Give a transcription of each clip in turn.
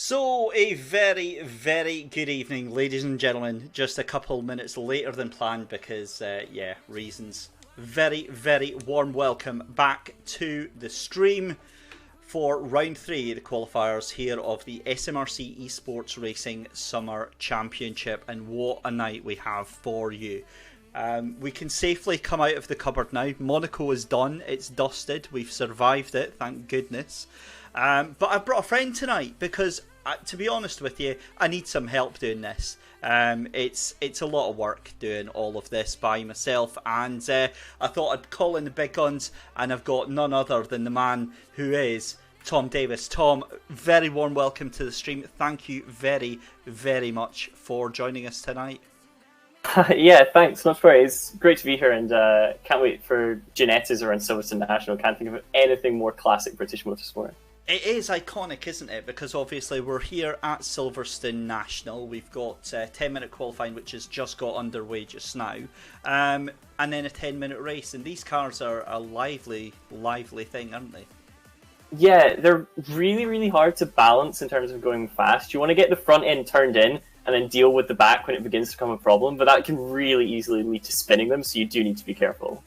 So, a very, very good evening, ladies and gentlemen. Just a couple minutes later than planned because, reasons. Very, very warm welcome back to the stream for round 3, the qualifiers here of the SMRC eSports Racing Summer Championship. And what a night we have for you. We can safely come out of the cupboard now. Monaco is done. It's dusted. We've survived it, thank goodness. But I've brought a friend tonight because, to be honest with you, I need some help doing this. It's a lot of work doing all of this by myself, and I thought I'd call in the big guns, and I've got none other than the man who is Tom Davis. Tom, very warm welcome to the stream. Thank you very, very much for joining us tonight. Yeah, thanks. Much for it. It's great to be here, and can't wait for Ginettas around Silverstone National. Can't think of anything more classic British motorsport. It is iconic, isn't it? Because obviously we're here at Silverstone National. We've got 10-minute qualifying, which has just got underway just now, and then a 10-minute race. And these cars are a lively, lively thing, aren't they? Yeah, they're really, really hard to balance in terms of going fast. You want to get the front end turned in and then deal with the back when it begins to become a problem, but that can really easily lead to spinning them, so you do need to be careful.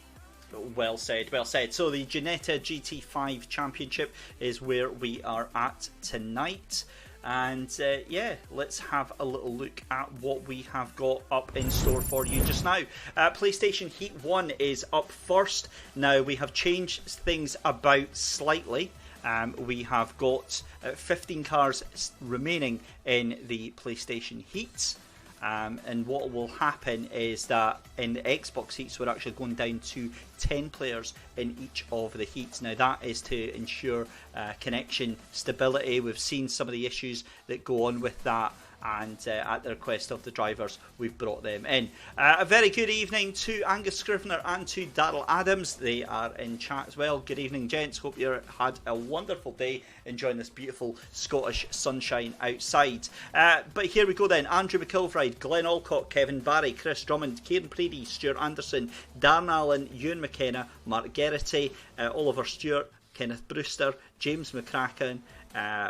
Well said, well said. So the Ginetta GT5 Championship is where we are at tonight. And let's have a little look at what we have got up in store for you just now. PlayStation Heat 1 is up first. Now, we have changed things about slightly. We have got 15 cars remaining in the PlayStation Heats. And what will happen is that in the Xbox heats, we're actually going down to 10 players in each of the heats. Now, that is to ensure connection stability. We've seen some of the issues that go on with that, and at the request of the drivers, we've brought them in. A very good evening to Angus Scrivener and to Daryl Adams. They are in chat as well. Good evening, gents. Hope you had a wonderful day enjoying this beautiful Scottish sunshine outside. But here we go then. Andrew McIlvride, Glenn Alcott, Kevin Barry, Chris Drummond, Kieran Preedy, Stuart Anderson, Darren Allen, Ewan McKenna, Mark Geraghty, Oliver Stewart, Kenneth Brewster, James McCracken.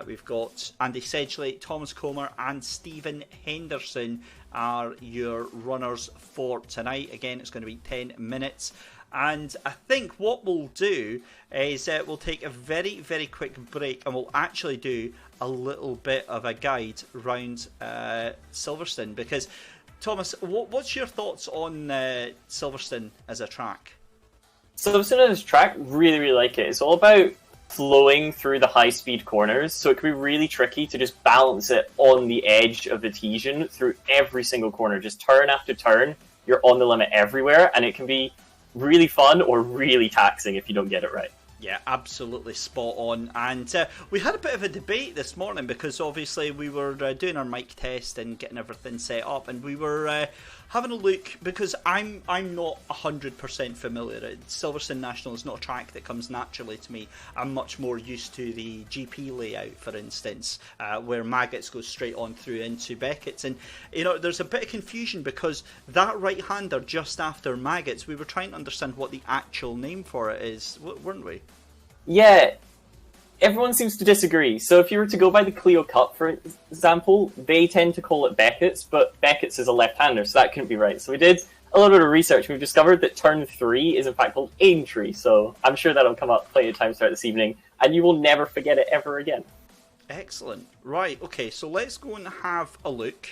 We've got Andy Sedgley, Thomas Comer and Stephen Henderson are your runners for tonight. Again, it's going to be 10 minutes. And I think what we'll do is we'll take a very, very quick break, and we'll actually do a little bit of a guide around Silverstone. Because, Thomas, what's your thoughts on Silverstone as a track? Silverstone as a track, really, really like it. It's all about flowing through the high-speed corners, so it can be really tricky to just balance it on the edge of the T-Zone through every single corner. Just turn after turn, you're on the limit everywhere, and it can be really fun or really taxing if you don't get it right. Yeah, absolutely spot on. And we had a bit of a debate this morning because obviously we were doing our mic test and getting everything set up, and we were having a look because I'm not 100% familiar. Silverstone National is not a track that comes naturally to me. I'm much more used to the GP layout, for instance, where Maggots goes straight on through into Beckett's. And, you know, there's a bit of confusion because that right-hander just after Maggots, we were trying to understand what the actual name for it is, weren't we? Yeah, everyone seems to disagree. So if you were to go by the Clio Cup, for example, they tend to call it Beckett's, but Beckett's is a left-hander, so that couldn't be right. So we did a little bit of research. We've discovered that turn 3 is in fact called Aintree, so I'm sure that'll come up plenty of times throughout this evening, and you will never forget it ever again. Excellent. Right, okay, so let's go and have a look.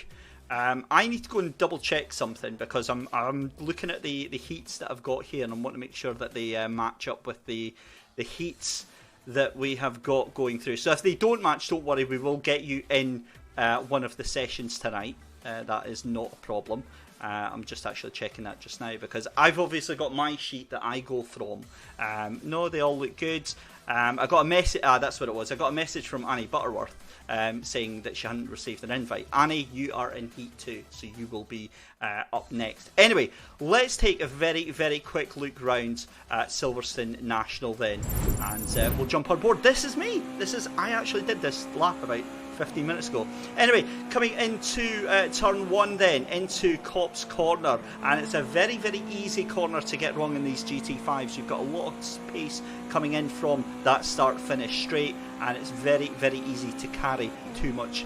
I need to go and double check something because I'm looking at the heats that I've got here, and I want to make sure that they match up with the heats that we have got going through. So if they don't match, don't worry, we will get you in one of the sessions tonight. That is not a problem. I'm just actually checking that just now because I've obviously got my sheet that I go from. No, they all look good. I got a message. That's what it was. I got a message from Annie Butterworth saying that she hadn't received an invite. Annie, you are in Heat 2, so you will be up next. Anyway, let's take a very, very quick look round at Silverstone National then, and we'll jump on board. This is me. I actually did this lap about 15 minutes ago. Anyway, coming into turn 1 then, into Copse Corner, and it's a very, very easy corner to get wrong in these GT5s. You've got a lot of space coming in from that start-finish straight, and it's very, very easy to carry too much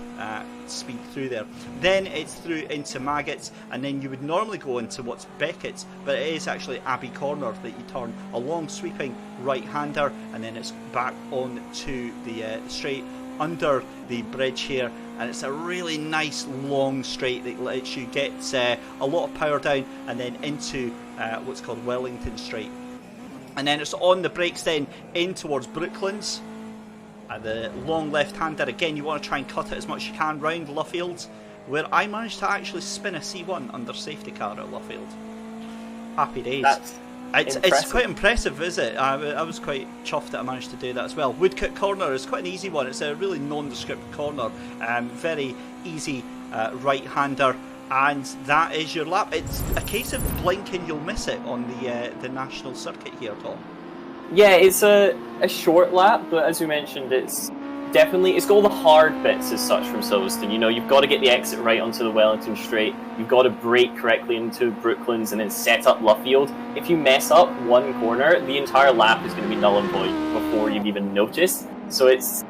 speed through there. Then it's through into Maggots, and then you would normally go into what's Beckett's, but it is actually Abbey Corner that you turn a long sweeping right-hander, and then it's back on to the straight under the bridge here, and it's a really nice long straight that lets you get a lot of power down and then into what's called Wellington Straight. And then it's on the brakes then in towards Brooklands. The long left-hander, again, you want to try and cut it as much as you can round Luffield, where I managed to actually spin a C1 under safety car at Luffield. Happy days. It's quite impressive, is it? I was quite chuffed that I managed to do that as well. Woodcote Corner is quite an easy one. It's a really nondescript corner. Very easy right-hander. And that is your lap. It's a case of blinking, you'll miss it on the national circuit here, Tom. Yeah, it's a short lap, but as we mentioned, it's got all the hard bits as such from Silverstone. You know, you've got to get the exit right onto the Wellington Straight, you've got to brake correctly into Brooklands and then set up Luffield. If you mess up one corner, the entire lap is going to be null and void before you've even noticed. So it's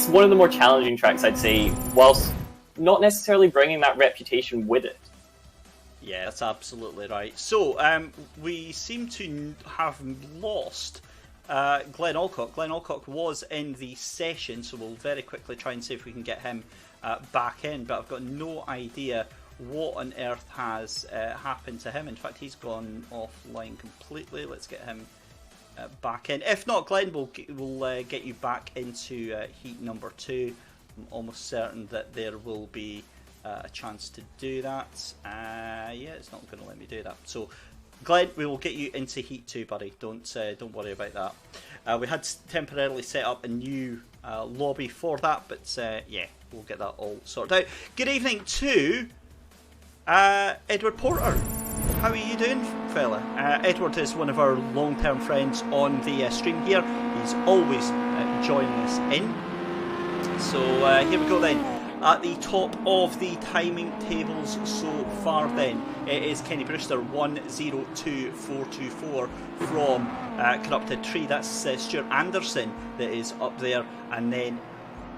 one of the more challenging tracks, I'd say, whilst not necessarily bringing that reputation with it. Yeah, that's absolutely right. So, we seem to have lost Glenn Alcock. Glenn Alcock was in the session, so we'll very quickly try and see if we can get him back in, but I've got no idea what on earth has happened to him. In fact, he's gone offline completely. Let's get him back in. If not, Glenn, we'll get you back into heat number 2. I'm almost certain that there will be a chance to do that. Yeah, it's not going to let me do that. So, Glenn, we will get you into heat 2, buddy. Don't worry about that. We had temporarily set up a new lobby for that, but yeah, we'll get that all sorted out. Good evening to Edward Porter. How are you doing, fella? Edward is one of our long-term friends on the stream here. He's always joining us in. So here we go then. At the top of the timing tables so far then, it is Kenny Brewster 1:02.424 from Corrupted Tree. That's Stuart Anderson that is up there. And then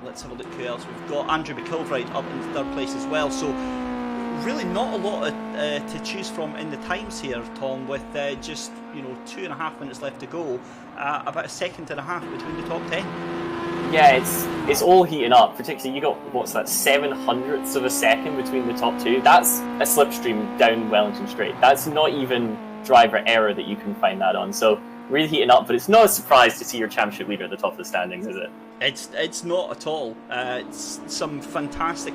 let's have a look who else we've got. Andrew McIlwright up in 3rd place as well. So really not a lot to choose from in the times here, Tom, with just 2.5 minutes left to go. About a second and a half between the top 10. Yeah, it's all heating up. Particularly, you got, what's that, 7/100ths of a second between the top 2. That's a slipstream down Wellington Straight. That's not even driver error that you can find that on. So really heating up, but it's not a surprise to see your championship leader at the top of the standings, is it? It's not at all. It's some fantastic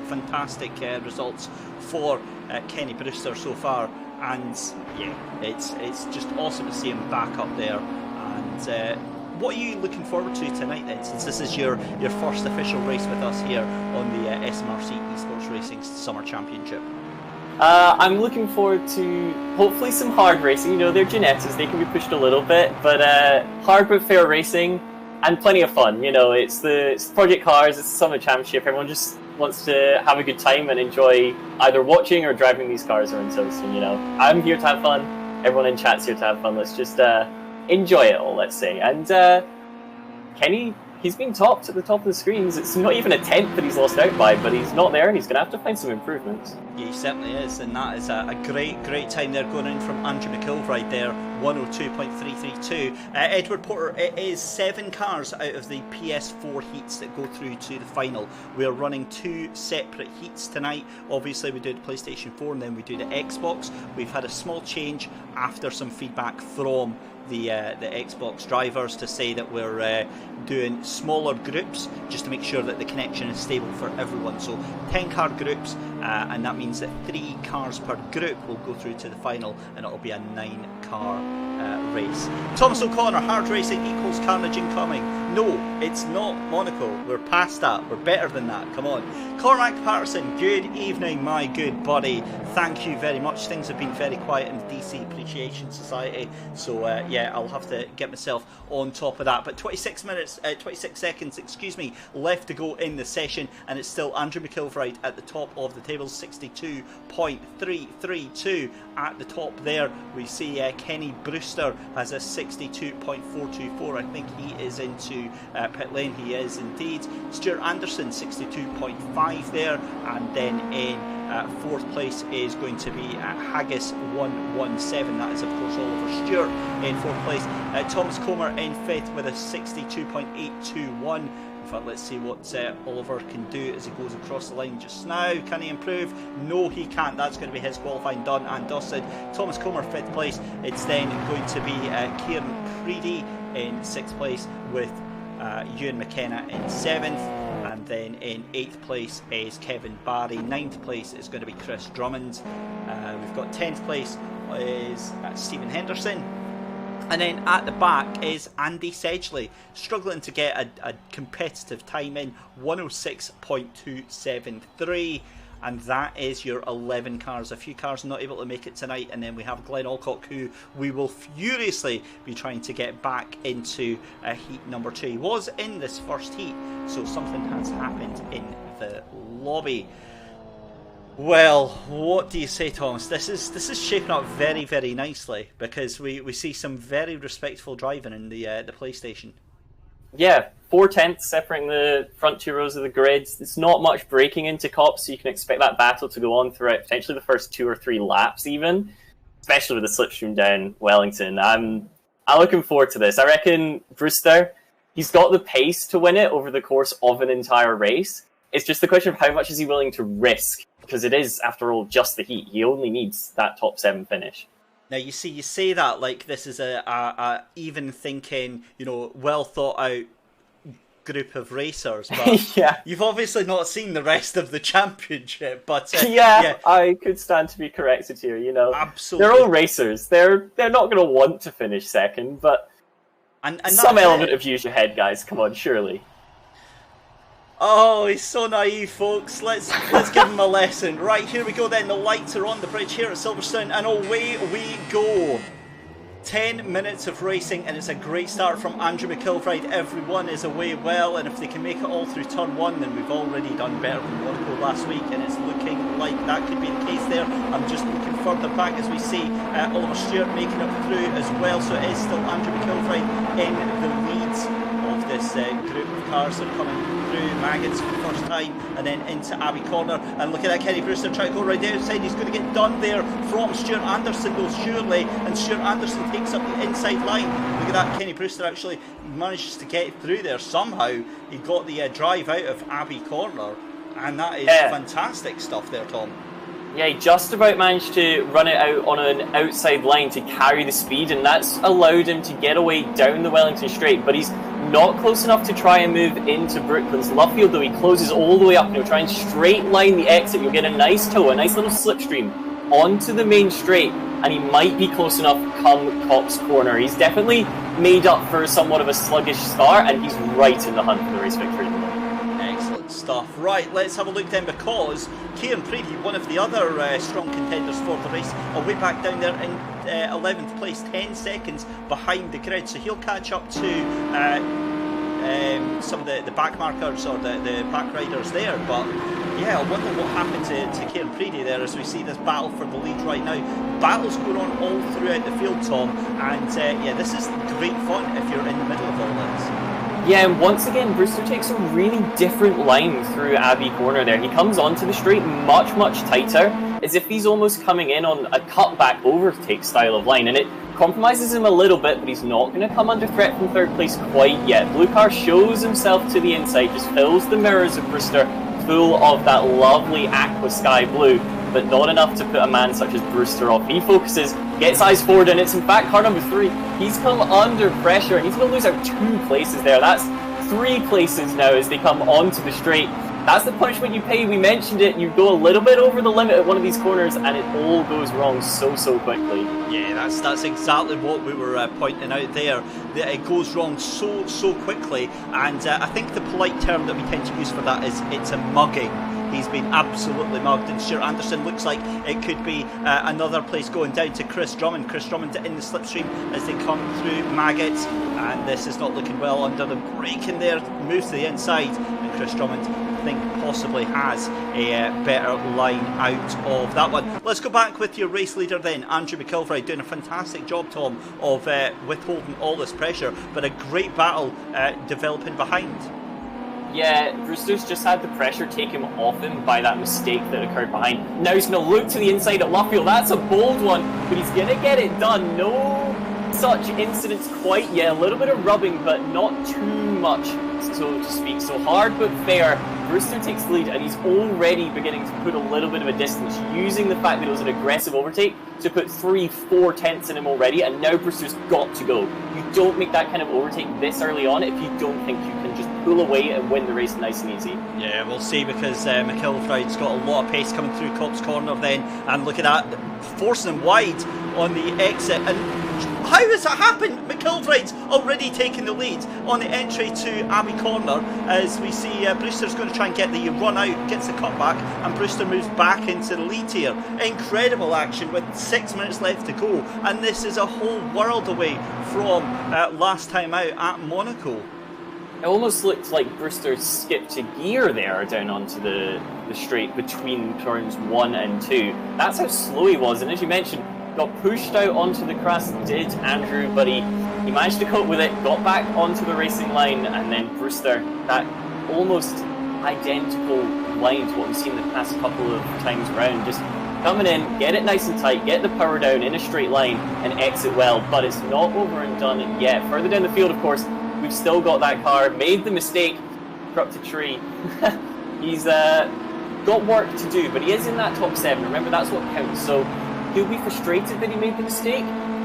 results for Kenny Brewster so far, and yeah, it's just awesome to see him back up there. And what are you looking forward to tonight then, since this is your first official race with us here on the SMRC eSports Racing Summer Championship? I'm looking forward to hopefully some hard racing. They're Ginettas, they can be pushed a little bit, but hard but fair racing and plenty of fun. It's the Project Cars, it's the Summer Championship. Everyone just wants to have a good time and enjoy either watching or driving these cars around Silverstone. I'm here to have fun, everyone in chat's here to have fun. Let's just enjoy it all, let's say. And Kenny, he's been topped at the top of the screens. It's not even a tenth that he's lost out by, but he's not there and he's going to have to find some improvements. Yeah, he certainly is, and that is a great time there going in from Andrew McIlwright there, 1:02.332. Edward Porter, it is 7 cars out of the PS4 heats that go through to the final. We are running 2 separate heats tonight. Obviously we do the PlayStation 4 and then we do the Xbox. We've had a small change after some feedback from the Xbox drivers to say that we're doing smaller groups just to make sure that the connection is stable for everyone. So 10 car groups, and that means that 3 cars per group will go through to the final, and it'll be a 9 car race. Thomas O'Connor, hard racing equals carnage incoming. No, it's not Monaco. We're past that. We're better than that. Come on. Cormac Patterson, good evening, my good buddy. Thank you very much. Things have been very quiet in the DC Appreciation Society, so yeah, I'll have to get myself on top of that. But 26 seconds, left to go in the session, and it's still Andrew McIlvright at the top of the table, 62.332 at the top there. We see Kenny Brewster has a 62.424. I think he is into pit lane. He is indeed. Stuart Anderson, 62.5 there, and then in fourth place is going to be Haggis 117. That is of course Oliver Stewart in fourth place. Thomas Comer in fifth with a 62.821. In fact, let's see what Oliver can do as he goes across the line just now. Can he improve? No, he can't. That's going to be his qualifying done and dusted. Thomas Comer, fifth place. It's then going to be Kieran Preedy in sixth place with Ewan McKenna in seventh. And then in 8th place is Kevin Barry. 9th place is going to be Chris Drummond. We've got 10th place is Stephen Henderson. And then at the back is Andy Sedgley, struggling to get a competitive time in, 106.273. And that is your 11 cars. A few cars not able to make it tonight, and then we have Glenn Alcock, who we will furiously be trying to get back into heat number 2. He was in this first heat, so something has happened in the lobby. Well, what do you say, Thomas? This is shaping up very, very nicely, because we see some very respectful driving in the PlayStation. Yeah, 4/10 separating the front two rows of the grids. It's not much breaking into cops, so you can expect that battle to go on throughout potentially the first 2 or 3 laps even, especially with the slipstream down Wellington. I'm looking forward to this. I reckon Brewster, he's got the pace to win it over the course of an entire race. It's just the question of how much is he willing to risk, because it is, after all, just the heat. He only needs that top 7 finish. Now, you say that like this is a even thinking, well thought out group of racers, but yeah. You've obviously not seen the rest of the championship. But yeah, I could stand to be corrected here. Absolutely, they're all racers. They're not going to want to finish second, but and some element of use your head, guys. Come on, surely. Oh, he's so naive, folks. Let's give him a lesson. Right, here we go then. The lights are on the bridge here at Silverstone, and away we go. 10 minutes of racing, and it's a great start from Andrew McIlvright. Everyone is away well, and if they can make it all through turn 1, then we've already done better than Monaco last week, and it's looking like that could be the case there. I'm just looking further back as we see Oliver Stewart making it through as well, so it is still Andrew McIlvright in the leads of this group of cars that are coming through Maggots for the first time, and then into Abbey Corner. And look at that, Kenny Brewster trying to go right outside. He's going to get done there from Stuart Anderson, though, surely. And Stuart Anderson takes up the inside line. Look at that, Kenny Brewster actually manages to get through there somehow. He got the drive out of Abbey Corner, and that is fantastic stuff there, Tom. Yeah, he just about managed to run it out on an outside line to carry the speed, and that's allowed him to get away down the Wellington Straight, but he's not close enough to try and move into Brooklands. Lovefield, though, he closes all the way up, and he'll try and straight line the exit. You'll get a nice tow, a nice little slipstream onto the main straight, and he might be close enough come Cops Corner. He's definitely made up for somewhat of a sluggish start, and he's right in the hunt for the race victory. Excellent stuff. Right, let's have a look then, because Kieran Preedy, one of the other strong contenders for the race, away back down there in 11th place, 10 seconds behind the grid, so he'll catch up to some of the back markers or the back riders there. But yeah, I wonder what happened to Kieran Preedy there as we see this battle for the lead right now. Battles going on all throughout the field, Tom, and yeah, this is great fun if you're in the middle of all this. Yeah, and once again, Brewster takes a really different line through Abbey Corner there. He comes onto the straight much, much tighter, as if he's almost coming in on a cutback overtake style of line, and it compromises him a little bit, but he's not going to come under threat from third place quite yet. Blue car shows himself to the inside, just fills the mirrors of Brewster full of that lovely aqua sky blue, but not enough to put a man such as Brewster off. He focuses, gets eyes forward, and it's in fact car number 3. He's come under pressure, and he's going to lose out 2 places there. That's 3 places now as they come onto the straight. That's the punishment you pay. We mentioned it. You go a little bit over the limit at one of these corners, and it all goes wrong so quickly. Yeah, that's exactly what we were pointing out there. That it goes wrong so quickly, and I think the polite term that we tend to use for that is it's a mugging. He's been absolutely mugged, and Stuart Anderson looks like it could be another place going down to Chris Drummond. Chris Drummond in the slipstream as they come through Maggot, and this is not looking well under the brake in there. Moves to the inside, and Chris Drummond, I think, possibly has a better line out of that one. Let's go back with your race leader then, Andrew McIlvray, doing a fantastic job, Tom, of withholding all this pressure, but a great battle developing behind. Yeah, Brewster's just had the pressure take him off him by that mistake that occurred behind. Now he's going to look to the inside at Luffield. That's a bold one, but he's going to get it done. No such incidents quite yet. A little bit of rubbing, but not too much, so to speak. So hard but fair. Brewster takes the lead, and he's already beginning to put a little bit of a distance, using the fact that it was an aggressive overtake to put 3-4 tenths in him already, and now Brewster's got to go. You don't make that kind of overtake this early on if you don't think you can just pull away and win the race nice and easy. Yeah, we'll see, because McIlvride's got a lot of pace coming through Copse Corner then, and look at that, forcing him wide on the exit. And how has that happened? McIlvride's already taken the lead on the entry to Abbey Corner, as we see Brewster's going to try and get the run out, gets the cutback, and Brewster moves back into the lead here. Incredible action with 6 minutes left to go, and this is a whole world away from last time out at Monaco. It almost looked like Brewster skipped a gear there down onto the straight between turns 1 and 2. That's how slow he was, and as you mentioned, got pushed out onto the grass, did Andrew, but he managed to cope with it, got back onto the racing line, and then Brewster, that almost identical line to what we've seen the past couple of times around, just coming in, get it nice and tight, get the power down in a straight line, and exit well, but it's not over and done yet. Further down the field, of course, we've still got that car, made the mistake, cropped a tree. He's got work to do, but he is in that top 7, remember that's what counts, so he'll be frustrated that he made the mistake,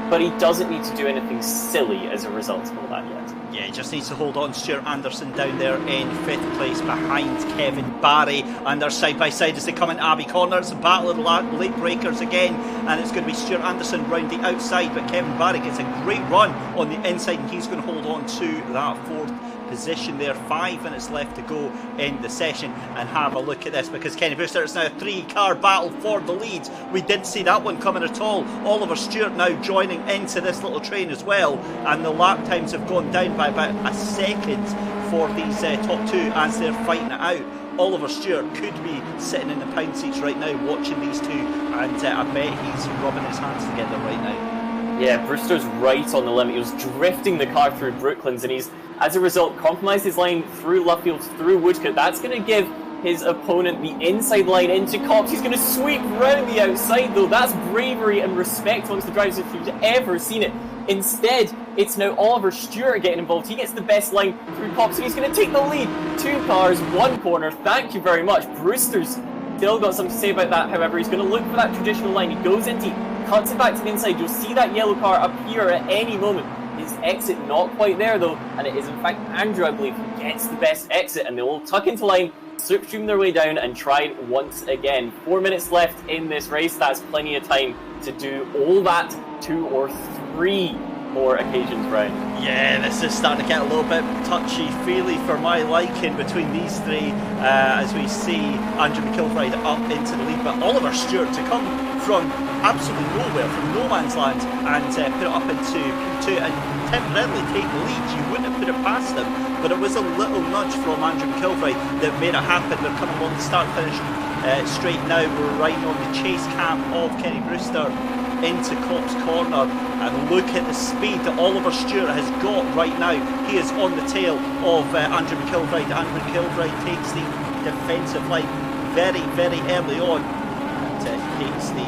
but he doesn't need to do anything silly as a result of all that yet. Yeah, he just needs to hold on. Stuart Anderson down there in 5th place behind Kevin Barry, and they're side by side as they come in Abbey Corner. It's a battle of the late breakers again, and it's going to be Stuart Anderson round the outside, but Kevin Barry gets a great run on the inside, and he's going to hold on to that 4th position there. 5 minutes left to go in the session, and have a look at this, because Kenny Brewster, it's now a 3-car battle for the lead. We didn't see that one coming at all. Oliver Stewart now joining into this little train as well, and the lap times have gone down by about a second for these top 2 as they're fighting it out. Oliver Stewart could be sitting in the pound seats right now watching these two, and I bet he's rubbing his hands together right now. Yeah, Brewster's right on the limit. He was drifting the car through Brooklands, and he's, as a result, compromised his line through Luffield, through Woodcote. That's going to give his opponent the inside line into Copse. He's going to sweep round the outside, though. That's bravery and respect amongst the drivers if you've ever seen it. Instead, it's now Oliver Stewart getting involved. He gets the best line through Copse, and he's going to take the lead. 2 cars, 1 corner. Thank you very much. Brewster's still got something to say about that, however. He's going to look for that traditional line. He goes into, cuts it back to the inside. You'll see that yellow car appear at any moment. His exit not quite there, though, and it is in fact Andrew, I believe, who gets the best exit, and they will tuck into line, slipstream their way down, and try it once again. 4 minutes left in this race. That's plenty of time to do all that 2 or 3 more occasions round. Yeah, this is starting to get a little bit touchy-feely for my liking between these 3, as we see Andrew McIlvright up into the lead, but Oliver Stewart to come from absolutely nowhere, from no man's land, and put it up into P2 and temporarily take the lead. You wouldn't have put it past them, but it was a little nudge from Andrew McIlvright that made it happen. They're coming along the start-finish straight now. We're riding on the chase cam of Kenny Brewster into Copse Corner, and look at the speed that Oliver Stewart has got right now. He is on the tail of Andrew McIlvright. Andrew McIlvright takes the defensive line very, very early on, and takes the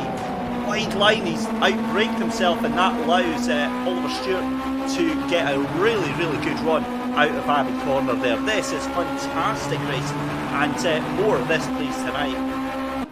wide line. He's outbraked himself, and that allows Oliver Stewart to get a really, really good run out of Abbey Corner there. This is fantastic racing, and more of this please tonight.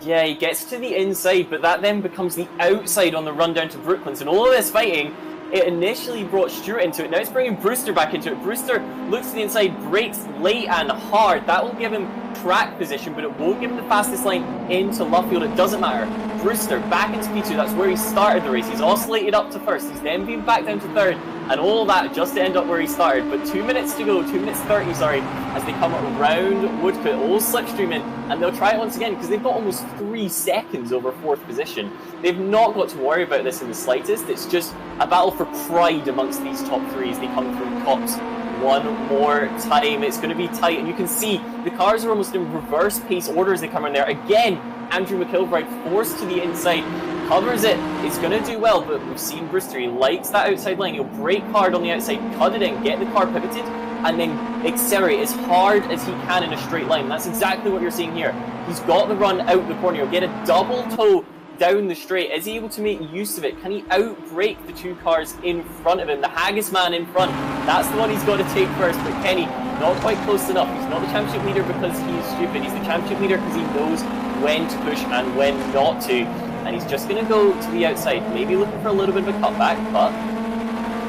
Yeah, he gets to the inside, but that then becomes the outside on the run down to Brooklands, and all of this fighting It initially brought Stuart into it, now it's bringing Brewster back into it. Brewster looks to the inside, brakes late and hard. That will give him track position, but it won't give him the fastest line into Luffield. It doesn't matter. Brewster back into P2, that's where he started the race. He's oscillated up to first, he's then been back down to third, and all that just to end up where he started. But 2 minutes to go, 2 minutes 30, sorry, as they come around Woodcote, all slipstreaming, and they'll try it once again because they've got almost 3 seconds over 4th position. They've not got to worry about this in the slightest. It's just a battle for pride amongst these top 3s. They come through Cops one more time. It's going to be tight, and you can see the cars are almost in reverse pace order as they come in there. Again, Andrew McIlbride forced to the inside, covers it. It's going to do well, but we've seen Brewster. He likes that outside line. He'll brake hard on the outside, cut it in, get the car pivoted, and then accelerate as hard as he can in a straight line. That's exactly what you're seeing here. He's got the run out the corner. He'll get a double toe down the straight. Is he able to make use of it? Can he outbrake the 2 cars in front of him? The Haggis man in front, that's the one he's got to take first. But Kenny, not quite close enough. He's not the championship leader because he's stupid. He's the championship leader because he knows when to push and when not to. And he's just going to go to the outside, maybe looking for a little bit of a cutback, but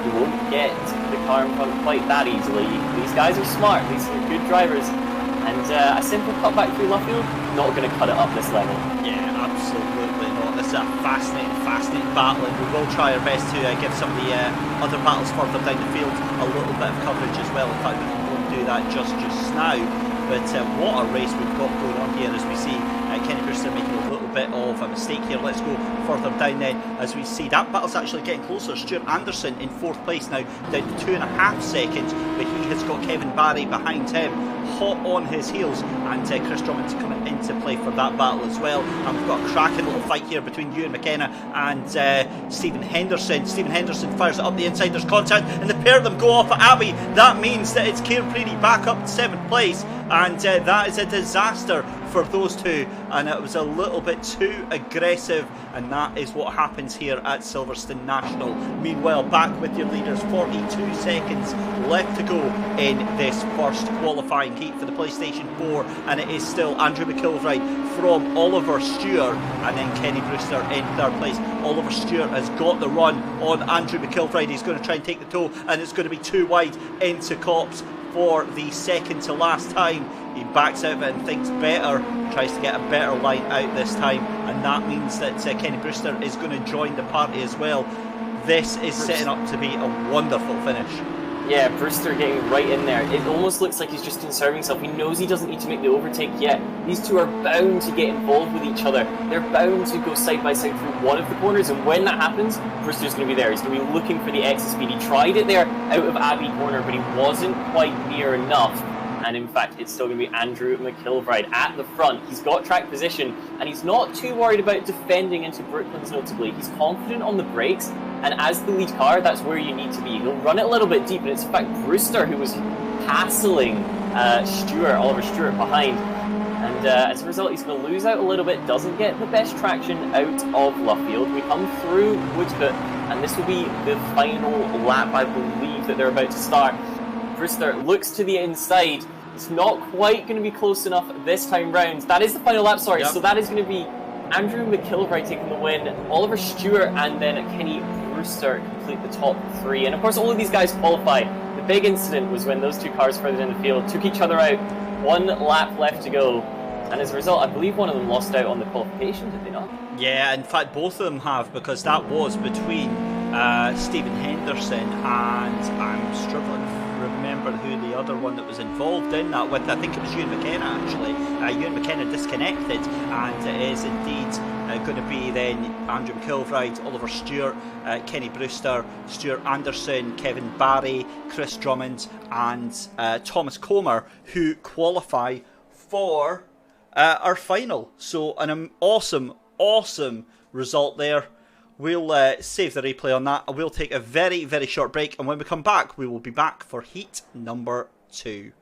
he won't get the car in front quite that easily. These guys are smart. These are good drivers. And a simple cutback through Luffield, not going to cut it up this level. Yeah, absolutely not. This is a fascinating battle, and we will try our best to give some of the other battles further down the field a little bit of coverage as well. In fact, we won't do that just now. But what a race we've got going on here as we see Kenny Brewster making a little bit of a mistake here. Let's go further down then as we see that battle's actually getting closer. Stuart Anderson in 4th place now, down to 2.5 seconds, but he has got Kevin Barry behind him, hot on his heels, and Chris Drummond coming into play for that battle as well. And we've got a cracking little fight here between Ewan McKenna and Stephen Henderson. Stephen Henderson fires it up the inside, there's contact, and the pair of them go off at Abbey. That means that it's Ciarán Preedy back up to 7th place, and that is a disaster for those two, and it was a little bit too aggressive, and that is what happens here at Silverstone National. Meanwhile, back with your leaders, 42 seconds left to go in this first qualifying heat for the PlayStation 4, and it is still Andrew McIlbride from Oliver Stewart, and then Kenny Brewster in 3rd place. Oliver Stewart has got the run on Andrew McIlbride. He's going to try and take the toe, and it's going to be too wide into Cops for the second to last time. He backs out of it and thinks better, tries to get a better line out this time, and that means that Kenny Brewster is going to join the party as well. This is setting up to be a wonderful finish. Yeah, Brewster getting right in there. It almost looks like he's just conserving himself. He knows he doesn't need to make the overtake yet. These two are bound to get involved with each other. They're bound to go side by side through one of the corners, and when that happens, Brewster's going to be there. He's going to be looking for the exit speed. He tried it there out of Abbey corner, but he wasn't quite near enough. And in fact, it's still going to be Andrew McIlbride at the front. He's got track position, and he's not too worried about defending into Brooklands notably. He's confident on the brakes, and as the lead car, that's where you need to be. He'll run it a little bit deep, and it's in fact Brewster who was hassling Oliver Stewart behind. And as a result, he's going to lose out a little bit, doesn't get the best traction out of Luffield. We come through Woodcote, and this will be the final lap, I believe, that they're about to start. Brewster looks to the inside. It's not quite going to be close enough this time round. That is the final lap, sorry. Yep. So that is going to be Andrew McIlbride taking the win, Oliver Stewart, and then Kenny Brewster complete the top 3. And of course, all of these guys qualify. The big incident was when those 2 cars further in the field took each other out. 1 lap left to go. And as a result, I believe one of them lost out on the qualification, did they not? Yeah, in fact, both of them have, because that was between Stephen Henderson and I'm struggling to remember who the other one that was involved in that with. I think it was Ewan McKenna, actually. Ewan McKenna disconnected, and it is indeed going to be then Andrew McIlbride, Oliver Stewart, Kenny Brewster, Stuart Anderson, Kevin Barry, Chris Drummond, and Thomas Comer, who qualify for our final. So an awesome result there. We'll save the replay on that. We'll take a very, very short break, and when we come back, we will be back for heat number 2.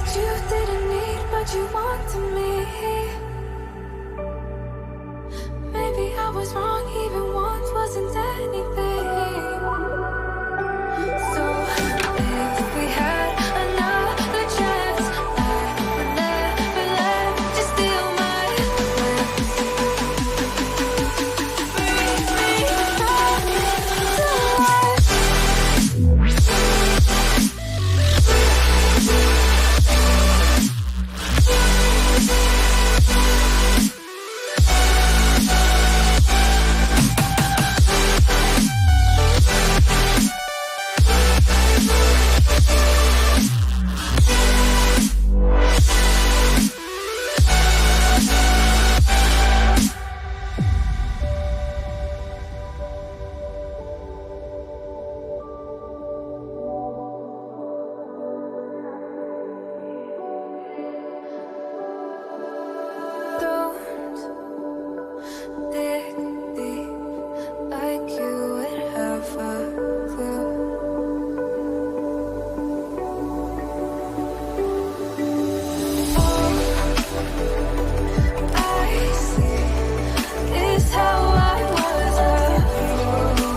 that you didn't need what you want to me. Maybe I was wrong, even once wasn't anything. So if we had another chance, I would never let you steal my glance. Bring me back to life. Don't dig deep like you would have a clue. All I see is how I was a fool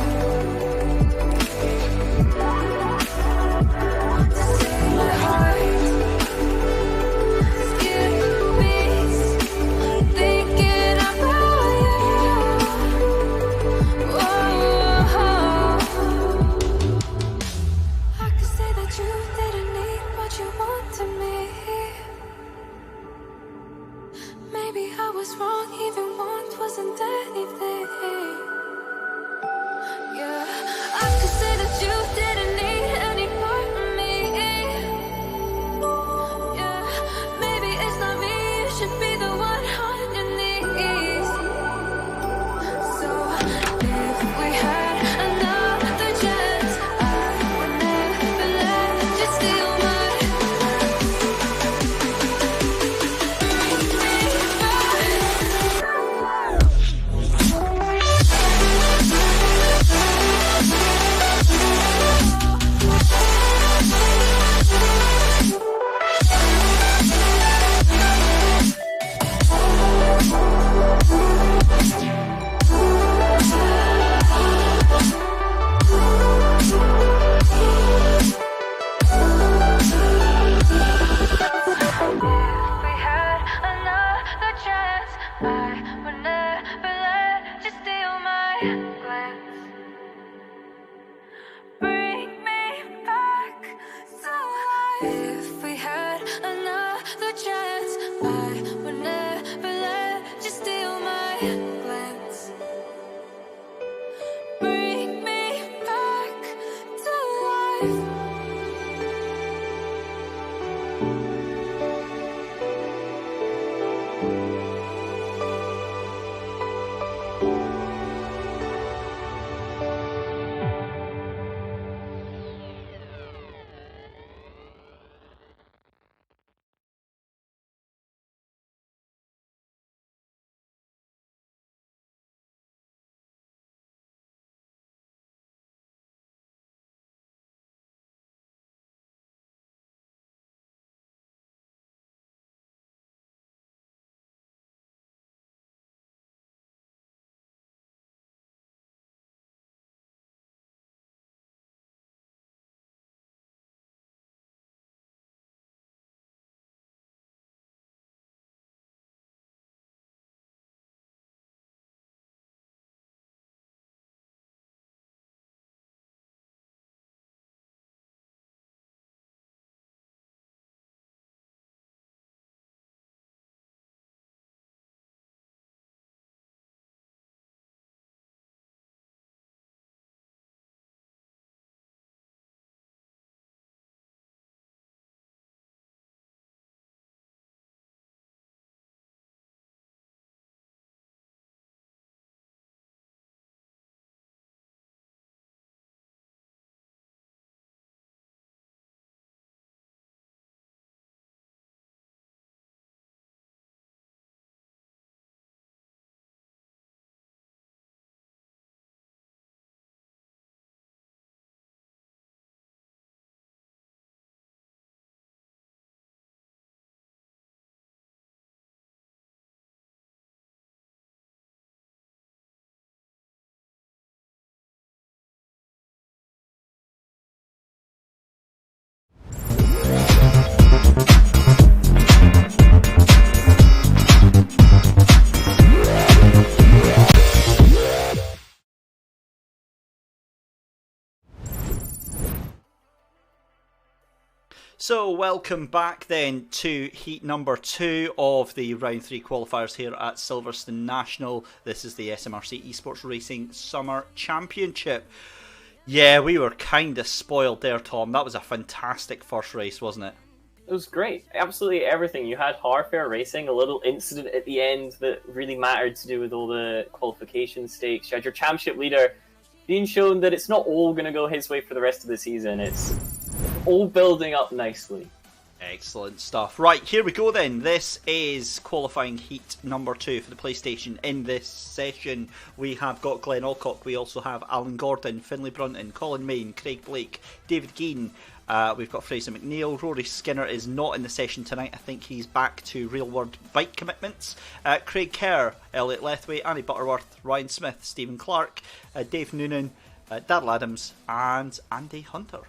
to see my heart skip beats thinking about you. Whoa. I could say that you didn't need what you want to me. Maybe I was wrong, even once wasn't anything. Yeah, I could say that you didn't need any part of me. Yeah, maybe it's not me, you should be the one on your knees. So if we had another chance, I would never let you steal my If we had another chance, I would never let you steal my glance. Bring me back to life. If we had another chance, I would never let you steal my glance. Bring me back to life. So welcome back then to heat number 2 of the round 3 qualifiers here at Silverstone National. This is the SMRC eSports Racing Summer Championship. Yeah, we were kind of spoiled there, Tom. That was a fantastic first race, wasn't it? It was great. Absolutely everything. You had hardware racing, a little incident at the end that really mattered to do with all the qualification stakes. You had your championship leader being shown that it's not all going to go his way for the rest of the season. It's all building up nicely. Excellent stuff. Right, here we go then. This is qualifying heat number 2 for the PlayStation. In this session, we have got Glenn Alcock. We also have Alan Gordon, Finlay Brunton, Colin Main, Craig Blake, David Gein. We've got Fraser McNeil. Rory Skinner is not in the session tonight. I think he's back to real-world bike commitments. Craig Kerr, Elliot Lethway, Annie Butterworth, Ryan Smith, Stephen Clark, Dave Noonan, Daryl Adams, and Andy Hunter.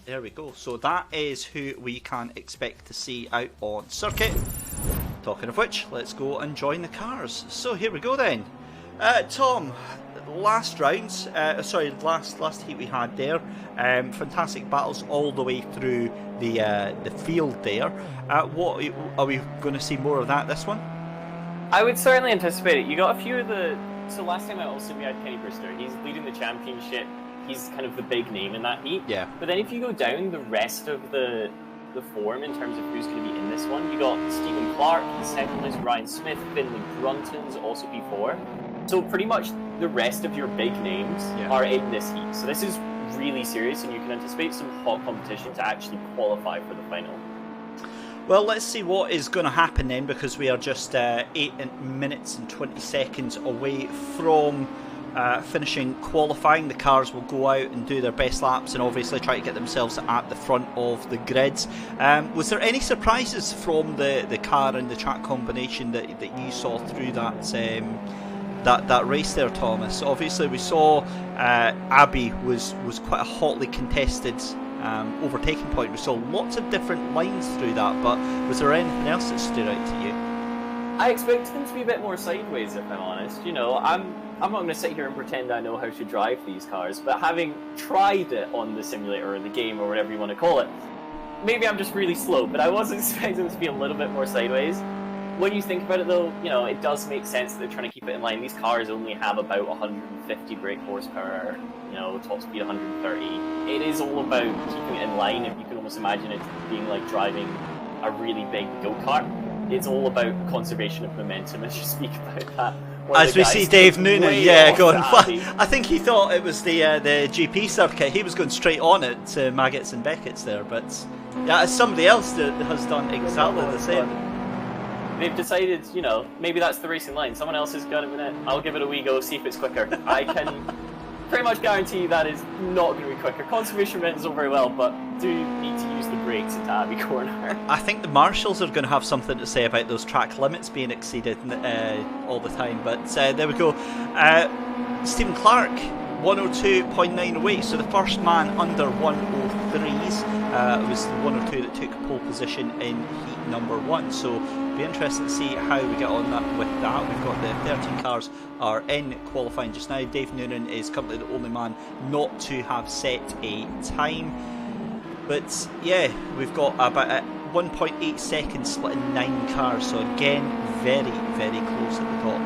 There we go. So that is who we can expect to see out on circuit. Talking of which, let's go and join the cars. So here we go then. Tom, last round, last heat we had there. Fantastic battles all the way through the field there. What are we going to see more of that this one? I would certainly anticipate it. You got a few of the. So last time out also we had Kenny Brewster. He's leading the championship. He's kind of the big name in that heat. Yeah. But then if you go down the rest of the form in terms of who's going to be in this one, you got Stephen Clark, he's second place, Ryan Smith, Finlay Brunton's also P4. So pretty much the rest of your big names are in this heat. So this is really serious, and you can anticipate some hot competition to actually qualify for the final. Well, let's see what is going to happen then, because we are just 8 minutes and 20 seconds away from finishing qualifying. The cars will go out and do their best laps and obviously try to get themselves at the front of the grids. Was there any surprises from the car and the track combination that you saw through that race there, Thomas? Obviously we saw Abbey was quite a hotly contested overtaking point. We saw lots of different lines through that, but was there anything else that stood out to you? I expected them to be a bit more sideways, if I'm honest. You know, I'm not going to sit here and pretend I know how to drive these cars, but having tried it on the simulator or the game or whatever you want to call it, maybe I'm just really slow, but I was expecting them to be a little bit more sideways. When you think about it though, you know, it does make sense that they're trying to keep it in line. These cars only have about 150 brake horsepower, you know, top speed 130. It is all about keeping it in line. If you can almost imagine it being like driving a really big go-kart. It's all about conservation of momentum, as you speak about that. As we see Dave Noonan, going. I think he thought it was the GP circuit. He was going straight on it to Maggots and Beckett's there, but yeah, somebody else that has done exactly the same. They've decided, you know, maybe that's the racing line. Someone else has got it in it. I'll give it a wee go, see if it's quicker. I can pretty much guarantee that is not going to be quicker. Conservation momentum is all very well, but do need to use the brakes into Abbey Corner. I think the marshals are going to have something to say about those track limits being exceeded all the time, but there we go. Stephen Clark, 102.9 away, so the first man under 103s was the 102 that took pole position in heat number 1, so it'll be interesting to see how we get on with that. We've got the 13 cars are in qualifying just now. Dave Noonan is currently the only man not to have set a time, but yeah, we've got about 1.8 seconds split in 9 cars, so again very, very close at the top.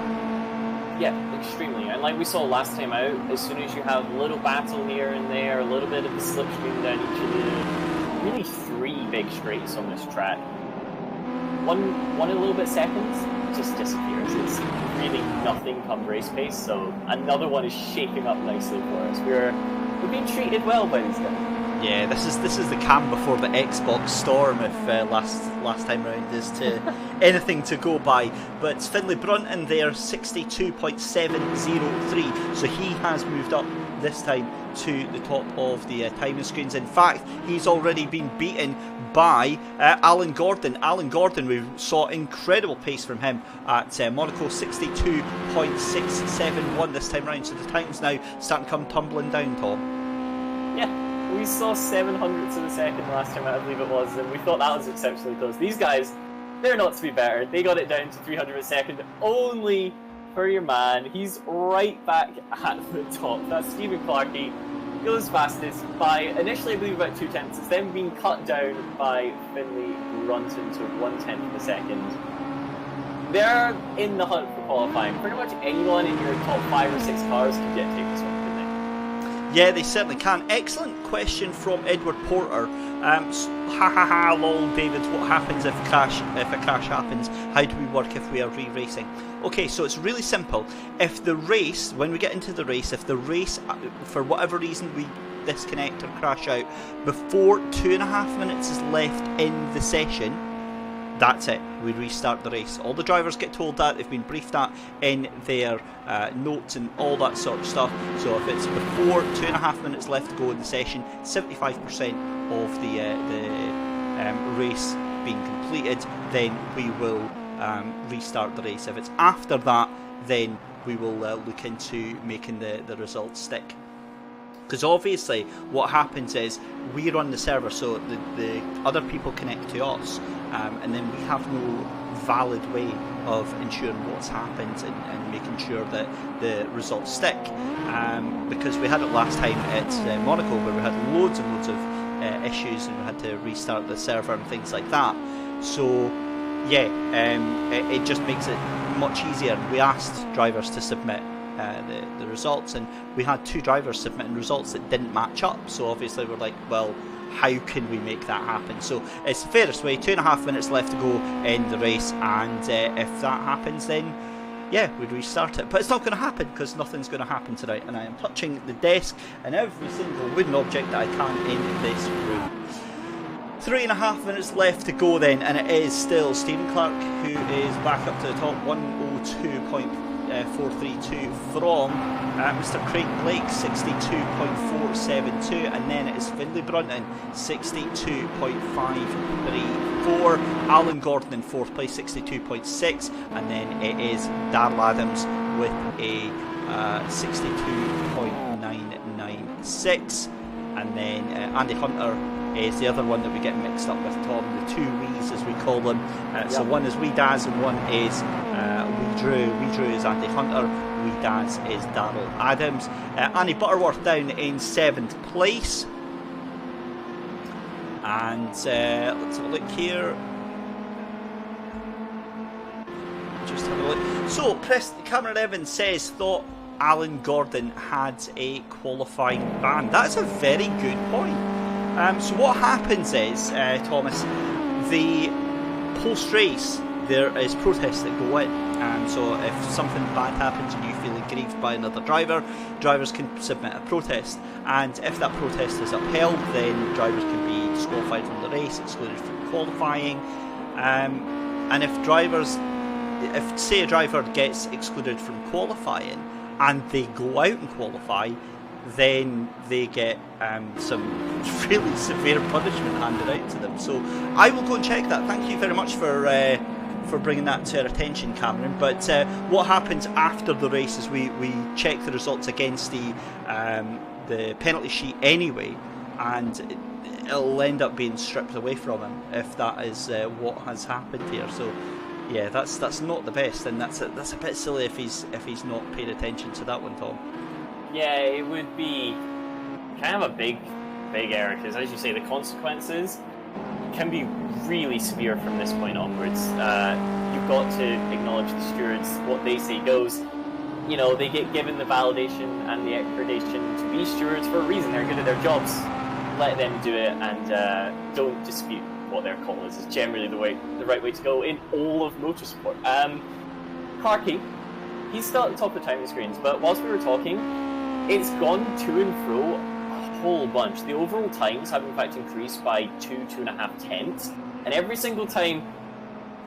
Yeah, extremely. And like we saw last time out, as soon as you have a little battle here and there, a little bit of the slipstream down each of the really 3 big straights on this track, one a little bit seconds just disappears. It's really nothing come race pace, so another one is shaping up nicely for us. We're being treated well by these guys. Yeah, this is the calm before the Xbox storm, if last time round is to anything to go by. But Finlay Brunton there, 62.703, so he has moved up this time to the top of the timing screens. In fact, he's already been beaten by Alan Gordon. Alan Gordon, we saw incredible pace from him at Monaco, 62.671 this time round. So the time's now starting to come tumbling down, Tom. Yeah. We saw 700ths of a second last time, I believe it was, and we thought that was exceptionally close. These guys, they're not to be better. They got it down to 300 a second, only for your man. He's right back at the top. That's Stephen Clarkey. goes fastest by initially I believe about 2/10. It's then been cut down by Finley Brunton to 1/10 of a second. They're in the hunt for qualifying. Pretty much anyone in your top 5 or 6 cars can get to take this one, couldn't they? Yeah, they certainly can. Excellent question from Edward Porter. Lol, David, what happens if a crash happens? How do we work if we are re-racing? Okay, so it's really simple. If the race, when we get into the race, if the race, for whatever reason, we disconnect or crash out before 2.5 minutes is left in the session, that's it. We restart the race. All the drivers get told that. They've been briefed that in their notes and all that sort of stuff. So if it's before 2.5 minutes left to go in the session, 75% of the race being completed, then we will restart the race. If it's after that, then we will look into making the results stick. Because obviously what happens is we run the server, so the other people connect to us, and then we have no valid way of ensuring what's happened and making sure that the results stick. Because we had it last time at Monaco, where we had loads and loads of issues and we had to restart the server and things like that. So yeah, it just makes it much easier. We asked drivers to submit the results, and we had 2 drivers submitting results that didn't match up, so obviously we're like, well, how can we make that happen? So it's the fairest way. 2.5 minutes left to go in the race, and if that happens, then yeah, we'd restart it. But it's not going to happen, because nothing's going to happen tonight, and I am touching the desk and every single wooden object that I can in this room. 3.5 minutes left to go then, and it is still Stephen Clark who is back up to the top, 102.432 from Mr. Craig Blake, 62.472, and then it is Finley Brunton, 62.534, Alan Gordon in 4th place, 62.6, and then it is Darrell Adams with a 62.996, and then Andy Hunter is the other one that we get mixed up with, Tom, the 2 Wees as we call them. So one is Wee Daz and one is Wee Drew. Wee Drew is Andy Hunter, Wee Daz is Darrell Adams. Annie Butterworth down in 7th place. And let's have a look here. Just have a look. So, Cameron Evans says, thought Alan Gordon had a qualifying ban. That's a very good point. So what happens is, Thomas, the post-race, there is protests that go in. So if something bad happens and you feel aggrieved by another driver, drivers can submit a protest. And if that protest is upheld, then drivers can be disqualified from the race, excluded from qualifying. And if say a driver gets excluded from qualifying and they go out and qualify, then they get some really severe punishment handed out to them. So I will go and check that. Thank you very much for bringing that to our attention, Cameron. But what happens after the race is we check the results against the penalty sheet anyway, and it'll end up being stripped away from him if that is what has happened here. So yeah, that's not the best, and that's a bit silly if he's not paid attention to that one, Tom. Yeah, it would be kind of a big error, because as you say, the consequences can be really severe from this point onwards. You've got to acknowledge the stewards, what they say goes. You know, they get given the validation and the accreditation to be stewards for a reason. They're good at their jobs. Let them do it, and don't dispute what their call is. It's generally the right way to go in all of motorsport. Clarky, he's still at the top of the timing screens, but whilst we were talking, it's gone to and fro a whole bunch. The overall times have in fact increased by 2.5 tenths, and every single time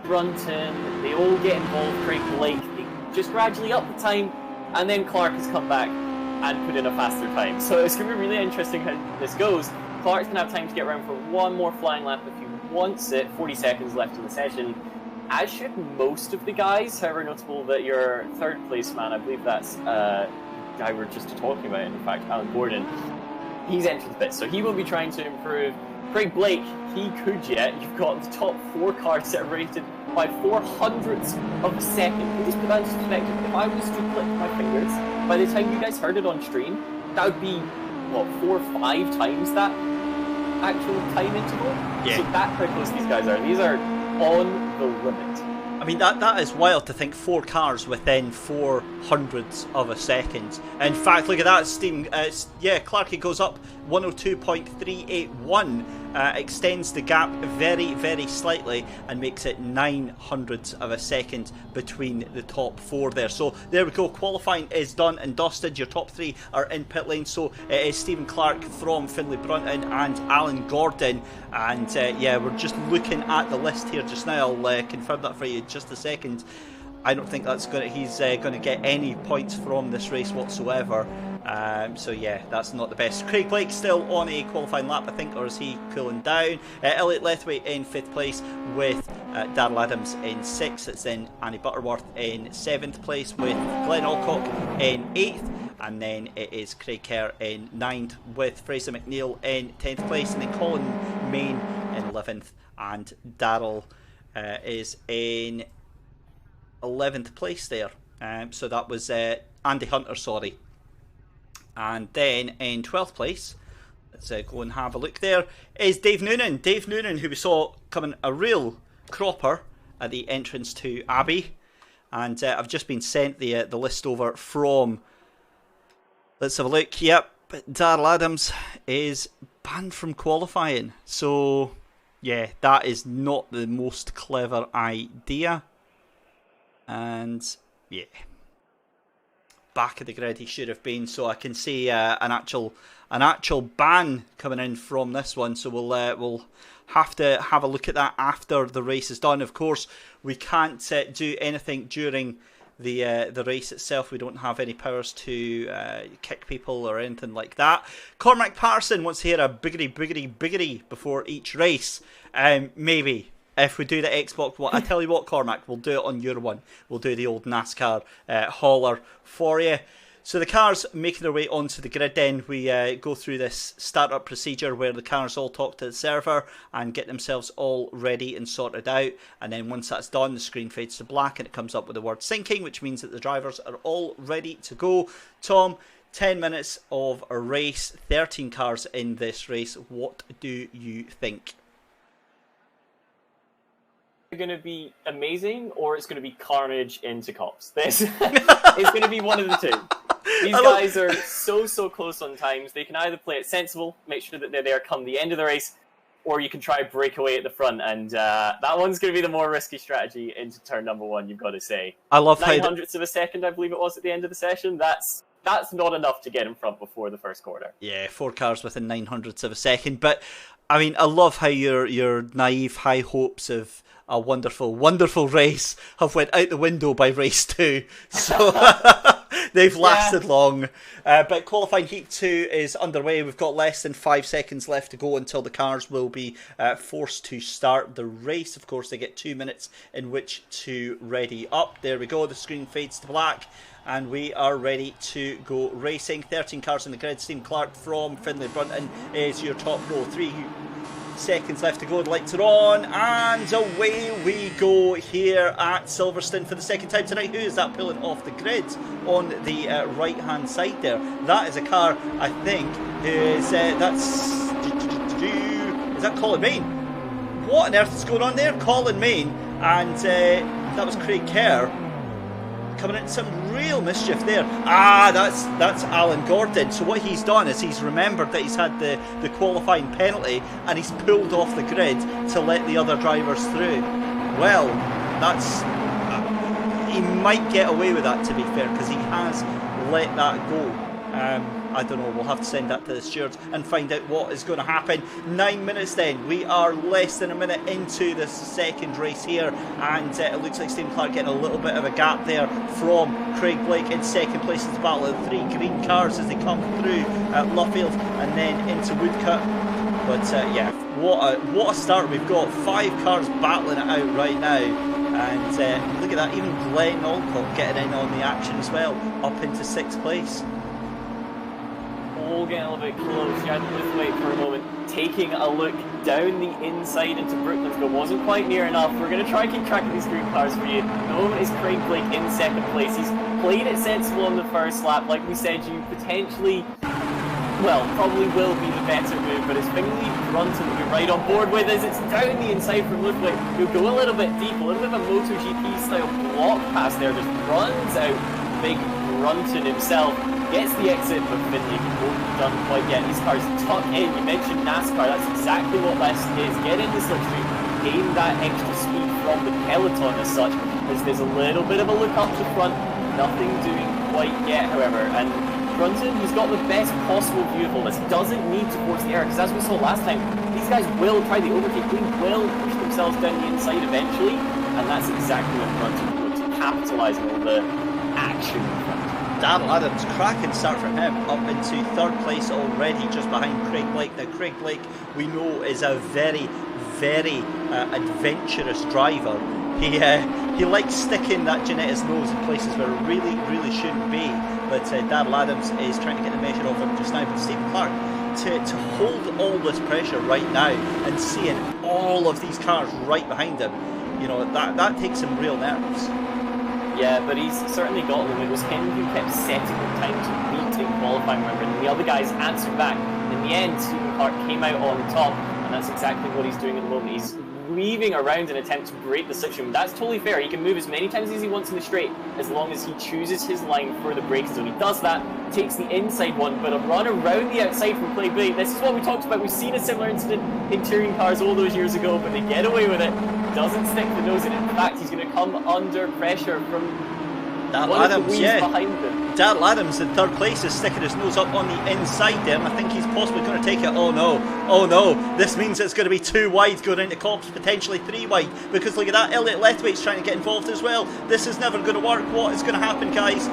Brunton, they all get involved, Craig Blake, they just gradually up the time, and then Clark has come back and put in a faster time. So it's going to be really interesting how this goes. Clark's going to have time to get around for one more flying lap if he wants it, 40 seconds left in the session, as should most of the guys. However, notable that your 3rd place man, I believe that's guy we're just talking about, in fact, Alan Gordon, he's entered the pit, so he will be trying to improve. Craig Blake, he could yet. You've got the top 4 cars separated by 0.04 of a second. Can you just put that into perspective? If I was to click my fingers, by the time you guys heard it on stream, that would be what, 4 or 5 times that actual time interval. Yeah. So that's how close these guys are. These are on the limit. I mean, that is wild to think 4 cars within 400ths of a second. In fact, look at that, Steam. Clarkey goes up 102.381, extends the gap very, very slightly and makes it 900ths of a second between the top 4 there. So there we go, qualifying is done and dusted. Your top 3 are in pit lane, so it is Stephen Clark from Finlay Brunton and Alan Gordon. And we're just looking at the list here just now. I'll confirm that for you in just a second. I don't think he's going to get any points from this race whatsoever. That's not the best. Craig Blake still on a qualifying lap, I think, or is he cooling down? Elliot Lethway in 5th place with Darrell Adams in 6th. It's then Annie Butterworth in 7th place with Glenn Alcock in 8th. And then it is Craig Kerr in 9th with Fraser McNeil in 10th place. And then Colin Main in 11th. And Darrell is in 11th place there. So that was Andy Hunter, sorry. And then in 12th place, let's go and have a look there, is Dave Noonan. Dave Noonan, who we saw coming a real cropper at the entrance to Abbey. And I've just been sent the list over from... Let's have a look. Yep, Darrell Adams is banned from qualifying. So, yeah, that is not the most clever idea. And, yeah. Back of the grid he should have been. So I can see an actual ban coming in from this one. So we'll have to have a look at that after the race is done. Of course, we can't do anything during the race itself. We don't have any powers to kick people or anything like that. Cormac Patterson wants to hear a biggity before each race. Maybe if we do the Xbox one. I tell you what, Cormac, we'll do it on your one. We'll do the old NASCAR hauler for you. So the cars making their way onto the grid, then we go through this startup procedure where the cars all talk to the server and get themselves all ready and sorted out. And then once that's done, the screen fades to black and it comes up with the word syncing, which means that the drivers are all ready to go. Tom, 10 minutes of a race, 13 cars in this race. What do you think? It's going to be amazing, or it's going to be carnage into cops. It's going to be one of the two. These guys are so close on times. They can either play it sensible, make sure that they're there come the end of the race, or you can try break away at the front. And that one's going to be the more risky strategy into turn number 1, you've got to say. I love 900ths of a second, I believe it was at the end of the session. That's not enough to get in front before the first quarter. Yeah, 4 cars within 900ths of a second. But, I mean, I love how your naive high hopes of a wonderful race have went out the window by race 2. So they've lasted long. But qualifying heat 2 is underway. We've got less than 5 seconds left to go until the cars will be forced to start the race. Of course, they get 2 minutes in which to ready up. There we go. The screen fades to black. And we are ready to go racing. 13 cars in the grid. Stephen Clark from Finlay Brunton is your top row. 3 seconds left to go. The lights are on, and away we go here at Silverstone for the second time tonight. Who is that pulling off the grid on the right hand side there? That is a car, I think, is that Colin Main? What on earth is going on there? Colin Main, and that was Craig Kerr coming into some real mischief there. That's Alan Gordon. So what he's done is he's remembered that he's had the qualifying penalty and he's pulled off the grid to let the other drivers through. Well, that's he might get away with that, to be fair, because he has let that go. I don't know, we'll have to send that to the stewards and find out what is going to happen. 9 minutes then. We are less than a minute into the second race here, and it looks like Stephen Clark getting a little bit of a gap there from Craig Blake in second place in the battle of 3 green cars as they come through Luffield and then into Woodcut. But what a start we've got. 5 cars battling it out right now. And look at that, even Glenn Alcock getting in on the action as well, up into 6th place. All getting a little bit close. You had to wait for a moment. Taking a look down the inside into Brooklyn's, but wasn't quite near enough. We're going to try and keep track of these green cars for you. The moment is Craig Blake in second place. He's played it sensible on the first lap. Like we said, you potentially well, probably will be the better move, but it's Finley Brunton that we're right on board with as it's down the inside from Ludwig, who'll go a little bit deep, a little bit of a MotoGP style block pass there, just runs out big Brunton himself, gets the exit, but Finley won't be done quite yet. These cars tuck in, you mentioned NASCAR, that's exactly what this is, get in the slipstream, gain that extra speed from the peloton as such, as there's a little bit of a look up to front, nothing doing quite yet, however, and Brunton, he's got the best possible view of all this. He doesn't need to force the air, because as we saw last time, these guys will try the overtake, they will push themselves down the inside eventually, and that's exactly what Brunton will to capitalise on all the action in front. Darrell Adams, cracking start from him, up into third place already, just behind Craig Blake. Now, Craig Blake, we know, is a very, very adventurous driver. He likes sticking that Giannetta's nose in places where it really, really shouldn't be. But Darrell Adams is trying to get the measure of him just now. But Stephen Clark, to hold all this pressure right now and seeing all of these cars right behind him, you know, that takes some real nerves. Yeah, but he's certainly got them. It was him who kept setting the time to beat in qualifying, remember, and the other guys answered back. In the end, Stephen Clark came out on top, and that's exactly what he's doing at the moment. He's weaving around an attempt to break the slipstream. That's totally fair. He can move as many times as he wants in the straight, as long as he chooses his line for the braking zone. He does that, takes the inside one, but a run around the outside from Clay Blake. This is what we talked about. We've seen a similar incident in touring cars all those years ago, but they get away with it. Doesn't stick the nose in. In fact, he's going to come under pressure from Darrell Adams, yeah. Behind them. Darrell Adams in third place is sticking his nose up on the inside there, and I think he's possibly going to take it. Oh no, this means it's going to be 2 wide going into Cops, potentially 3 wide, because look at that, Elliot Lethwaite's trying to get involved as well. This is never going to work. What is going to happen, guys?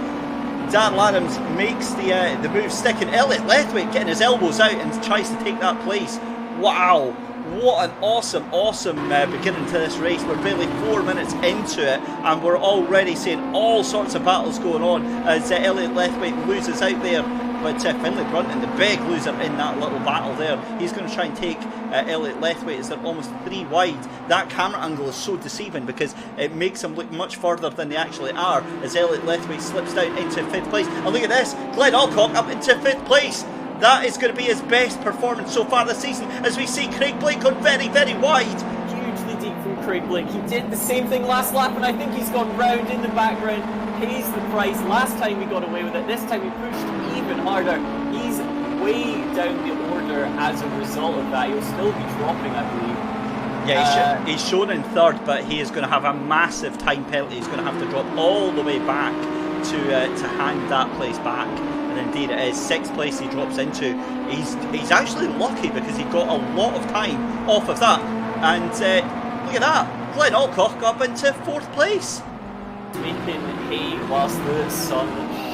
Darrell Adams makes the move, sticking. Elliot Lethwaite getting his elbows out and tries to take that place. Wow. What an awesome beginning to this race. We're barely 4 minutes into it and we're already seeing all sorts of battles going on as Elliot Lethwaite loses out there. But Finlay Brunton, the big loser in that little battle there, he's going to try and take Elliot Lethwaite as they're almost 3 wide. That camera angle is so deceiving because it makes them look much further than they actually are as Elliot Lethwaite slips down into 5th place. And look at this, Glenn Alcock up into 5th place. That is going to be his best performance so far this season as we see Craig Blake gone very, very wide. Hugely deep from Craig Blake. He did the same thing last lap and I think he's gone round in the background, pays the price. Last time we got away with it, this time he pushed even harder. He's way down the order as a result of that. He'll still be dropping, I believe. Yeah, he's shown in third, but he is going to have a massive time penalty. He's going to have to drop all the way back to hand that place back. And indeed it is 6th place he drops into. He's actually lucky because he got a lot of time off of that. And look at that, Glenn Alcock up into 4th place. Making hay whilst the sun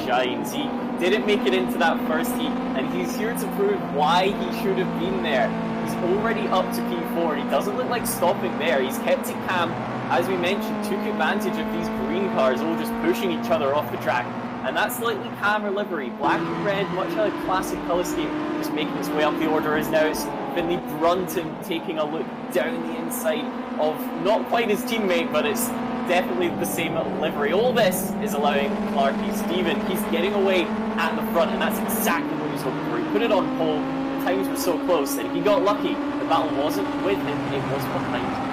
shines. He didn't make it into that first heat, and he's here to prove why he should have been there. He's already up to P4, and he doesn't look like stopping there. He's kept it calm, as we mentioned, took advantage of these green cars all just pushing each other off the track. And that slightly calmer livery, black and red, much like a classic colour scheme, just making its way up the order as now it's Finlay Brunton taking a look down the inside of not quite his teammate, but it's definitely the same livery. All this is allowing Clarky Stephen, he's getting away at the front, and that's exactly what he's looking for. He put it on pole, the times were so close, and if he got lucky, the battle wasn't with him, it was behind him.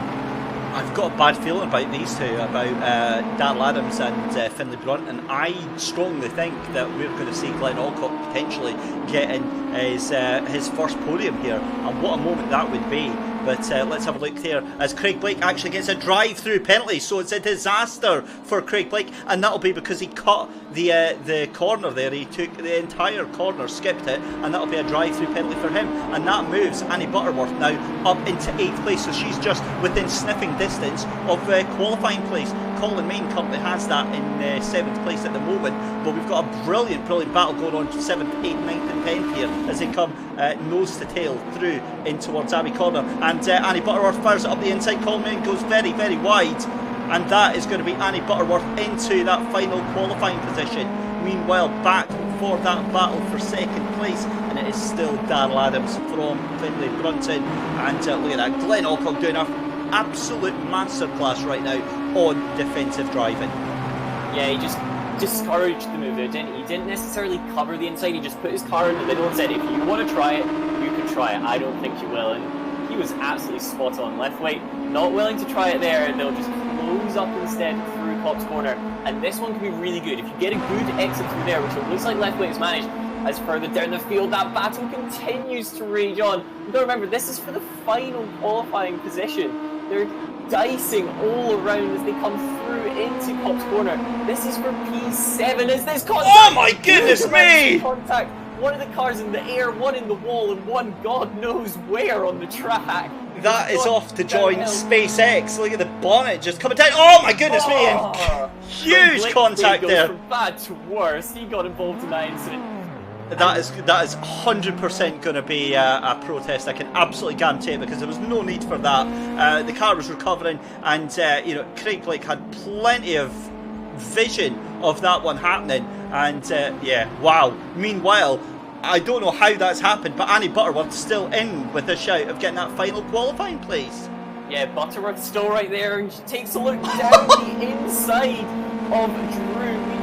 I've got a bad feeling about these two, about Darrell Adams and Finlay Brunton. I strongly think that we're going to see Glenn Alcock potentially getting his first podium here, and what a moment that would be. But let's have a look here as Craig Blake actually gets a drive-through penalty, so it's a disaster for Craig Blake, and that'll be because he cut the corner there. He took the entire corner, skipped it, and that'll be a drive-through penalty for him, and that moves Annie Butterworth now up into 8th place, so she's just within sniffing distance of qualifying place. Colin Main currently has that in 7th place at the moment, but we've got a brilliant battle going on 7th, 8th, 9th and 10th here as they come nose to tail through in towards Abbey Corner, and Annie Butterworth fires it up the inside. Colin Main goes very, very wide, and that is going to be Annie Butterworth into that final qualifying position. Meanwhile, back for that battle for 2nd place, and it is still Darrell Adams from Finlay Brunton, and look at that, Glenn Alcock doing an absolute masterclass right now on defensive driving. Yeah, he just discouraged the move. He didn't necessarily cover the inside. He just put his car in the middle and said, if you want to try it, you can try it. I don't think you will. And he was absolutely spot on. Left weight, not willing to try it there, and they'll just close up instead through Cop's corner. And this one can be really good. If you get a good exit through there, which it looks like left weight has managed, as further down the field, that battle continues to rage on. You've got to remember, this is for the final qualifying position. They're dicing all around as they come through into Cop's corner. This is for P7 as this contact. Oh my goodness me! Contact. One of the cars in the air, one in the wall, and one God knows where on the track. That is off to join SpaceX. Look at the bonnet just coming down. Oh my goodness me! And huge contact there. From bad to worse. He got involved in that incident. That is 100% going to be a protest. I can absolutely guarantee it, because there was no need for that. The car was recovering, and Craig Blake had plenty of vision of that one happening. And yeah, wow. Meanwhile, I don't know how that's happened, but Annie Butterworth's still in with a shout of getting that final qualifying place. Yeah, Butterworth's still right there, and she takes a look down the inside of Drew.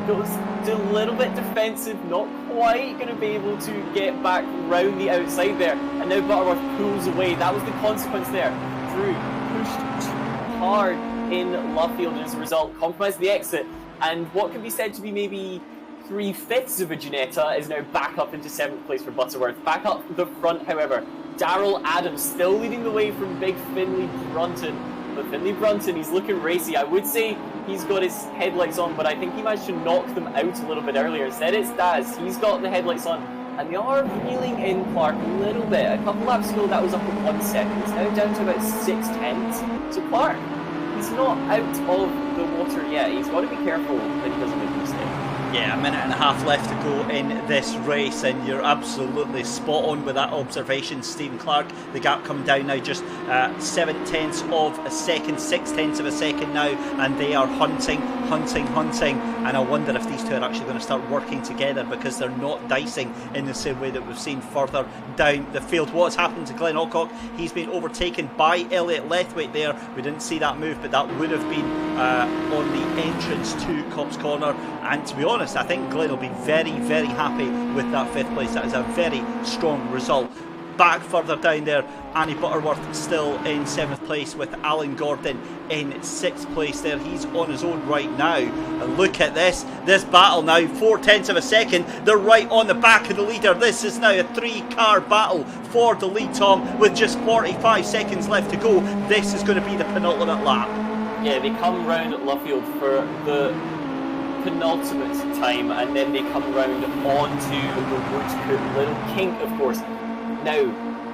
Goes a little bit defensive, not quite going to be able to get back round the outside there. And now Butterworth pulls away. That was the consequence there. Drew pushed too hard in Luffield, and as a result compromised the exit. And what can be said to be maybe 3/5 of a Ginetta is now back up into 7th place for Butterworth. Back up the front, however, Daryl Adams still leading the way from Big Finley Brunton. But Finley Brunton, he's looking racy. I would say he's got his headlights on, but I think he managed to knock them out a little bit earlier. Instead it's Daz, he's got the headlights on, and they are reeling in Clark a little bit. A couple laps ago that was up at 1 second, it's now down to about 6/10. So Clark, he's not out of the water yet. He's got to be careful that he doesn't make a mistake. Yeah, a minute and a half left to go in this race, and you're absolutely spot on with that observation, Stephen Clark. The gap coming down now, just 7/10 of a second, 6/10 of a second now, and they are hunting. And I wonder if these two are actually going to start working together, because they're not dicing in the same way that we've seen further down the field. What's happened to Glenn Alcock? He's been overtaken by Elliot Lethwaite there. We didn't see that move, but that would have been on the entrance to Cop's Corner. And to be honest, I think Glenn will be very, very happy with that 5th place. That is a very strong result. Back further down there, Annie Butterworth still in 7th place, with Alan Gordon in 6th place there. He's on his own right now. And look at this battle now, 4/10 of a second. They're right on the back of the leader. This is now a 3-car battle for the lead, Tom, with just 45 seconds left to go. This is going to be the penultimate lap. Yeah, they come round at Luffield for the penultimate time, and then they come round onto the Woodcote Little Kink, of course. Now,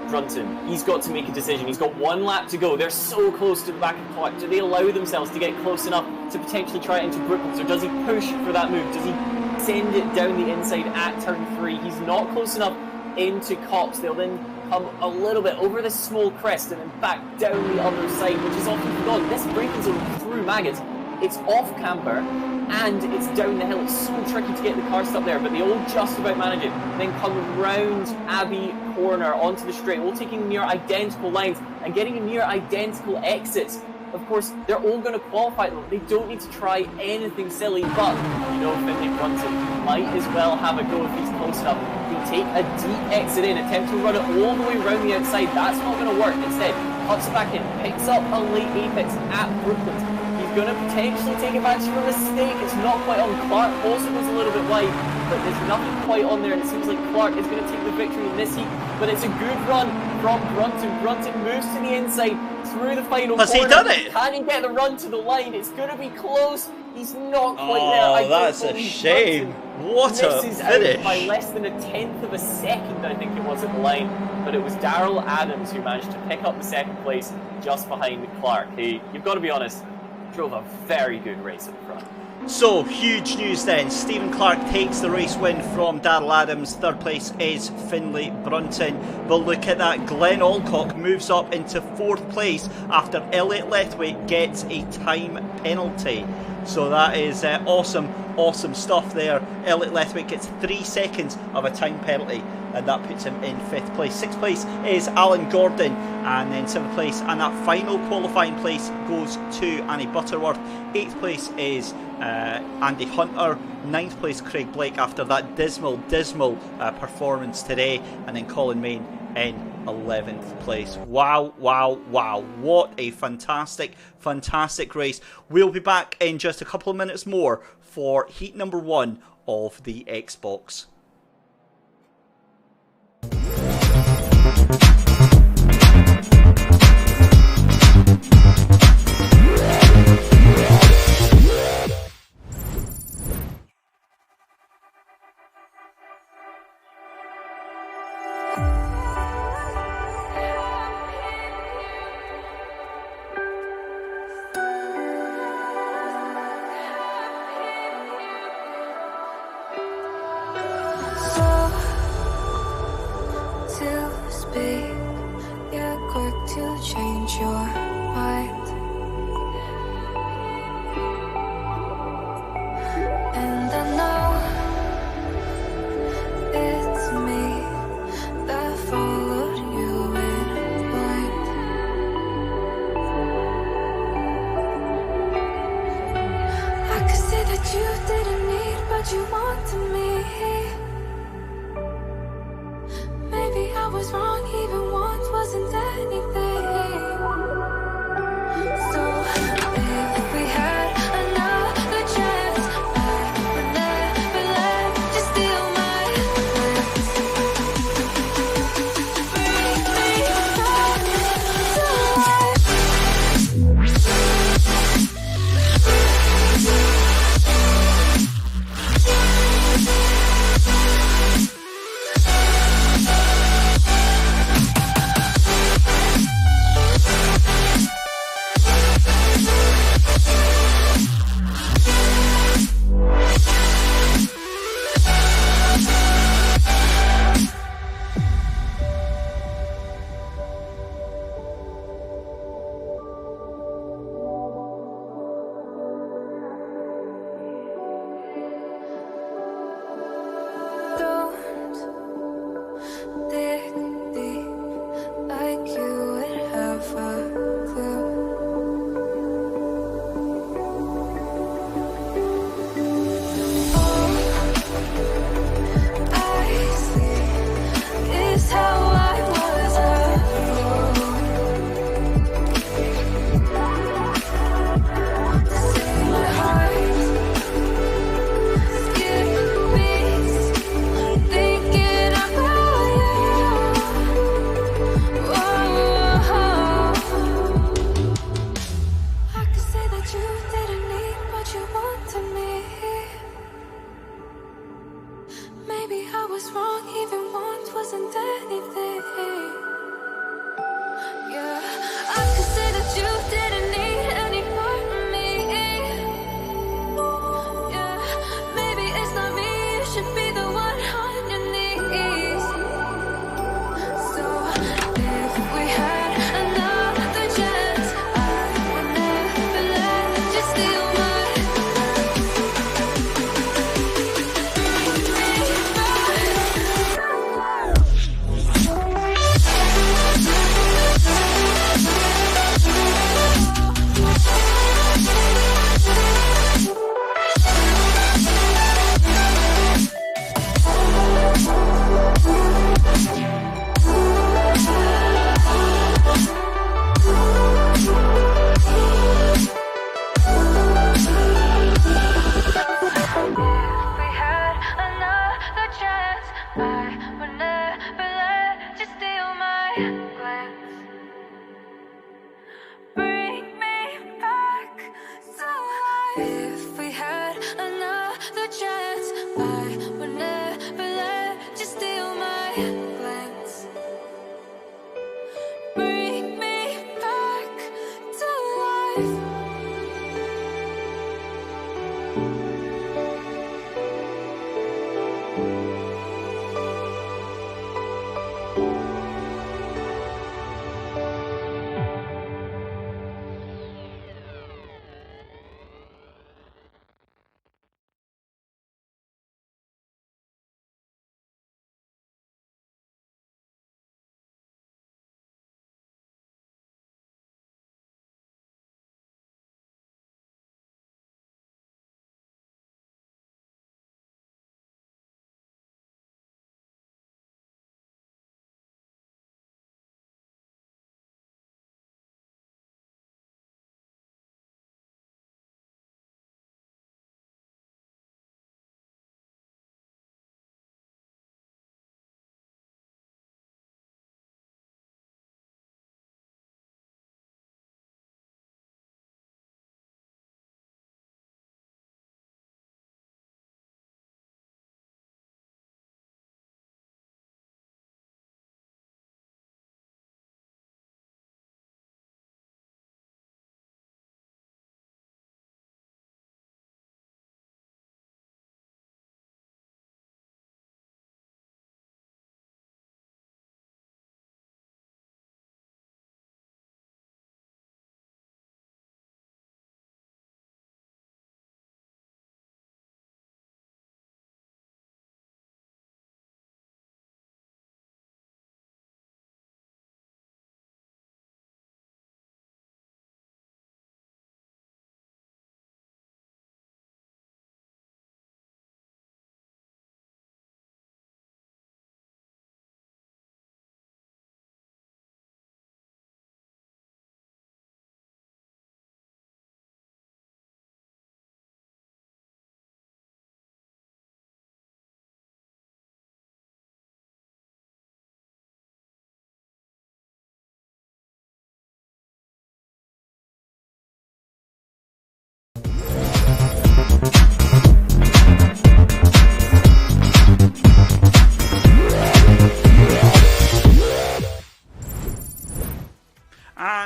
Brunton, he's got to make a decision. He's got 1 lap to go. They're so close to the back of the clock. Do they allow themselves to get close enough to potentially try it into Brooklands, or does he push for that move? Does he send it down the inside at turn 3? He's not close enough into Cops. They'll then come a little bit over this small crest and then back down the other side, which is often forgotten. This braking zone through Maggots, it's off camber and it's down the hill. It's so tricky to get the car stuck there, but they all just about manage it. Then come round Abbey Corner onto the straight, all taking near identical lines and getting near identical exits. Of course, they're all going to qualify though. They don't need to try anything silly, but you know, Finley Brunton might as well have a go if he's close enough. He'll take a deep exit in, attempt to run it all the way around the outside. That's not going to work. Instead, cuts it back in, picks up a late apex at Brooklands. He's going to potentially take advantage of a mistake. It's not quite on. Clark also goes a little bit wide, but there's nothing quite on there, and it seems like Clark is going to take the victory in this heat. But it's a good run from Brunton. Brunton moves to the inside through the final corner. Has he done it? Can he get the run to the line? It's going to be close. He's not quite there. Oh, that's a shame. What a finish. Out by less than 1/10 of a second, I think it was, at the line. But it was Daryl Adams who managed to pick up the second place just behind Clark, who, you've got to be honest, drove a very good race at the front. So, huge news then. Stephen Clark takes the race win from Daryl Adams. Third place is Finley Brunton. But look at that. Glenn Alcock moves up into 4th place after Elliot Lethwaite gets a time penalty. So that is awesome stuff there. Elliot Lethwaite gets 3 seconds of a time penalty. and that puts him in 5th place. 6th place is Alan Gordon, and then 7th place, and that final qualifying place goes to Annie Butterworth. 8th place is Andy Hunter. 9th place Craig Blake after that dismal performance today, and then Colin Main in 11th place. Wow, what a fantastic race. We'll be back in just a couple of minutes more for heat number 1 of the Xbox.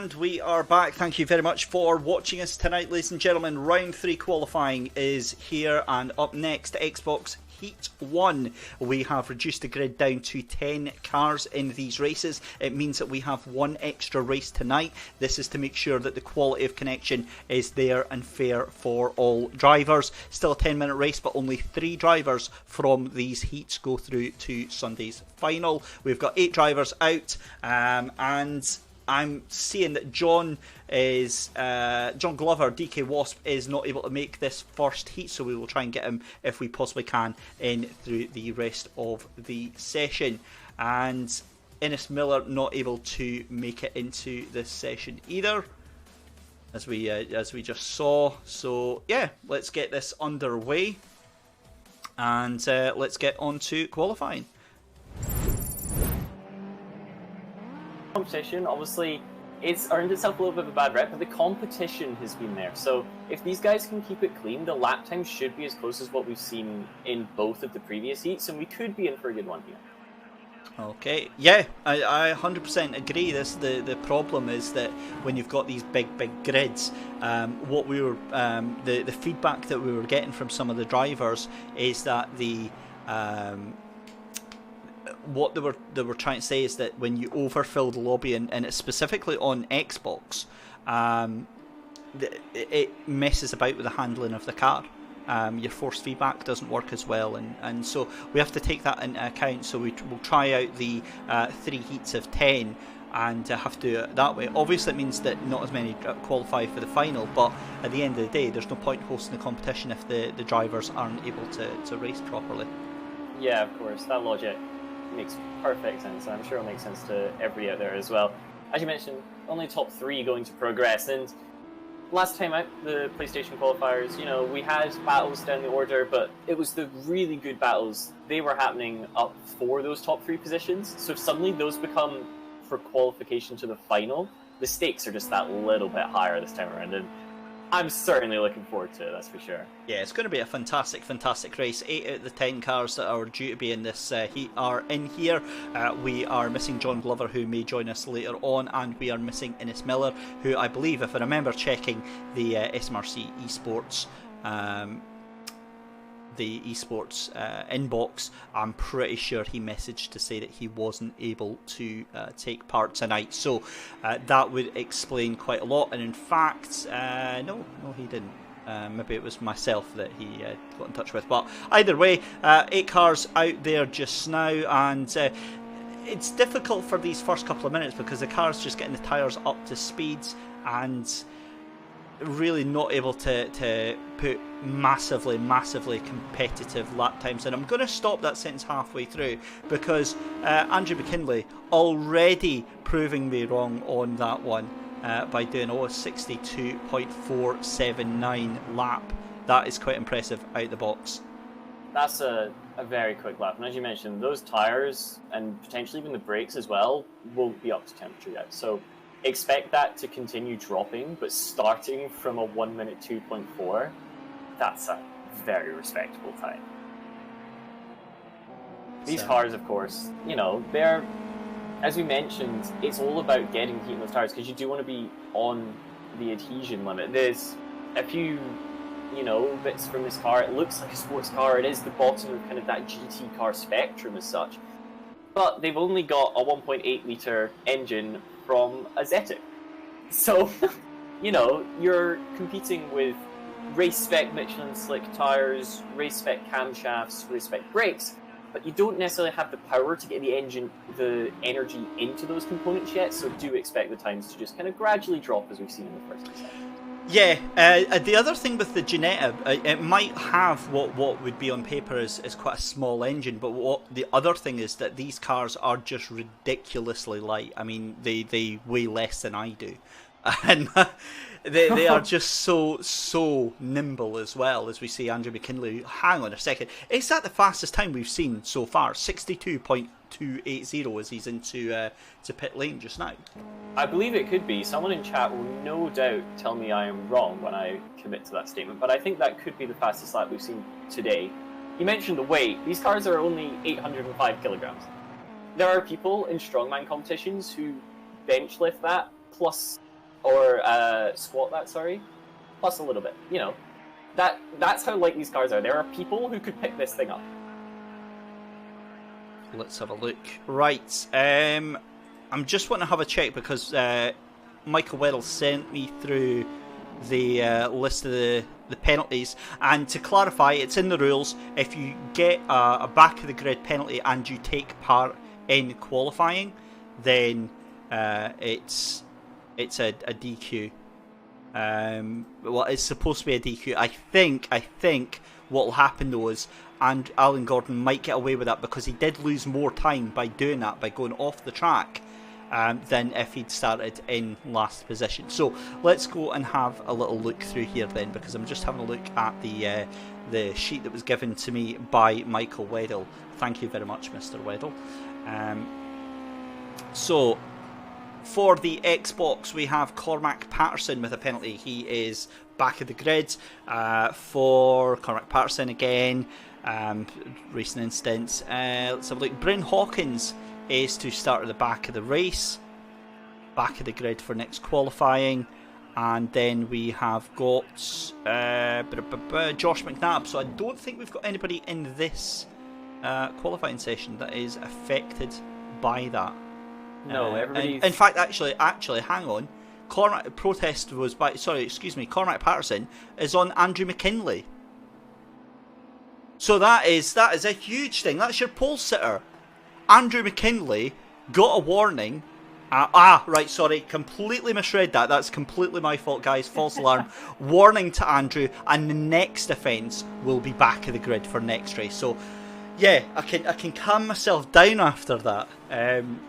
And we are back. Thank you very much for watching us tonight, ladies and gentlemen. Round 3 qualifying is here, and up next, Xbox Heat 1. We have reduced the grid down to 10 cars in these races. It means that we have one extra race tonight. This is to make sure that the quality of connection is there and fair for all drivers. Still a 10-minute race, but only 3 drivers from these heats go through to Sunday's final. We've got 8 drivers out, and I'm seeing that John Glover, DK Wasp, is not able to make this first heat, so we will try and get him, if we possibly can, in through the rest of the session. And Ennis Miller not able to make it into this session either, as we just saw. So yeah, let's get this underway, and let's get on to qualifying. Competition, obviously, it's earned itself a little bit of a bad rep, but the competition has been there. So if these guys can keep it clean, the lap time should be as close as what we've seen in both of the previous heats, and we could be in for a good one here. Okay, yeah, I 100% agree. The problem is that when you've got these big grids, what we were the feedback that we were getting from some of the drivers is that what they were trying to say is that when you overfill the lobby, and it's specifically on Xbox, it messes about with the handling of the car. Your force feedback doesn't work as well, and so we have to take that into account. So we'll try out the 3 heats of 10 and have to do it that way. Obviously it means that not as many qualify for the final, but at the end of the day there's no point hosting the competition if the drivers aren't able to race properly. Yeah, of course, that logic makes perfect sense. I'm sure it'll make sense to everybody out there as well. As you mentioned, only top 3 going to progress, and last time out, the PlayStation qualifiers, you know, we had battles down the order, but it was the really good battles. They were happening up for those top 3 positions, so if suddenly those become for qualification to the final, the stakes are just that little bit higher this time around, and I'm certainly looking forward to it, that's for sure. Yeah, it's going to be a fantastic race. 8 out of the 10 cars that are due to be in this heat are in here. We are missing John Glover, who may join us later on, and we are missing Ennis Miller, who I believe, if I remember checking the SMRC eSports inbox, I'm pretty sure he messaged to say that he wasn't able to take part tonight, so that would explain quite a lot. And in fact, no he didn't. Maybe it was myself that he got in touch with, but either way, 8 cars out there just now, and it's difficult for these first couple of minutes because the car's just getting the tyres up to speeds and really not able to put massively competitive lap times. And I'm going to stop that sentence halfway through because Andrew McKinley already proving me wrong on that one by doing a 62.479 lap. That is quite impressive out the box. That's a very quick lap, and as you mentioned, those tyres and potentially even the brakes as well won't be up to temperature yet, so expect that to continue dropping, but starting from a 1 minute 2.4, that's a very respectable time. These cars, of course, you know, they're, as we mentioned, it's all about getting heat in those tires because you do want to be on the adhesion limit. There's a few, you know, bits from this car. It looks like a sports car. It is the bottom of kind of that GT car spectrum as such. But they've only got a 1.8 litre engine from a Zetic. So, you know, you're competing with race spec Michelin slick tyres, race spec camshafts, race spec brakes, but you don't necessarily have the power to get the energy into those components yet, so do expect the times to just kind of gradually drop as we've seen in the first two seconds. Yeah, the other thing with the Ginetta, it might have what would be on paper is quite a small engine, but what the other thing is that these cars are just ridiculously light. I mean, they weigh less than I do, and they are just so nimble as well. As we see Andrew McKinley, hang on a second, is that the fastest time we've seen so far? 62.280 as he's into to pit lane just now. I believe it could be. Someone in chat will no doubt tell me I am wrong when I commit to that statement, but I think that could be the fastest lap we've seen today. You mentioned the weight. These cars are only 805 kilograms. There are people in strongman competitions who bench lift that plus or squat that, sorry, plus a little bit. You know, that's how light these cars are. There are people who could pick this thing up. Let's have a look. Right, I'm just wanting to have a check because Michael Weddle sent me through the list of the penalties, and to clarify, it's in the rules. If you get a back of the grid penalty and you take part in qualifying, then it's a DQ. Well, it's supposed to be a DQ. I think what will happen though is, and Alan Gordon might get away with that because he did lose more time by doing that, by going off the track, than if he'd started in last position. So let's go and have a little look through here then, because I'm just having a look at the sheet that was given to me by Michael Weddle. Thank you very much, Mr. Weddle. So for the Xbox, we have Cormac Patterson with a penalty. He is back of the grid. For Cormac Patterson again, recent instance. Let's have a look. Bryn Hawkins is to start at the back of the race, back of the grid for next qualifying. And then we have got Josh McNabb. So I don't think we've got anybody in this qualifying session that is affected by that. No, everybody's... In fact, actually, hang on. Cormac Patterson is on Andrew McKinley. So that is a huge thing. That's your pole sitter. Andrew McKinley got a warning. Right, sorry, completely misread that. That's completely my fault, guys. False alarm. Warning to Andrew, and the next offence will be back of the grid for next race. So, yeah, I can calm myself down after that. I'm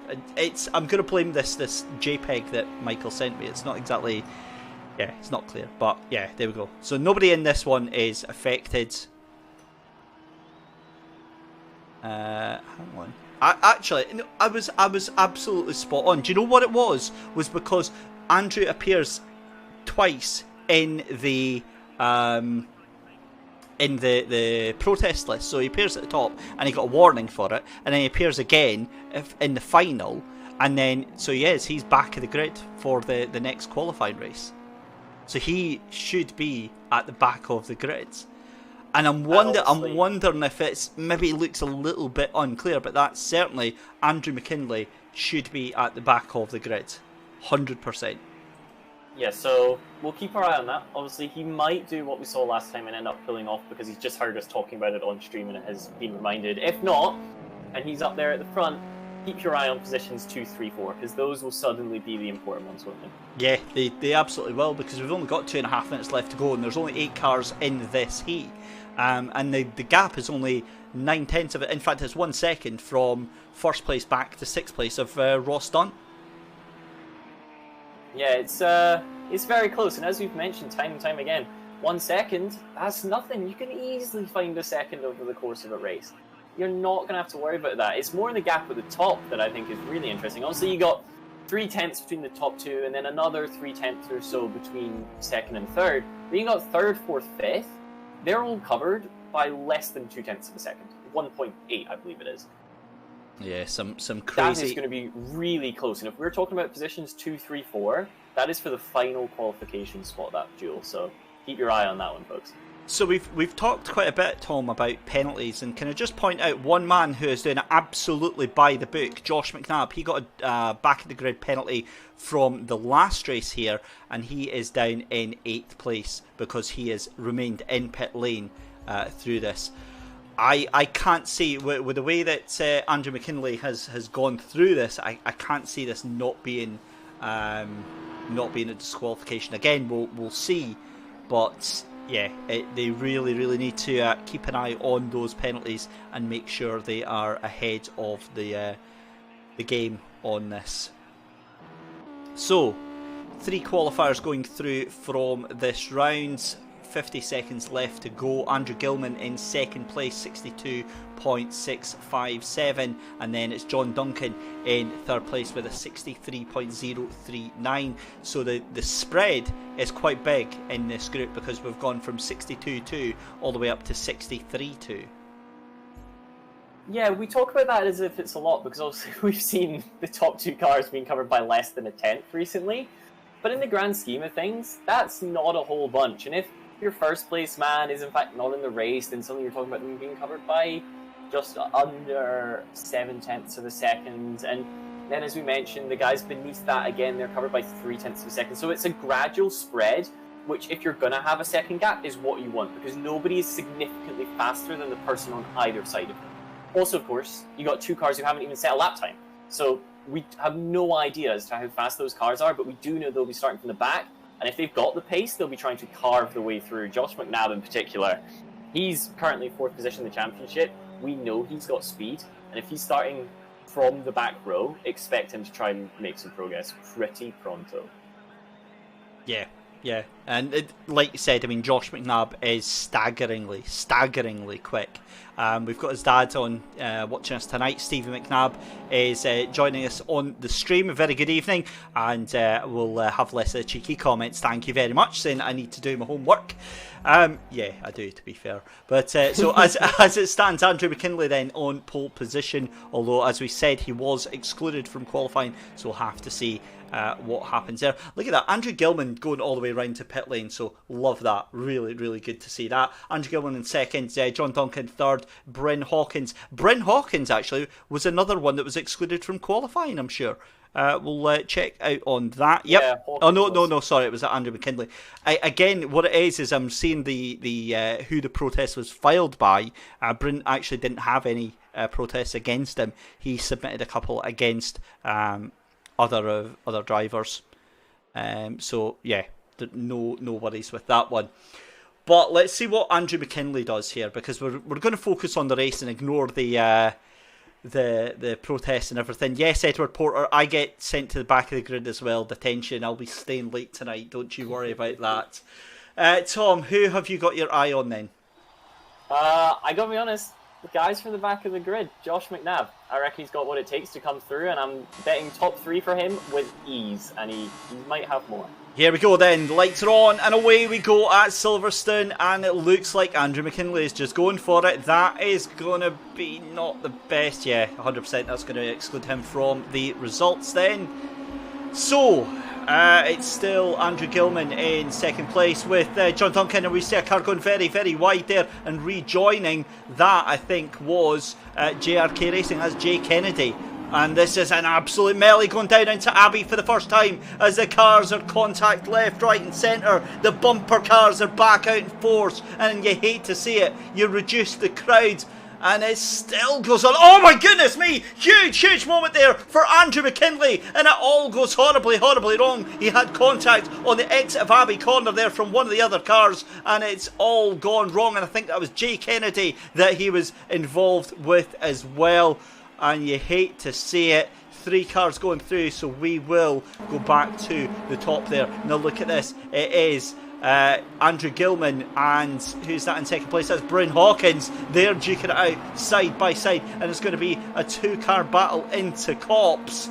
going to blame this JPEG that Michael sent me. It's not exactly, it's not clear, but yeah, there we go. So nobody in this one is affected. Hang on. I was absolutely spot on. Do you know what it was? Was because Andrew appears twice in the protest list. So he appears at the top, and he got a warning for it, and then he appears again in the final, and then so he's back of the grid for the next qualifying race. So he should be at the back of the grid. And I'm wondering if maybe it looks a little bit unclear, but that's certainly Andrew McKinley should be at the back of the grid, 100%. Yeah, so we'll keep our eye on that. Obviously, he might do what we saw last time and end up pulling off because he's just heard us talking about it on stream and it has been reminded. If not, and he's up there at the front, keep your eye on positions 2, 3, 4, because those will suddenly be the important ones, won't they? Yeah, they absolutely will, because we've only got 2.5 minutes left to go, and there's only 8 cars in this heat. And the gap is only 9/10 of it. In fact, it's 1 second from first place back to 6th place of Ross Dunn. Yeah, it's very close, and as we've mentioned time and time again, 1 second, that's nothing. You can easily find a second over the course of a race. You're not going to have to worry about that. It's more in the gap at the top that I think is really interesting. Obviously, you got 3/10 between the top two, and then another 3/10 or so between second and third. Then you got third, fourth, fifth. They're all covered by less than 0.2 of a second. 1.8, I believe it is. Yeah, some crazy... That is going to be really close. And if we're talking about positions 2, 3, 4, that is for the final qualification spot, that duel. So keep your eye on that one, folks. So we've talked quite a bit, Tom, about penalties, and can I just point out one man who is doing it absolutely by the book, Josh McNabb. He got a back of the grid penalty from the last race here, and he is down in 8th place because he has remained in pit lane through this. I can't see, with the way that Andrew McKinley has gone through this, I can't see this not being a disqualification. Again, we'll see, but yeah, they really need to keep an eye on those penalties and make sure they are ahead of the game on this. So, 3 qualifiers going through from this round. 50 seconds left to go. Andrew Gilman in 2nd place, 62.657, and then it's John Duncan in 3rd place with a 63.039. So the spread is quite big in this group because we've gone from 62.2 all the way up to 63.2. Yeah, we talk about that as if it's a lot because obviously we've seen the top 2 cars being covered by less than a tenth recently. But in the grand scheme of things, that's not a whole bunch. And if your first place man is in fact not in the race, then suddenly you're talking about them being covered by just under 7/10 of a second. And then, as we mentioned, the guys beneath that, again, they're covered by 3/10 of a second. So it's a gradual spread, which, if you're going to have a second gap, is what you want, because nobody is significantly faster than the person on either side of them. Also, of course, you got two cars who haven't even set a lap time. So we have no idea as to how fast those cars are, but we do know they'll be starting from the back. And if they've got the pace, they'll be trying to carve the way through. Josh McNabb in particular, he's currently 4th position in the championship. We know he's got speed. And if he's starting from the back row, expect him to try and make some progress pretty pronto. Yeah. And like you said, I mean, Josh McNabb is staggeringly quick. We've got his dad on watching us tonight. Stephen McNabb is joining us on the stream. A very good evening, and we'll have less of the cheeky comments. Thank you very much, saying I need to do my homework. Yeah, I do, to be fair. But so as it stands, Andrew McKinley then on pole position, although as we said he was excluded from qualifying, so we'll have to see what happens there. Look at that, Andrew Gilman going all the way around to pit lane, so love that. Really good to see that. Andrew Gilman in second, John Duncan third, Bryn Hawkins. Bryn Hawkins actually was another one that was excluded from qualifying, I'm sure. We'll check out on that. Yep. Yeah, no, sorry, it was Andrew McKinley. Again, what it is I'm seeing the who the protest was filed by. Bryn actually didn't have any protests against him. He submitted a couple against other drivers. So yeah, no worries with that one. But let's see what Andrew McKinley does here, because we're going to focus on the race and ignore the protests and everything. Yes, Edward Porter, I get sent to the back of the grid as well. Detention. I'll be staying late tonight. Don't you worry about that. Tom, who have you got your eye on then? I gotta be honest, the guys from the back of the grid, Josh McNabb. I reckon he's got what it takes to come through, and I'm betting top 3 for him with ease, and he might have more. Here we go then, the lights are on and away we go at Silverstone, and it looks like Andrew McKinley is just going for it. That is going to be not the best. Yeah, 100% that's going to exclude him from the results then. So, it's still Andrew Gilman in second place with John Duncan, and we see a car going very wide there, and rejoining that I think was JRK Racing. That's Jay Kennedy. And this is an absolute melee going down into Abbey for the first time as the cars are contact left, right and centre. The bumper cars are back out in force, and you hate to see it. You reduce the crowd and it still goes on. Oh my goodness me! Huge moment there for Andrew McKinley, and it all goes horribly wrong. He had contact on the exit of Abbey Corner there from one of the other cars, and it's all gone wrong, and I think that was Jay Kennedy that he was involved with as well. And you hate to see it. 3 cars going through, so we will go back to the top there. Now look at this. It is Andrew Gilman, and who's that in second place? That's Bryn Hawkins. They're duking it out side by side, and it's going to be a 2-car battle into Cops.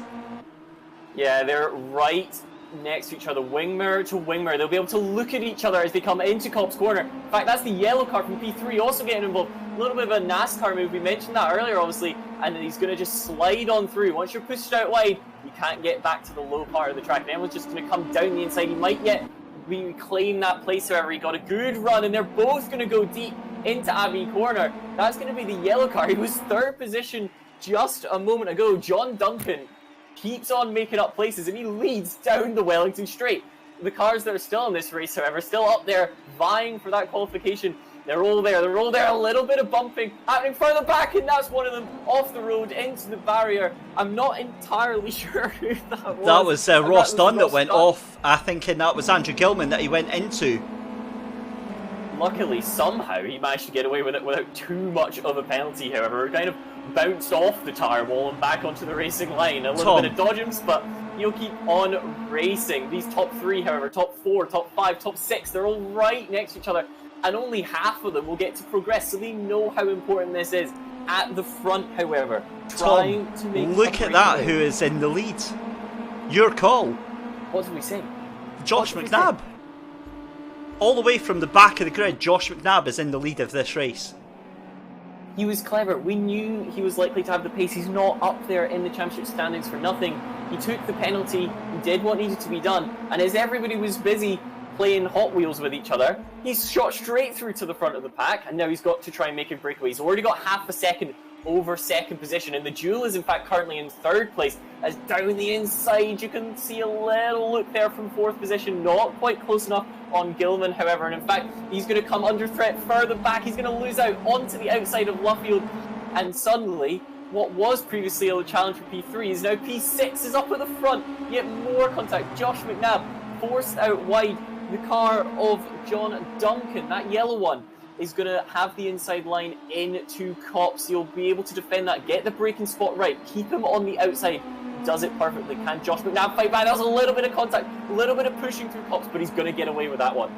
Yeah, they're right next to each other, wing mirror to wing mirror. They'll be able to look at each other as they come into Cops Corner. In fact, that's the yellow car from P3 also getting involved. A little bit of a NASCAR move. We mentioned that earlier, obviously, and he's going to just slide on through. Once you're pushed out wide, you can't get back to the low part of the track. And everyone's just going to come down the inside. He might yet reclaim that place, however. He got a good run, and they're both going to go deep into Abbey Corner. That's going to be the yellow car. He was 3rd position just a moment ago. John Duncan keeps on making up places, and he leads down the Wellington Straight. The cars that are still in this race, however, still up there vying for that qualification. They're all there. A little bit of bumping happening further back, and that's one of them off the road into the barrier. I'm not entirely sure who that was. That was Ross Dunn that went off. I think that was Andrew Gilman that he went into. Luckily, somehow, he managed to get away with it without too much of a penalty, however. Kind of bounced off the tyre wall and back onto the racing line. A little bit of dodgems, but he'll keep on racing. These top 3, however, top 4, top 5, top 6, they're all right next to each other, and only half of them will get to progress, so they know how important this is. At the front, however, trying to make... Look at that, who is in the lead. Your call. What did we say? Josh McNabb. All the way from the back of the grid, Josh McNabb is in the lead of this race. He was clever. We knew he was likely to have the pace. He's not up there in the championship standings for nothing. He took the penalty. He did what needed to be done. And as everybody was busy playing Hot Wheels with each other, he's shot straight through to the front of the pack, and now he's got to try and make a breakaway. He's already got half a second over second position, and the Duel is in fact currently in third place, as down the inside you can see a little look there from fourth position, not quite close enough on Gilman, however, and in fact he's going to come under threat further back. He's going to lose out onto the outside of Luffield, and suddenly what was previously a challenge for P3 is now P6 is up at the front. Yet more contact. Josh McNabb forced out wide. The car of John Duncan, that yellow one, is going to have the inside line into Cops. You'll be able to defend that, get the braking spot right, keep him on the outside. Does it perfectly. Can Josh McNabb fight back? That was a little bit of contact, a little bit of pushing through Cops, but he's going to get away with that one.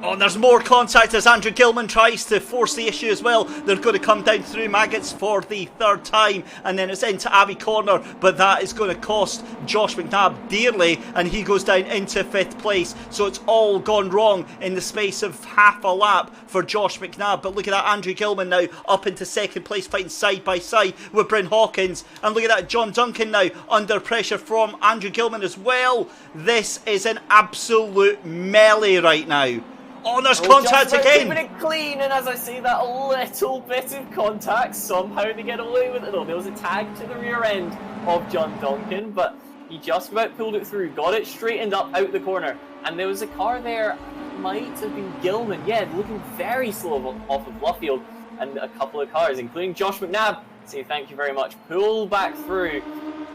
Oh, and there's more contact as Andrew Gilman tries to force the issue as well. They're going to come down through Maggots for the third time, and then it's into Abbey Corner, but that is going to cost Josh McNabb dearly, and he goes down into fifth place. So it's all gone wrong in the space of half a lap for Josh McNabb. But look at that, Andrew Gilman now up into second place, fighting side by side with Bryn Hawkins. And look at that, John Duncan now under pressure from Andrew Gilman as well. This is an absolute melee right now. Oh, there's contact again! Keeping it clean, and as I say that, a little bit of contact. Somehow they get away with it though. There was a tag to the rear end of John Duncan, but he just about pulled it through, got it straightened up out the corner. And there was a car there, might have been Gilman, yeah, looking very slow off of Luffield, and a couple of cars, including Josh McNabb, say thank you very much, pull back through.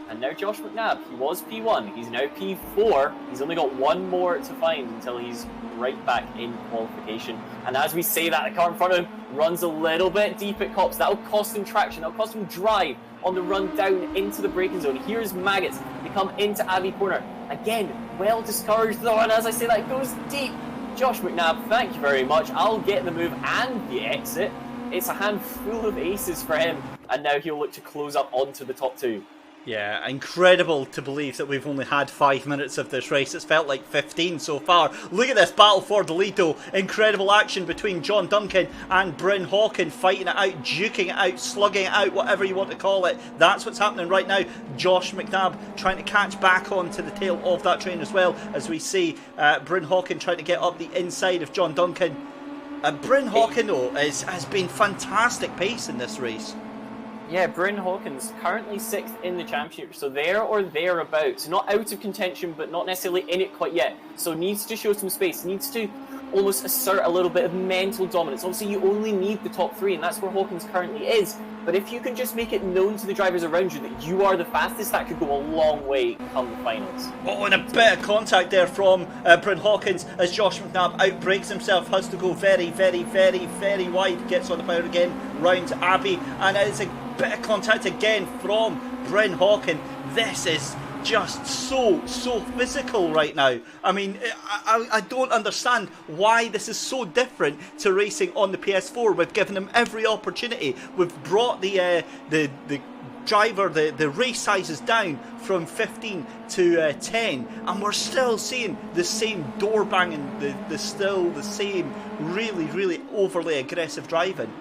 And now Josh McNabb, he was P1, he's now P4, he's only got one more to find until he's right back in qualification. And as we say that, the car in front of him runs a little bit deep at Cops. That'll cost him traction, that'll cost him drive on the run down into the braking zone. Here's Maggots, they come into Abbey Corner. Again, well discouraged though, and as I say that, it goes deep. Josh McNabb, thank you very much, I'll get the move and the exit. It's a handful of aces for him, and now he'll look to close up onto the top two. Yeah, incredible to believe that we've only had 5 minutes of this race. It's felt like 15 so far. Look at this battle for the lead though. Incredible action between John Duncan and Bryn Hawkins, fighting it out, duking it out, slugging it out, whatever you want to call it. That's what's happening right now. Josh McNabb trying to catch back onto the tail of that train as well, as we see Bryn Hawkins trying to get up the inside of John Duncan. Bryn Hawkins though has been fantastic pace in this race. Yeah, Bryn Hawkins, currently 6th in the championship, so there or thereabouts. Not out of contention, but not necessarily in it quite yet. So needs to show some space, needs to almost assert a little bit of mental dominance. Obviously, you only need the top 3, and that's where Hawkins currently is. But if you can just make it known to the drivers around you that you are the fastest, that could go a long way come the finals. Oh, and a bit of contact there from Bryn Hawkins as Josh McNabb outbreaks himself, has to go very, very, very, very wide, gets on the power again, round to Abbey, and it's a bit of contact again from Bryn Hawkins. This is just so physical right now. I mean, I don't understand why this is so different to racing on the PS4. We've given him every opportunity. We've brought the driver, the race sizes down from 15 to 10, and we're still seeing the same door banging, still the same really overly aggressive driving.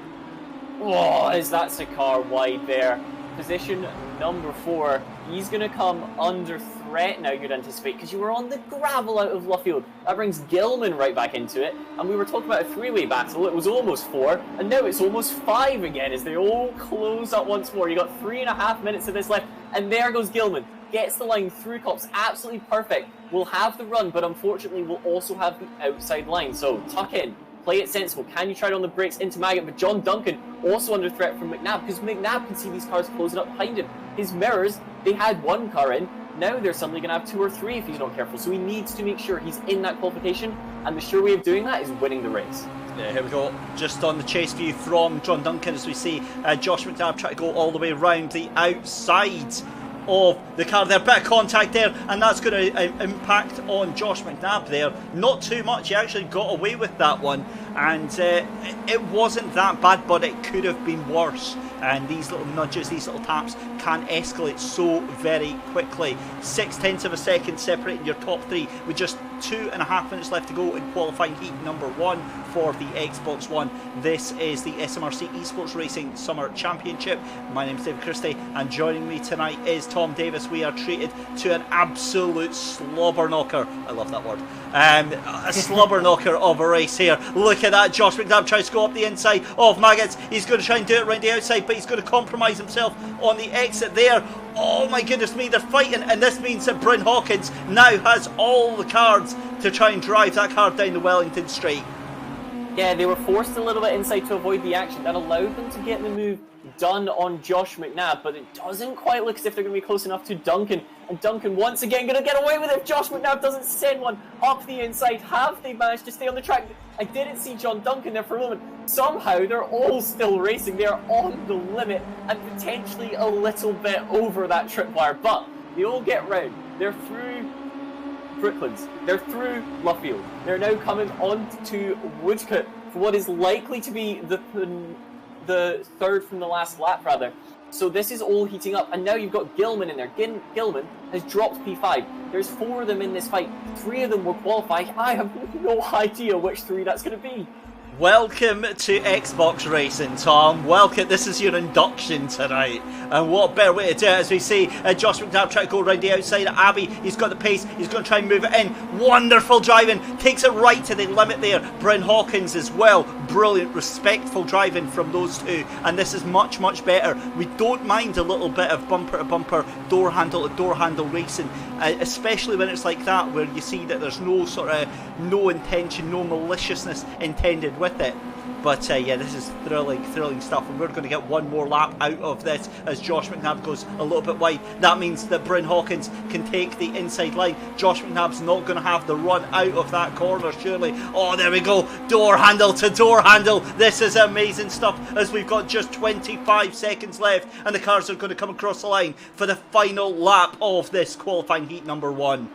Oh, is that's a car wide there. Position number 4. He's going to come under threat now, you'd anticipate, because you were on the gravel out of Luffield. That brings Gilman right back into it, and we were talking about a 3-way battle. It was almost 4, and now it's almost 5 again as they all close up once more. You got 3.5 minutes of this left, and there goes Gilman. Gets the line through Cops, absolutely perfect. We'll have the run, but unfortunately we'll also have the outside line. So tuck in. Play it sensible. Can you try it on the brakes into Maggot? But John Duncan also under threat from McNabb, because McNabb can see these cars closing up behind him. His mirrors, they had 1 car in. Now they're suddenly going to have 2 or 3 if he's not careful. So he needs to make sure he's in that qualification, and the sure way of doing that is winning the race. Yeah, here we go. Just on the chase view from John Duncan as we see Josh McNabb try to go all the way around the outside. of the car there. Bit of contact there, and that's going to impact on Josh McNabb there. Not too much. He actually got away with that one, and it wasn't that bad, but it could have been worse. And these little nudges, these little taps can escalate so very quickly. 0.6 of a second separating your top three with just 2.5 minutes left to go in qualifying heat number 1 for the Xbox One. This is the SMRC eSports Racing Summer Championship. My name is David Christie, and joining me tonight is Tom Davis. We are treated to an absolute slobber knocker. I love that word. A slobber knocker of a race here. Look at that. Josh McNabb tries to go up the inside of Maggots. He's going to try and do it around the outside, but he's going to compromise himself on the exit there. Oh my goodness me, they're fighting, and this means that Bryn Hawkins now has all the cards to try and drive that car down the Wellington Straight. Yeah, they were forced a little bit inside to avoid the action. That allowed them to get the move done on Josh McNabb, but it doesn't quite look as if they're going to be close enough to Duncan. And Duncan once again going to get away with it if Josh McNabb doesn't send one up the inside. Have they managed to stay on the track? I didn't see John Duncan there for a moment. Somehow they're all still racing. They're on the limit and potentially a little bit over that tripwire, but they all get round. They're through Brooklands. They're through Luffield. They're now coming on to Woodcote for what is likely to be the third from the last lap, rather. So this is all heating up, and now you've got Gilman in there. Gilman has dropped P5. There's 4 of them in this fight. 3 of them will qualify. I have no idea which 3 that's going to be. Welcome to Xbox Racing, Tom. Welcome. This is your induction tonight. And what better way to do it, as we see Josh McNabb try to go around the outside of Abbey. He's got the pace. He's going to try and move it in. Wonderful driving. Takes it right to the limit there. Bryn Hawkins as well. Brilliant, respectful driving from those two. And this is much, much better. We don't mind a little bit of bumper to bumper, door handle to door handle racing. Especially when it's like that, where you see that there's no sort of, no intention, no maliciousness intended with it. But yeah, this is thrilling stuff, and we're going to get one more lap out of this as Josh McNabb goes a little bit wide. That means that Bryn Hawkins can take the inside line. Josh McNabb's not going to have the run out of that corner, surely. Oh, there we go. Door handle to door handle. This is amazing stuff, as we've got just 25 seconds left, and the cars are going to come across the line for the final lap of this qualifying heat number 1.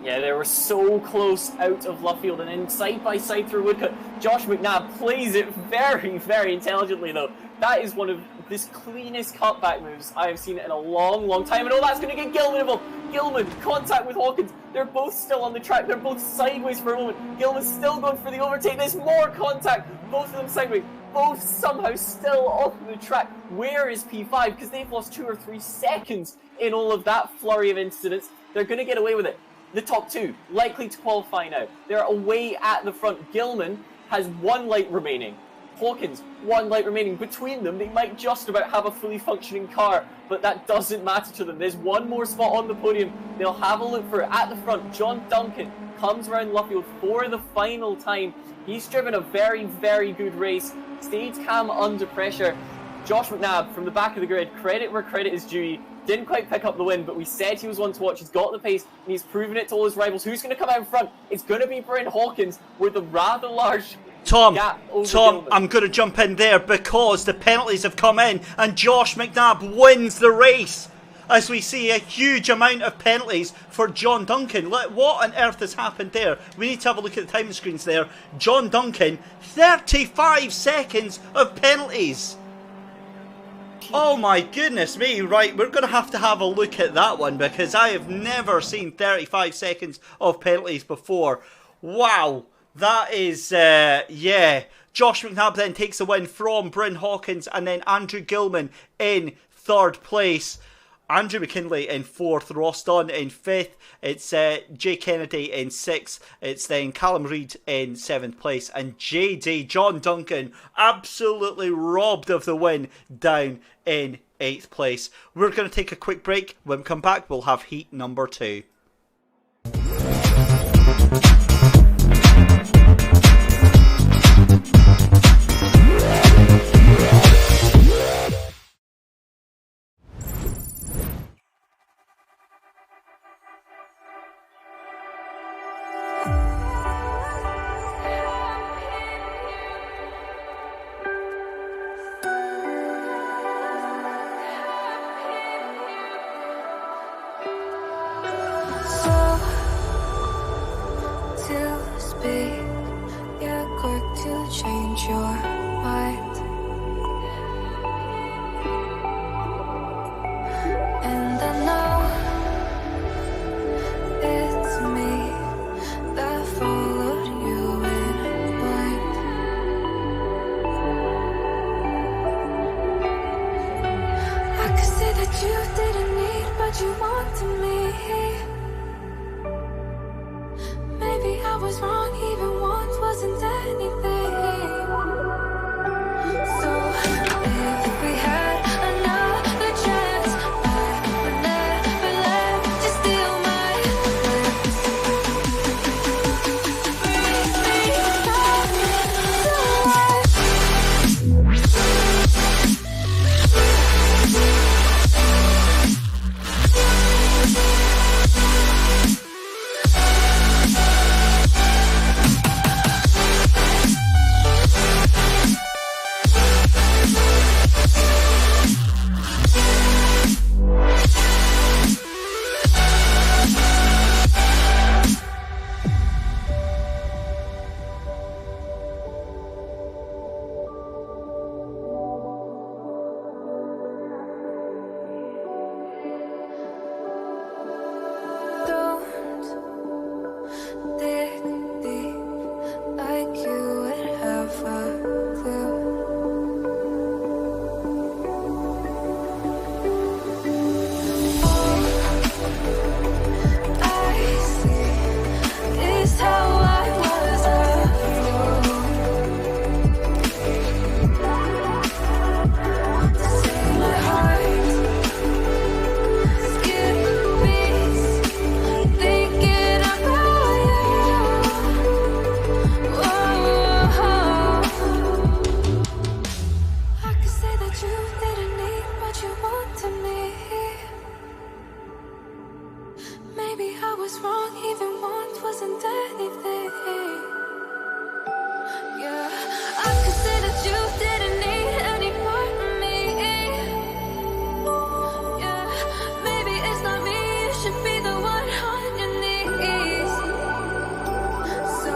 Yeah, they were so close out of Luffield and in side by side through Woodcote. Josh McNabb plays it very, very intelligently, though. That is one of the cleanest cutback moves I have seen in a long, long time. And oh, that's going to get Gilman involved. Gilman, contact with Hawkins. They're both still on the track. They're both sideways for a moment. Gilman's still going for the overtake. There's more contact. Both of them sideways. Both somehow still on the track. Where is P5? Because they've lost 2 or 3 seconds in all of that flurry of incidents. They're going to get away with it. The top 2, likely to qualify now. They're away at the front. Gilman has 1 light remaining. Hawkins, 1 light remaining. Between them, they might just about have a fully functioning car, but that doesn't matter to them. There's 1 more spot on the podium. They'll have a look for it. At the front, John Duncan comes around Luffield for the final time. He's driven a very, very good race. Stayed calm under pressure. Josh McNabb, from the back of the grid, credit where credit is due. Didn't quite pick up the win, but we said he was one to watch. He's got the pace, and he's proven it to all his rivals. Who's going to come out in front? It's going to be Bryn Hawkins with a rather large gap over Gilman. I'm going to jump in there because the penalties have come in, and Josh McNabb wins the race. As we see a huge amount of penalties for John Duncan. What on earth has happened there? We need to have a look at the timing screens there. John Duncan, 35 seconds of penalties. Oh my goodness me, right, we're going to have a look at that one, because I have never seen 35 seconds of penalties before. Wow, that is, yeah. Josh McNabb then takes the win from Bryn Hawkins, and then Andrew Gilman in 3rd place. Andrew McKinley in 4th, Ross Dunn in 5th, it's Jay Kennedy in 6th, it's then Callum Reid in 7th place, and JD, John Duncan, absolutely robbed of the win down in 8th place. We're going to take a quick break. When we come back, we'll have heat number 2. to change your mind. And I know it's me that followed you in blind. I could say that you didn't need, but you wanted me. Maybe I was wrong, even once wasn't anything. So if we had another chance, I would never let you steal my lips. Bring me back to life. Don't dig deep like you would have a clue. All I see is how I was a fool to save my heart. Skip beats, thinking about you. Whoa. I could say that you didn't need, but you wanted me. Maybe I was wrong, even once wasn't anything. Yeah, I could say that you didn't need any part of me. Yeah, maybe it's not me, you should be the one on your knees. So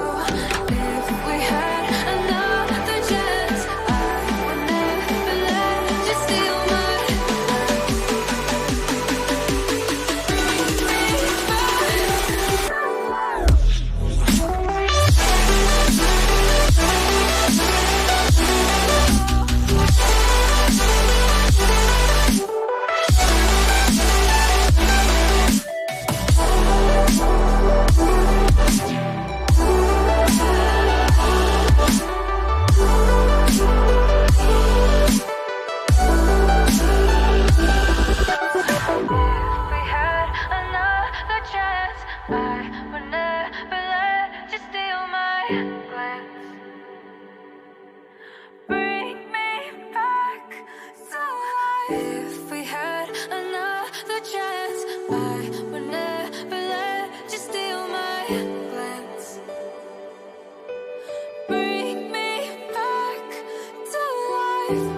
if we had another chance, I would never let you steal my If we had another chance, I would never let you steal my glance. Bring me back to life. If we had another chance, I would never let you steal my glance. Bring me back to life.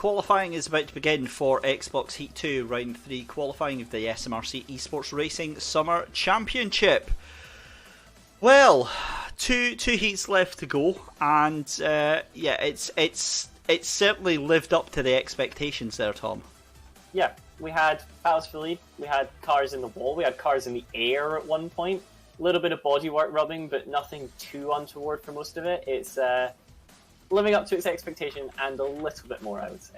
qualifying is about to begin for Xbox Heat 2, Round 3 qualifying of the SMRC eSports Racing Summer Championship. Well, two heats left to go, and yeah, it's certainly lived up to the expectations there, Tom. Yeah, we had battles for the lead, we had cars in the wall, we had cars in the air at one point, a little bit of bodywork rubbing, but nothing too untoward for most of it. It's living up to its expectation and a little bit more, I would say.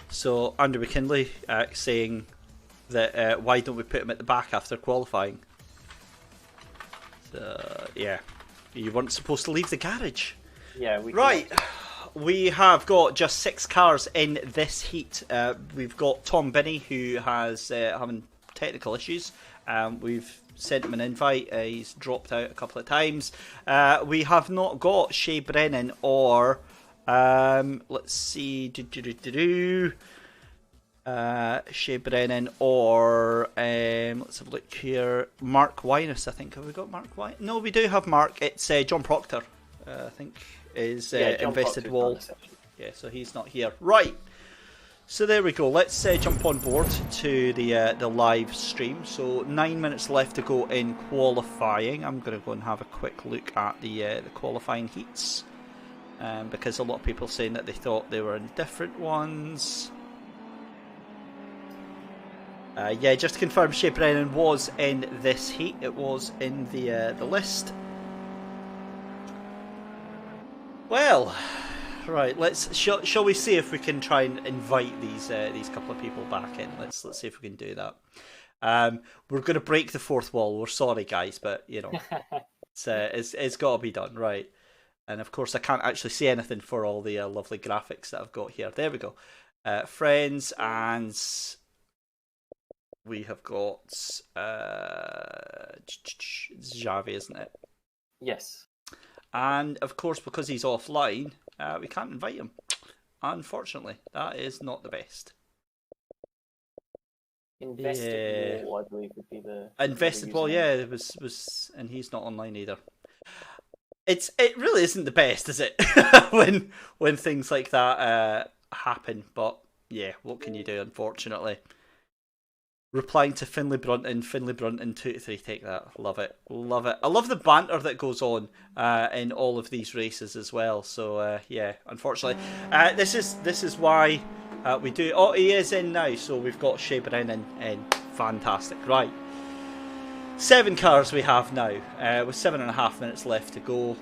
So, Andrew McKinley saying that why don't we put him at the back after qualifying? So, yeah, you weren't supposed to leave the garage. Yeah, right. We have got just 6 cars in this heat. We've got Tom Binney, who has having technical issues. We've sent him an invite. He's dropped out a couple of times. We have not got Shea Brennan or let's see, Shea Brennan or let's have a look here. Mark Winus, I think. Have we got Mark Winus? No, we do have Mark. It's John Proctor, I think, is invested wall. Yeah, so he's not here. Right. So there we go. Let's jump on board to the live stream. So 9 minutes left to go in qualifying. I'm going to go and have a quick look at the qualifying heats, because a lot of people saying that they thought they were in different ones. Yeah, just to confirm, Shea Brennan was in this heat. It was in the list. Well. Right, let's shall we see if we can try and invite these couple of people back in. Let's see if we can do that. We're going to break the fourth wall. We're sorry, guys, but you know, it's got to be done, right? And of course, I can't actually see anything for all the lovely graphics that I've got here. There we go. Friends, and we have got Javi, isn't it? Yes. And of course, because he's offline, we can't invite him. Unfortunately, that is not the best. Invested Wall, I believe, would be the Invested Wall. Yeah, it was, and he's not online either. It really isn't the best, is it? when things like that happen. But yeah, what can you do? Unfortunately. Replying to Finlay Brunton 2 to 3, take that. Love it. Love it. I love the banter that goes on in all of these races as well. So yeah, unfortunately. This is why we do. Oh, he is in now, so we've got Shea Brennan in. Fantastic. Right. 7 cars we have now, with 7.5 minutes left to go.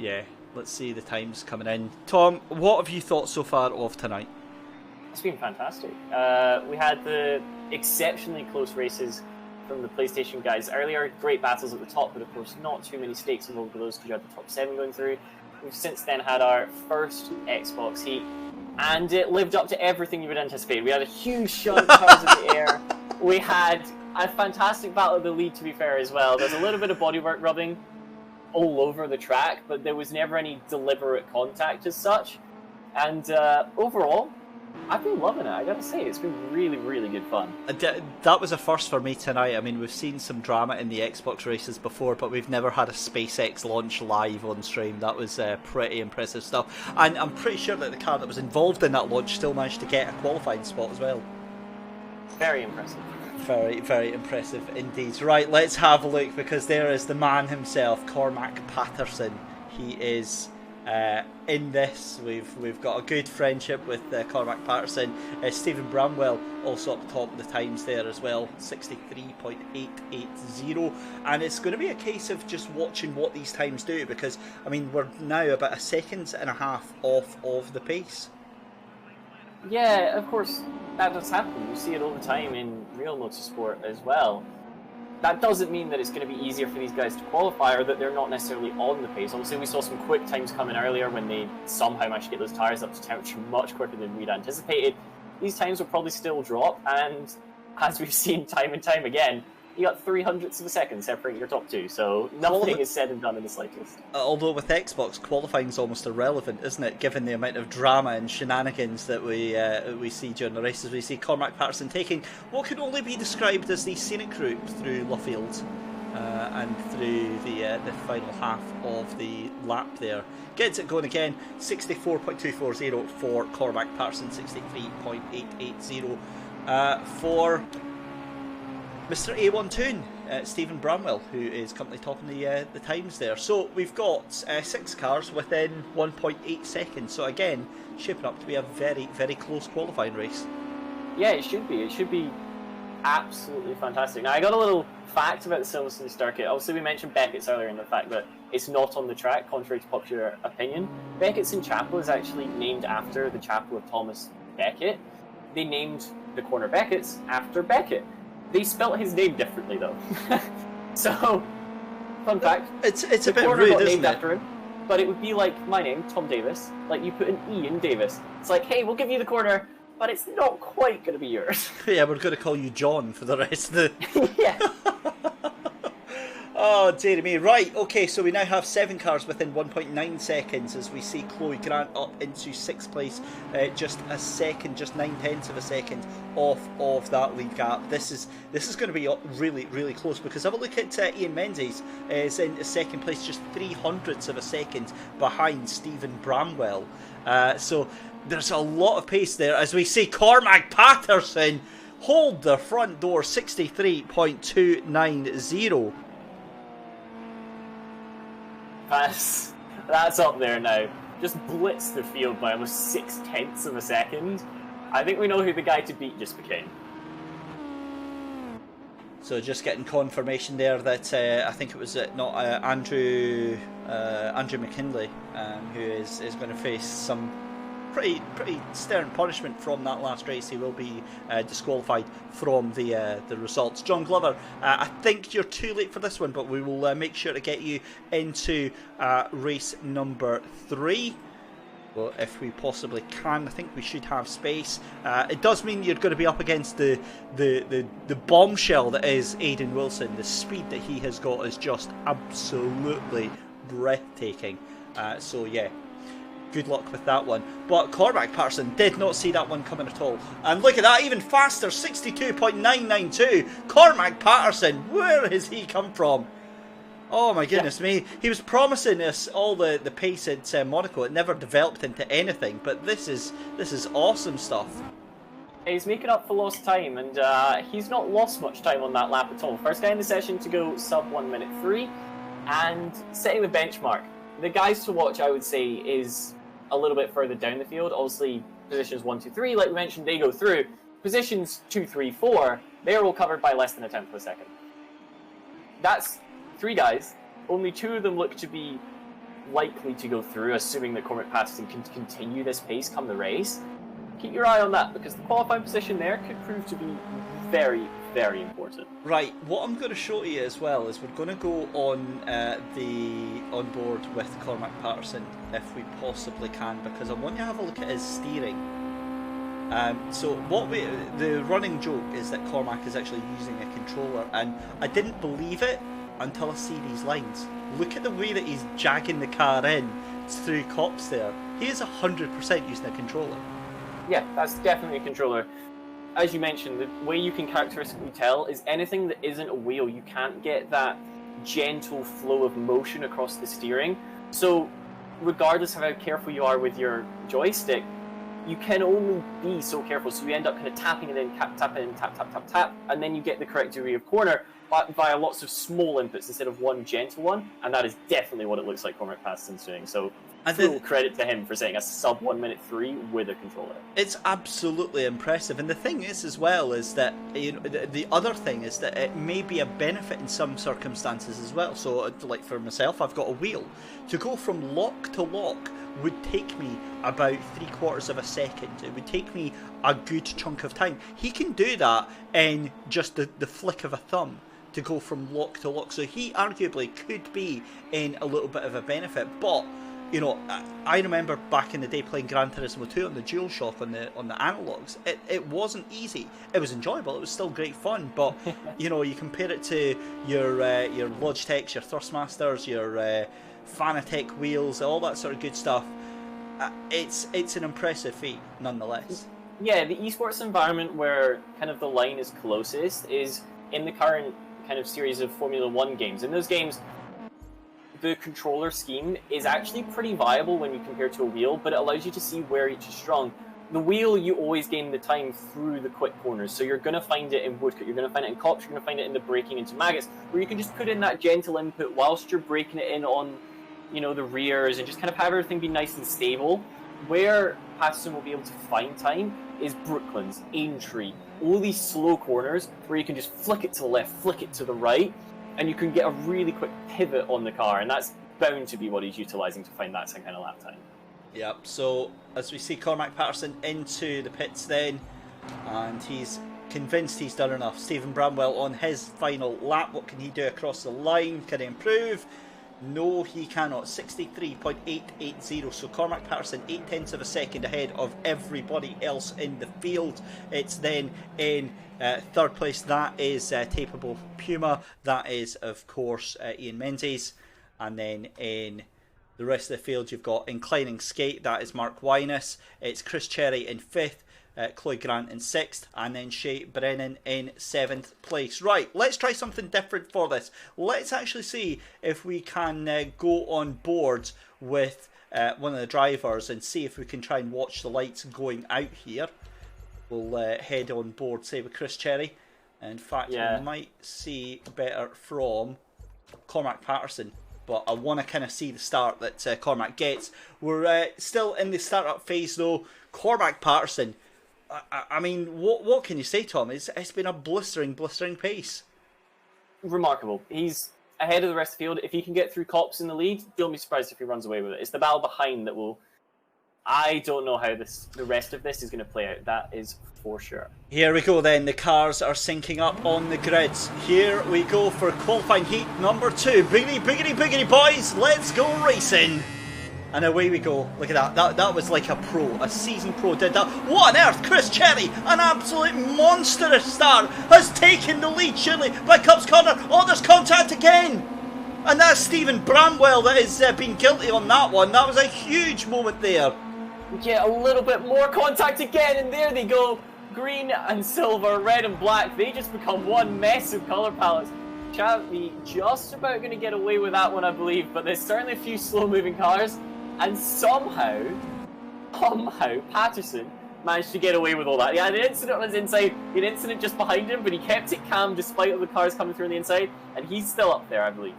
Yeah, let's see the times coming in. Tom, what have you thought so far of tonight? It's been fantastic. We had the exceptionally close races from the PlayStation guys earlier. Great battles at the top, but of course not too many stakes involved with those because you had the top 7 going through. We've since then had our first Xbox heat, and it lived up to everything you would anticipate. We had a huge shunt cars in the air. We had a fantastic battle of the lead, to be fair, as well. There's a little bit of bodywork rubbing all over the track, but there was never any deliberate contact as such. And overall, I've been loving it, I gotta say. It's been really, really good fun. That was a first for me tonight. I mean, we've seen some drama in the Xbox races before, but we've never had a SpaceX launch live on stream. That was pretty impressive stuff. And I'm pretty sure that the car that was involved in that launch still managed to get a qualifying spot as well. Very impressive. Very, very impressive indeed. Right, let's have a look, because there is the man himself, Cormac Patterson. He is... in this, we've got a good friendship with Cormac Patterson. Stephen Bramwell also up the top of the times there as well, 63.880. And it's going to be a case of just watching what these times do, because I mean we're now about 1.5 seconds off of the pace. Yeah, of course that does happen. You see it all the time in real motorsport as well. That doesn't mean that it's going to be easier for these guys to qualify, or that they're not necessarily on the pace. Obviously, we saw some quick times coming earlier when they somehow managed to get those tyres up to temperature much quicker than we'd anticipated. These times will probably still drop, and as we've seen time and time again, you got 0.03 of a second separating your top 2, so nothing is said and done in the slightest. Although with Xbox, qualifying is almost irrelevant, isn't it, given the amount of drama and shenanigans that we see during the races. We see Cormac Patterson taking what could only be described as the scenic route through Luffield. and through the final half of the lap there. Gets it going again, 64.240 for Cormac Patterson, 63.880 for Mr. A1 Toon, Stephen Bramwell, who is currently topping the times there. So we've got 6 cars within 1.8 seconds. So again, shaping up to be a very, very close qualifying race. Yeah, it should be. It should be absolutely fantastic. Now, I got a little fact about the Silverstone circuit. Obviously, we mentioned Beckett's earlier, and the fact that it's not on the track, contrary to popular opinion. Beckett's in Chapel is actually named after the chapel of Thomas Becket. They named the corner Beckett's after Beckett. They spelt his name differently, though. So, fun fact. It's a bit corner rude, got isn't named it? after him, but it would be like my name, Tom Davis. Like, you put an E in Davis. It's like, hey, we'll give you the corner, but it's not quite going to be yours. Yeah, we're going to call you John for the rest of the... Yeah. Oh, dear me. Right, okay, so we now have 7 cars within 1.9 seconds as we see Chloe Grant up into 6th place, just a second, just 9/10 of a second off of that lead gap. This is going to be really, really close, because have a look at Ian Menzies is in 2nd place, just 0.03 of a second behind Stephen Bramwell. So there's a lot of pace there as we see Cormac Patterson hold the front door, 63.290. That's up there now. Just blitzed the field by almost 0.6 of a second. I think we know who the guy to beat just became. So just getting confirmation there that I think it was not Andrew McKinley who is going to face some pretty stern punishment from that last race. He will be disqualified from the results. John Glover, I think you're too late for this one, but we will make sure to get you into race number 3. Well, if we possibly can. I think we should have space. It does mean you're going to be up against the bombshell that is Aidan Wilson. The speed that he has got is just absolutely breathtaking. So yeah, good luck with that one. But Cormac Patterson did not see that one coming at all. And look at that, even faster, 62.992. Cormac Patterson, where has he come from? Oh my goodness me. He was promising us all the pace at Monaco. It never developed into anything, but this is awesome stuff. He's making up for lost time, and he's not lost much time on that lap at all. First guy in the session to go sub 1 minute 3, and setting the benchmark. The guys to watch, I would say, is a little bit further down the field. Obviously, positions 1, 2, 3, like we mentioned, they go through. Positions 2, 3, 4, they're all covered by less than 1/10 of a second. That's 3 guys. Only 2 of them look to be likely to go through, assuming that Cormac Patterson can continue this pace come the race. Keep your eye on that, because the qualifying position there could prove to be very, very important. Right, what I'm going to show you as well is we're going to go on on board with Cormac Patterson if we possibly can, because I want you to have a look at his steering. So the running joke is that Cormac is actually using a controller, and I didn't believe it until I see these lines. Look at the way that he's jagging the car in through cops there. He is 100% using a controller. Yeah, that's definitely a controller. As you mentioned, the way you can characteristically tell is anything that isn't a wheel, you can't get that gentle flow of motion across the steering. So regardless of how careful you are with your joystick, you can only be so careful. So you end up kind of tapping it in, tapping in, tap, tap, tap, tap, and then you get the correct degree of corner via lots of small inputs instead of one gentle one, and that is definitely what it looks like Cormac Patterson's doing. So full credit to him for saying a sub 1 minute 3 with a controller. It's absolutely impressive, and the thing is as well is that the other thing is that it may be a benefit in some circumstances as well. So like for myself, I've got a wheel. To go from lock to lock would take me about 3/4 of a second. It would take me a good chunk of time. He can do that in just the flick of a thumb, to go from lock to lock. So he arguably could be in a little bit of a benefit. But you know, I remember back in the day playing Gran Turismo 2 on the DualShock on the analogs. It wasn't easy. It was enjoyable. It was still great fun. But you know, you compare it to your Logitechs, your Thrustmasters, your Fanatec wheels, all that sort of good stuff. It's an impressive feat nonetheless. Yeah, the esports environment where kind of the line is closest is in the current kind of series of Formula 1 games. In those games, the controller scheme is actually pretty viable when you compare to a wheel, but it allows you to see where each is strong. The wheel, you always gain the time through the quick corners, so you're going to find it in woodcut, you're going to find it in cops, you're going to find it in the braking into maggots, where you can just put in that gentle input whilst you're braking it in on, you know, the rears, and just kind of have everything be nice and stable. Where Patterson will be able to find time is Brooklands, Aintree, all these slow corners where you can just flick it to the left, flick it to the right, and you can get a really quick pivot on the car, and that's bound to be what he's utilising to find that kind of lap time. Yep, so as we see Cormac Patterson into the pits then, and he's convinced he's done enough. Stephen Bramwell on his final lap. What can he do across the line? Can he improve? No, he cannot. 63.880. So Cormac Patterson 0.8 of a second ahead of everybody else in the field. It's then in third place. That is Tapeable Puma. That is, of course, Ian Menzies. And then in the rest of the field, you've got Inclining Skate. That is Mark Wyness. It's Chris Cherry in 5th. Chloe Grant in 6th, and then Shay Brennan in 7th place. Right, let's try something different for this. Let's actually see if we can go on board with one of the drivers and see if we can try and watch the lights going out here. We'll head on board, say, with Chris Cherry. In fact, we might see better from Cormac Patterson. But I want to kind of see the start that Cormac gets. We're still in the start-up phase, though. Cormac Patterson, I mean, what can you say, Tom? It's been a blistering pace. Remarkable. He's ahead of the rest of the field. If he can get through cops in the lead, don't be surprised if he runs away with it. It's the battle behind that will... I don't know how the rest of this is going to play out. That is for sure. Here we go then. The cars are syncing up on the grids. Here we go for qualifying heat number 2. Biggity, boys. Let's go racing. And away we go. Look at that. That was like a seasoned pro did that. What on earth? Chris Cherry, an absolute monstrous start, has taken the lead, surely, by Cup's corner. Oh, there's contact again. And that's Stephen Bramwell that has been guilty on that one. That was a huge moment there. We get a little bit more contact again, and there they go. Green and silver, red and black. They just become one mess of colour palettes. Chavy just about going to get away with that one, I believe, but there's certainly a few slow-moving cars. And somehow, Patterson managed to get away with all that. He had an incident on his inside, an incident just behind him, but he kept it calm despite all the cars coming through on the inside, and he's still up there, I believe.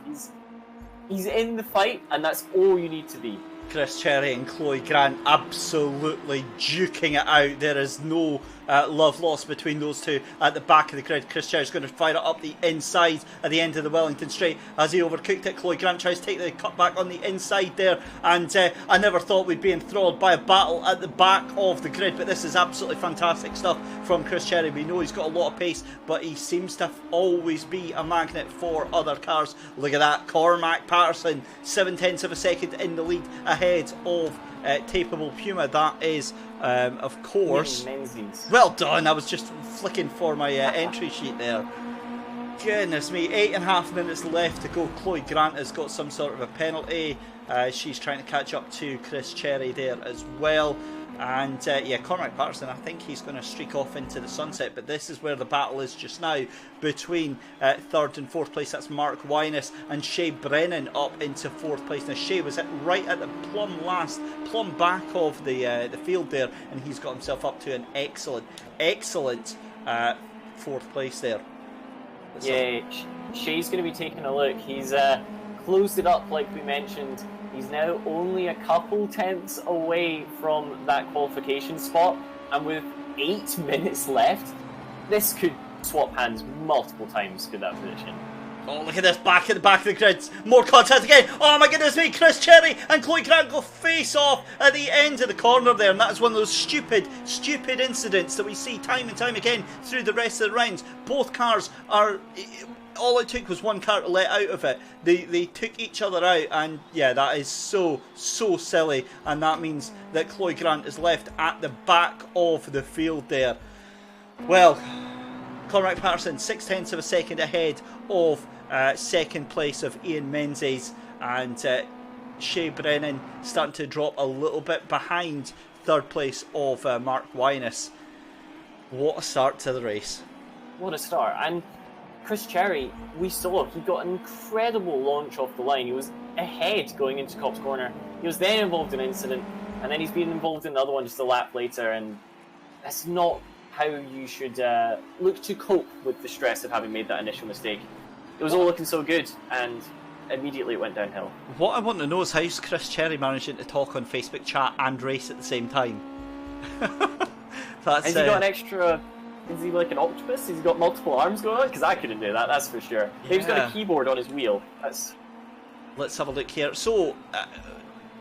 He's in the fight, and that's all you need to be. Chris Cherry and Chloe Grant absolutely duking it out. There is no love lost between those two at the back of the grid. Chris Cherry's going to fire it up the inside at the end of the Wellington Straight as he overcooked it. Chloe Grant tries to take the cut back on the inside there, and I never thought we'd be enthralled by a battle at the back of the grid, but this is absolutely fantastic stuff from Chris Cherry. We know he's got a lot of pace, but he seems to always be a magnet for other cars. Look at that. Cormac Patterson, 0.7 of a second in the lead ahead of Tapeable Puma. That is, of course... Well done. I was just flicking for my entry sheet there. Goodness me. 8.5 minutes left to go. Chloe Grant has got some sort of a penalty. She's trying to catch up to Chris Cherry there as well. And yeah, Cormac Patterson, I think he's going to streak off into the sunset, but this is where the battle is just now between 3rd and 4th place. That's Mark Wyness and Shay Brennan up into 4th place. Now Shay was right at the plumb back of the field there, and he's got himself up to an excellent 4th place there. Yeah, Shay's going to be taking a look. He's closed it up like we mentioned. He's now only a couple tenths away from that qualification spot, and with 8 minutes left, this could swap hands multiple times to that position. Oh, look at this, back at the back of the grid. More contact again. Oh my goodness me, Chris Cherry and Chloe Grant go face off at the end of the corner there, and that is one of those stupid incidents that we see time and time again through the rest of the rounds. Both cars are... All it took was one car to let out of it. They took each other out, and yeah, that is so silly, and that means that Chloe Grant is left at the back of the field there. Well, Cormac Patterson 0.6 of a second ahead of 2nd place of Ian Menzies, and Shay Brennan starting to drop a little bit behind 3rd place of Mark Wyness. What a start to the race. What a start. And Chris Cherry, we saw he got an incredible launch off the line. He was ahead going into Copse Corner. He was then involved in an incident, and then he's been involved in another one just a lap later, and that's not how you should look to cope with the stress of having made that initial mistake. It was all looking so good, and immediately it went downhill. What I want to know is how's Chris Cherry managing to talk on Facebook chat and race at the same time? Has he got an extra... Is he like an octopus? Has he got multiple arms going on? Because I couldn't do that, that's for sure. Yeah. He's got a keyboard on his wheel. Let's have a look here. So,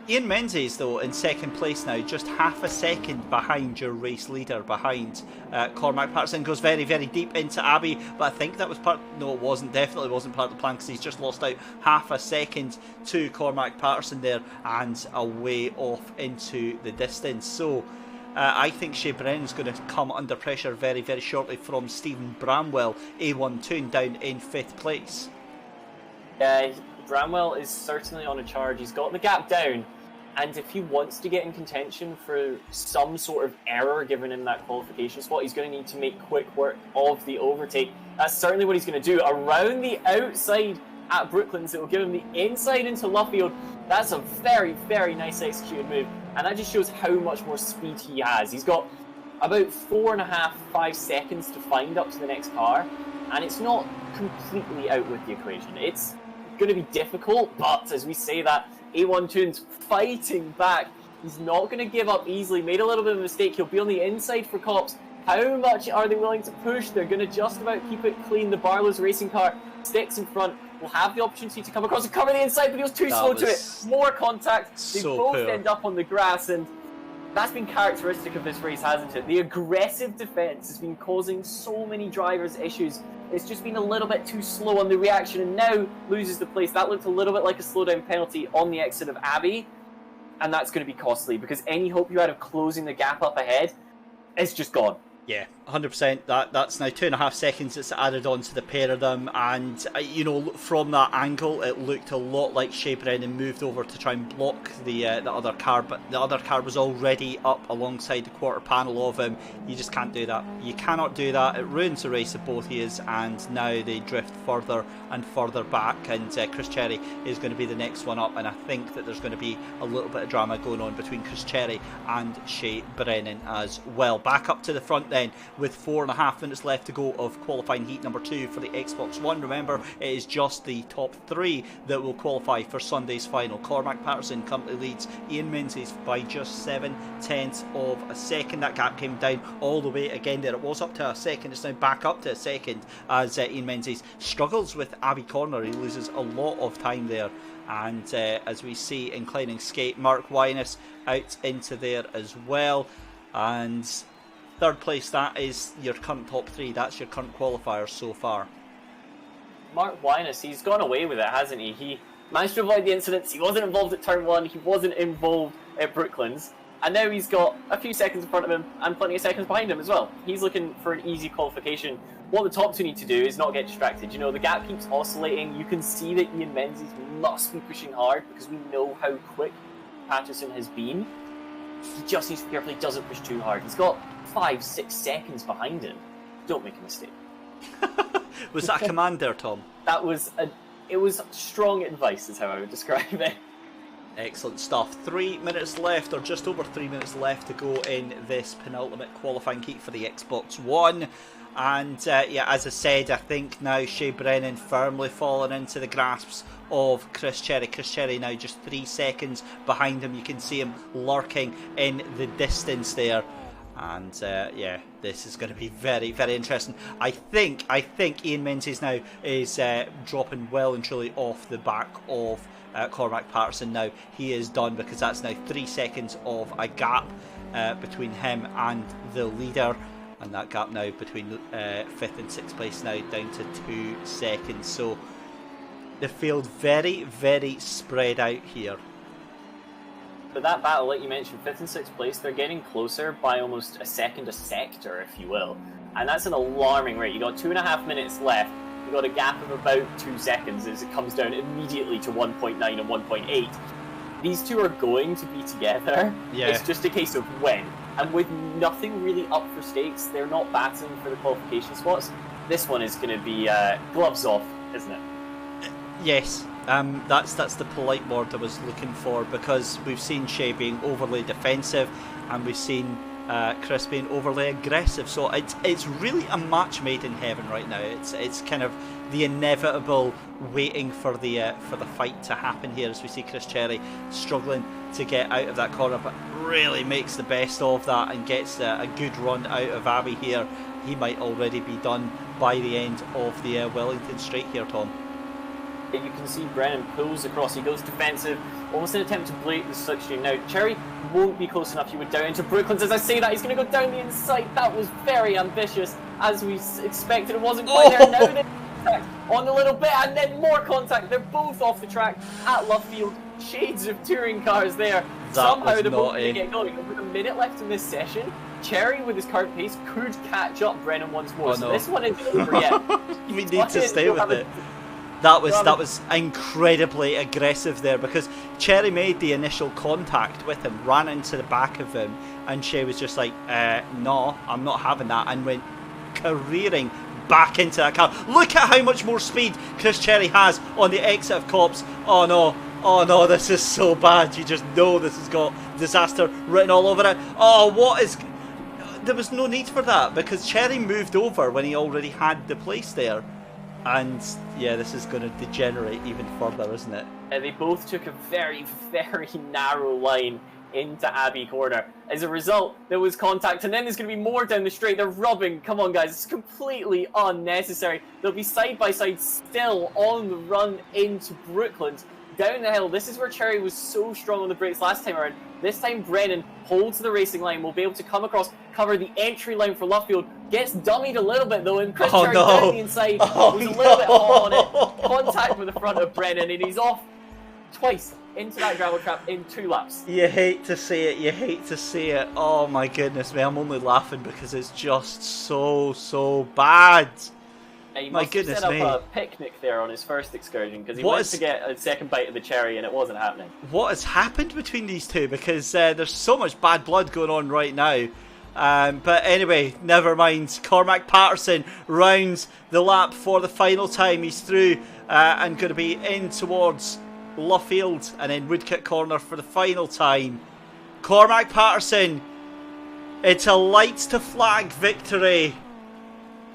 Ian Menzies, though, in second place now, just half a second behind your race leader, behind Cormac Patterson. Goes very, very deep into Abbey, but I think that was part... No, it wasn't. Definitely wasn't part of the plan, because he's just lost out half a second to Cormac Patterson there, and away off into the distance. So, I think Shea Brennan's going to come under pressure very, very shortly from Stephen Bramwell, A1 Toon, down in 5th place. Bramwell is certainly on a charge. He's got the gap down, and if he wants to get in contention for some sort of error given in that qualification spot, he's going to need to make quick work of the overtake. That's certainly what he's going to do. Around the outside at Brooklands, it will give him the inside into Luffield. That's a very, very nice executed move, and that just shows how much more speed he has. He's got about 4.5-5 seconds to find up to the next car, and it's not completely out with the equation. It's going to be difficult, but as we say that, A1 Toon's fighting back. He's not going to give up easily. Made a little bit of a mistake. He'll be on the inside for Copse. How much are they willing to push? They're going to just about keep it clean. The Barlow's racing car sticks in front. Will have the opportunity to come across and cover the inside, but he was too slow to it. More contact. They both end up on the grass, and that's been characteristic of this race, hasn't it? The aggressive defence has been causing so many drivers issues. It's just been a little bit too slow on the reaction, and now loses the place. That looked a little bit like a slowdown penalty on the exit of Abbey, and that's going to be costly, because any hope you had of closing the gap up ahead is just gone. Yeah, 100%. That's now 2.5 seconds that's added on to the pair of them, and you know, from that angle it looked a lot like Shea Brennan moved over to try and block the other car, but the other car was already up alongside the quarter panel of him. You just can't do that. You cannot do that. It ruins the race of both he is, and now they drift further and further back, and Chris Cherry is going to be the next one up, and I think that there's going to be a little bit of drama going on between Chris Cherry and Shea Brennan as well. Back up to the front then, with 4.5 minutes left to go of qualifying heat number 2 for the Xbox One. Remember, it is just the top 3 that will qualify for Sunday's final. Cormac Patterson currently leads Ian Menzies by just 0.7 of a second. That gap came down all the way again there. It was up to a second, it's now back up to a second as Ian Menzies struggles with Abbey Corner. He loses a lot of time there, and as we see, inclining skate, Mark Wyness out into there as well, and third place, that is your current top 3. That's your current qualifiers so far. Mark Wyness, he's gone away with it, hasn't he? He managed to avoid the incidents. He wasn't involved at turn 1. He wasn't involved at Brooklands. And now he's got a few seconds in front of him and plenty of seconds behind him as well. He's looking for an easy qualification. What the top 2 need to do is not get distracted. You know, the gap keeps oscillating. You can see that Ian Menzies must be pushing hard, because we know how quick Patterson has been. He just needs to be careful he doesn't push too hard. He's got 5-6 seconds behind him. Don't make a mistake. Was that a command there, Tom? It was strong advice, is how I would describe it. Excellent stuff. 3 minutes left, or just over 3 minutes left to go in this penultimate qualifying heat for the Xbox One. And yeah, as I said, I think now Shea Brennan firmly falling into the grasps of Chris Cherry. Chris Cherry now just 3 seconds behind him. You can see him lurking in the distance there. And yeah, this is going to be very, very interesting. I think Ian Menzies now is dropping well and truly off the back of Cormac Patterson now. He is done, because that's now 3 seconds of a gap between him and the leader. And that gap now between 5th and 6th place now down to 2 seconds. So the field very, very spread out here. But that battle, like you mentioned, 5th and 6th place, they're getting closer by almost a second a sector, if you will. And that's an alarming rate. You got 2.5 minutes left. You got a gap of about 2 seconds as it comes down immediately to 1.9 and 1.8. These two are going to be together. Yeah. It's just a case of when. And with nothing really up for stakes, they're not battling for the qualification spots. this one is going to be gloves off, isn't it? Yes, that's the polite word I was looking for, because we've seen Shea being overly defensive and we've seen Chris being overly aggressive. So it's really a match made in heaven right now. It's kind of the inevitable waiting for the fight to happen here, as we see Chris Cherry struggling to get out of that corner, but really makes the best of that and gets a good run out of Abbey here. He might already be done by the end of the Wellington straight here, Tom. You can see Brennan pulls across, he goes defensive, almost an attempt to break the slipstream. Now, Cherry won't be close enough, he would down into Brooklands. As I say that, he's going to go down the inside. That was very ambitious, as we expected. It wasn't quite there. Now they contact on the little bit, and then more contact. They're both off the track at Lovefield. Shades of touring cars there. Somehow they're both going to get going. With a minute left in this session, Cherry, with his current pace, could catch up Brennan once more. So this one isn't over yet. We need to stay with it. That was incredibly aggressive there, because Cherry made the initial contact with him, ran into the back of him, and Shea was just like, no, I'm not having that, and went careering back into that car. Look at how much more speed Chris Cherry has on the exit of Copse. Oh no, this is so bad. You just know this has got disaster written all over it. There was no need for that, because Cherry moved over when he already had the place there. And yeah, this is going to degenerate even further, isn't it? They both took a very, very narrow line into Abbey Corner. As a result, there was contact, and then there's going to be more down the straight. They're rubbing. Come on, guys. It's completely unnecessary. They'll be side by side still on the run into Brooklands. Down the hill, this is where Cherry was so strong on the brakes last time around. This time Brennan holds the racing line, will be able to come across, cover the entry line for Lovefield. Gets dummied a little bit though, and Chris Cherry down the inside was a little bit hot on it. Contact with the front of Brennan, and he's off twice into that gravel trap in 2 laps. You hate to see it, Oh my goodness me, I'm only laughing because it's just so bad. He must have set up a picnic there on his first excursion, because he went to get a second bite of the cherry and it wasn't happening. What has happened between these two? Because there's so much bad blood going on right now. But anyway, never mind. Cormac Patterson rounds the lap for the final time. He's through and going to be in towards Lovefield and then Woodcut Corner for the final time. Cormac Patterson, it's a lights to flag victory.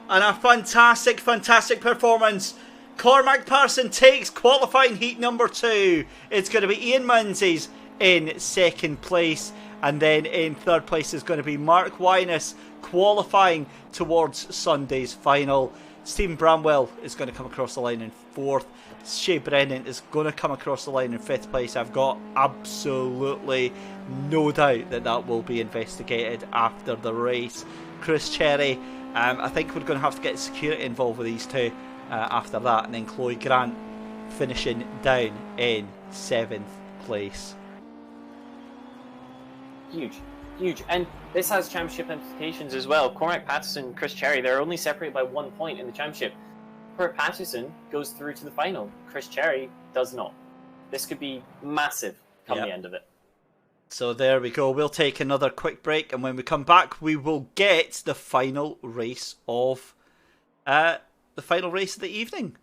And a fantastic performance. Cormac Patterson takes qualifying heat number 2. It's going to be Ian Menzies in second place. And then in third place is going to be Mark Wyness, qualifying towards Sunday's final. Stephen Bramwell is going to come across the line in fourth. Shea Brennan is going to come across the line in fifth place. I've got absolutely no doubt that will be investigated after the race. Chris Cherry, I think we're going to have to get security involved with these two after that. And then Chloe Grant finishing down in 7th place. Huge. And this has championship implications as well. Cormac Patterson, Chris Cherry, they're only separated by 1 point in the championship. Cormac Patterson goes through to the final. Chris Cherry does not. This could be massive come the end of it. So there we go. We'll take another quick break, and when we come back, we will get the final race of the evening.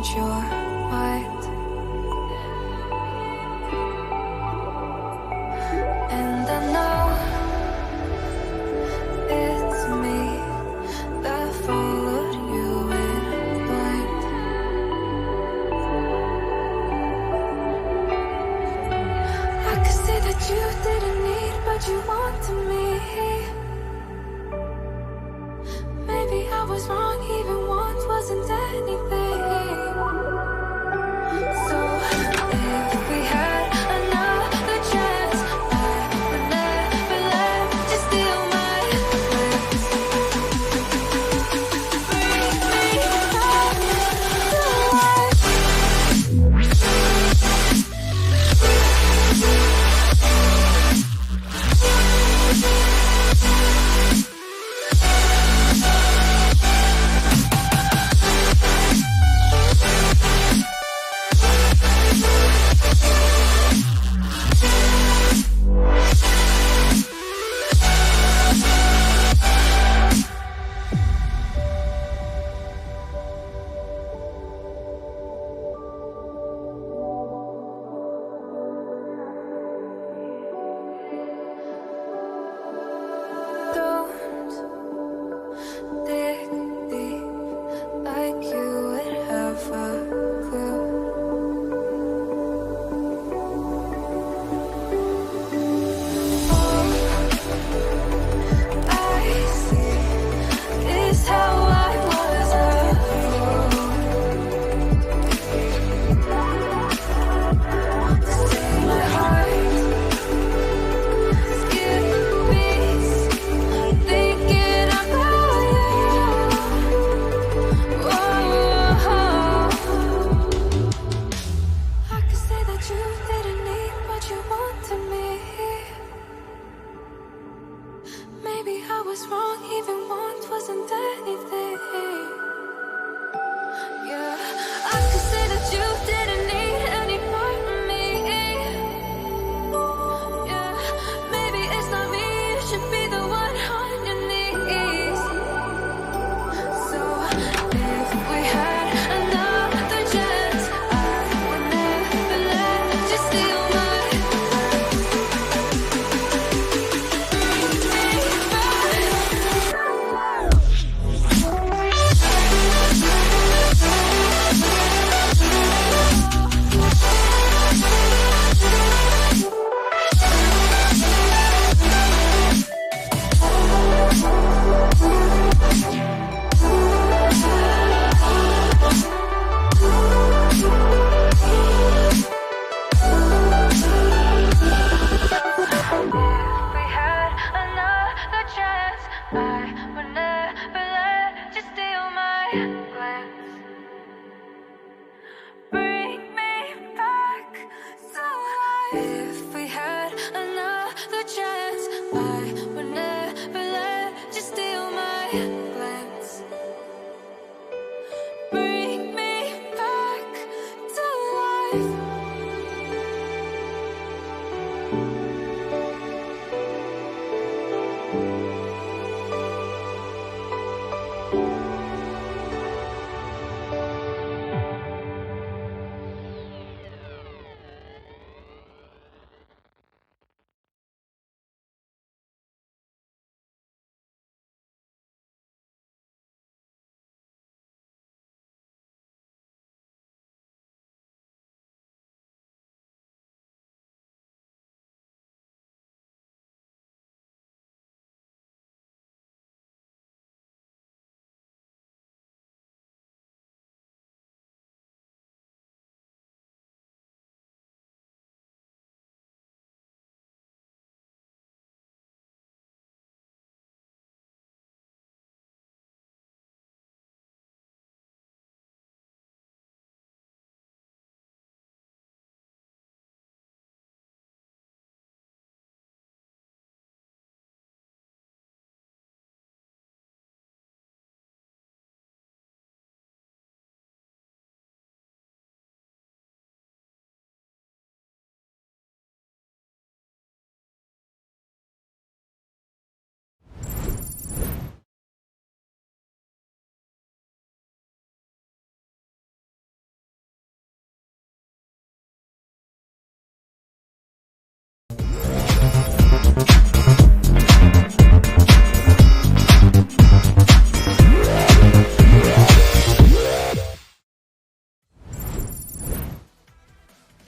change your mind. And I know it's me that followed you in blind. I could say that you didn't need, but you wanted me. Maybe I was wrong, even want wasn't anything. So if we had another chance, I would never let you steal my lips. Bring me back Don't dig deep like you would have a clue. All I see is how I was a fool to steal my heart, skip beats, thinking about you. I could say that you didn't need, but you wanted me. Maybe I was wrong, even want wasn't anything. Yeah, I could say that you didn't need any part of me. Yeah, maybe it's not me, you should be the one on your knees. So if we had another chance, I would never let you steal my life. Bring me If we had another chance, I would never let you steal my glance. Bring me back to life. If we had another chance, I would never let you steal my glance. Bring me back to life.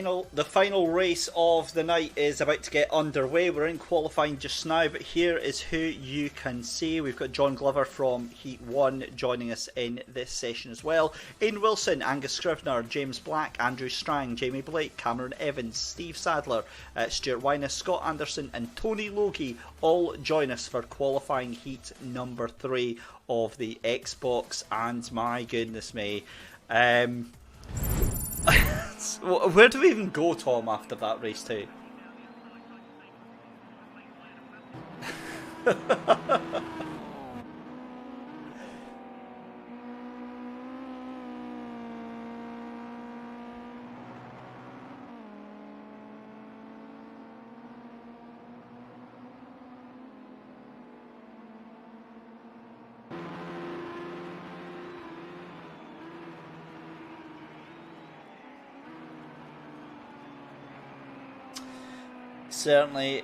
The final race of the night is about to get underway. We're in qualifying just now, but here is who you can see. We've got John Glover from Heat 1 joining us in this session as well. Ian Wilson, Angus Scrivener, James Black, Andrew Strang, Jamie Blake, Cameron Evans, Steve Sadler, Stuart Wyness, Scott Anderson and Tony Logie all join us for qualifying heat number 3 of the Xbox. And my goodness me, where do we even go, Tom, after that race too? Certainly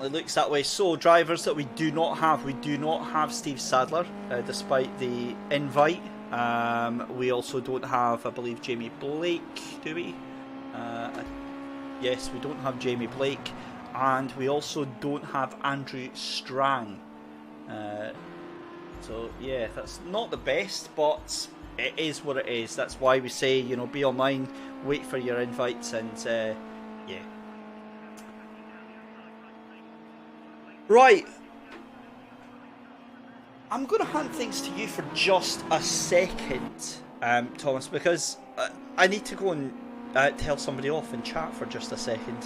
looks that way. So drivers that we do not have Steve Sadler, despite the invite. We also don't have, I believe, Jamie Blake, do we? Yes, we don't have Jamie Blake, and we also don't have Andrew Strang. So yeah, that's not the best, but it is what it is. That's why we say, you know, be online, wait for your invites, and yeah. Right, I'm going to hand things to you for just a second, Thomas, because I need to go and tell somebody off in chat for just a second.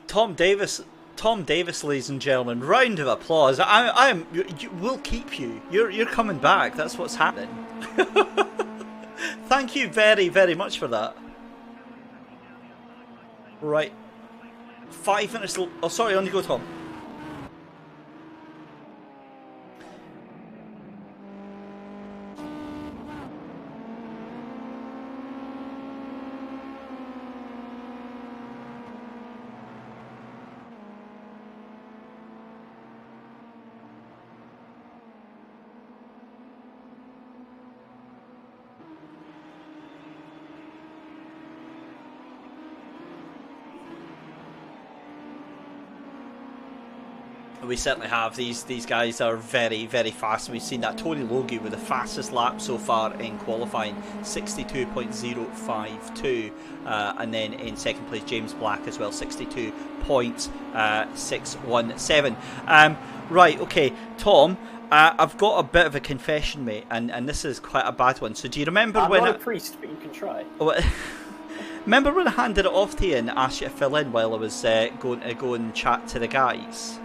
Tom Davis, ladies and gentlemen, round of applause. We'll keep you. You're coming back. That's what's happening. Thank you very, very much for that. Right, 5 minutes. Oh, sorry, on you go, Tom. We certainly have. These guys are very, very fast. We've seen that Tony Logie with the fastest lap so far in qualifying, 62.052, and then in second place James Black as well, 62.617. Right, okay, Tom, I've got a bit of a confession, mate, and this is quite a bad one. So do you remember I'm when not a priest, but you can try. Remember when I handed it off to you and asked you to fill in while I was going to go and chat to the guys?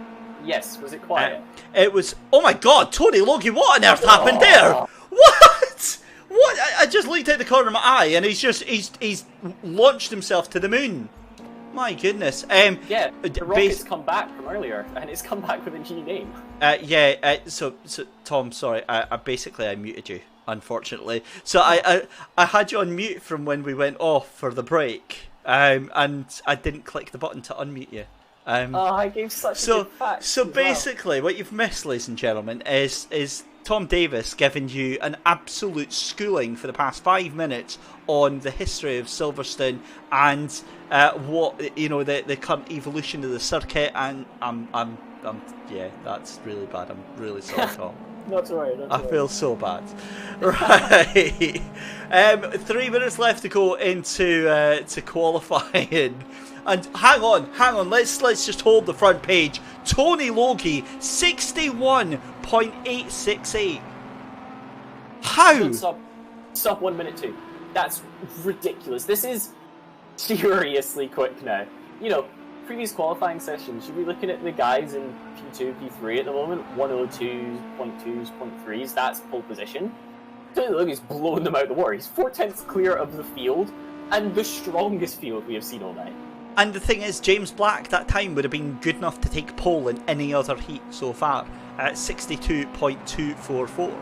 Yes, was it quiet? It was. Oh my God, Tony Logie! What on earth happened there? What? What? I just looked out the corner of my eye, and he's launched himself to the moon. My goodness. Yeah, the rocket's come back from earlier, and it's come back with a new name. So Tom, sorry, I muted you, unfortunately. So I had you on mute from when we went off for the break, and I didn't click the button to unmute you. I gave such a good fact. So basically, what you've missed, ladies and gentlemen, is Tom Davis giving you an absolute schooling for the past 5 minutes on the history of Silverstone and what the current evolution of the circuit. And yeah, that's really bad. I'm really sorry, Tom. Not to worry. I feel so bad. Right. 3 minutes left to go into to qualifying. And hang on, let's just hold the front page. Tony Logie, 61.868. How? Sub 1 minute 2. That's ridiculous. This is seriously quick now. Previous qualifying sessions, you'd be looking at the guys in P2, P3 at the moment, 102s, 0.2s, 0.3s, that's pole position. Tony Logie's blown them out the water. He's 4/10 clear of the field, and the strongest field we have seen all night. And the thing is, James Black that time would have been good enough to take pole in any other heat so far at 62.244.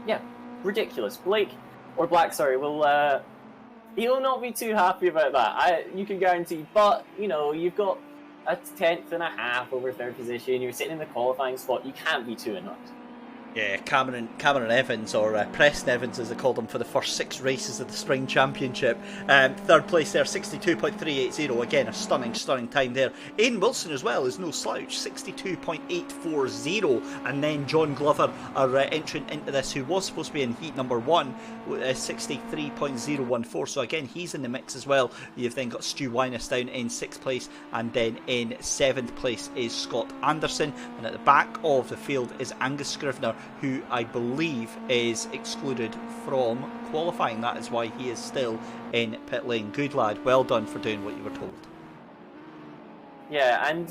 Yeah, ridiculous. Black, will he'll not be too happy about that. You can guarantee. But you've got a 10th and a half over third position. You're sitting in the qualifying spot. You can't be too annoyed. Yeah, Cameron Evans, or Preston Evans as they called him for the first 6 races of the Spring Championship. Third place there, 62.380. Again, a stunning time there. Ian Wilson as well is no slouch, 62.840. And then John Glover, our entrant into this, who was supposed to be in heat number 1, 63.014. So again, he's in the mix as well. You've then got Stu Wyness down in 6th place, and then in 7th place is Scott Anderson. And at the back of the field is Angus Scrivener, who I believe is excluded from qualifying. That is why he is still in pit lane. Good lad, well done for doing what you were told. Yeah, and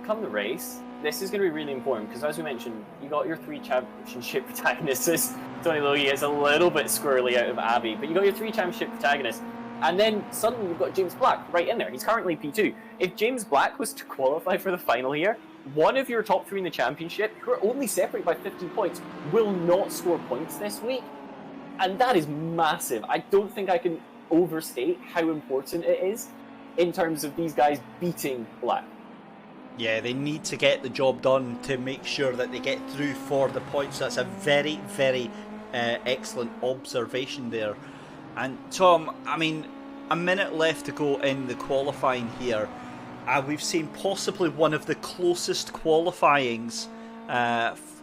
come the race, this is going to be really important because, as we mentioned, you got your 3 championship protagonists. Tony Logie is a little bit squirrely out of Abbey, but you got your 3 championship protagonists, and then suddenly you've got James Black right in there. He's currently P2. If James Black was to qualify for the final here, one of your top 3 in the championship, who are only separated by 15 points, will not score points this week. And that is massive. I don't think I can overstate how important it is in terms of these guys beating Black. Yeah, they need to get the job done to make sure that they get through for the points. That's a very, very excellent observation there. And Tom, I mean, a minute left to go in the qualifying here. We've seen possibly one of the closest qualifyings,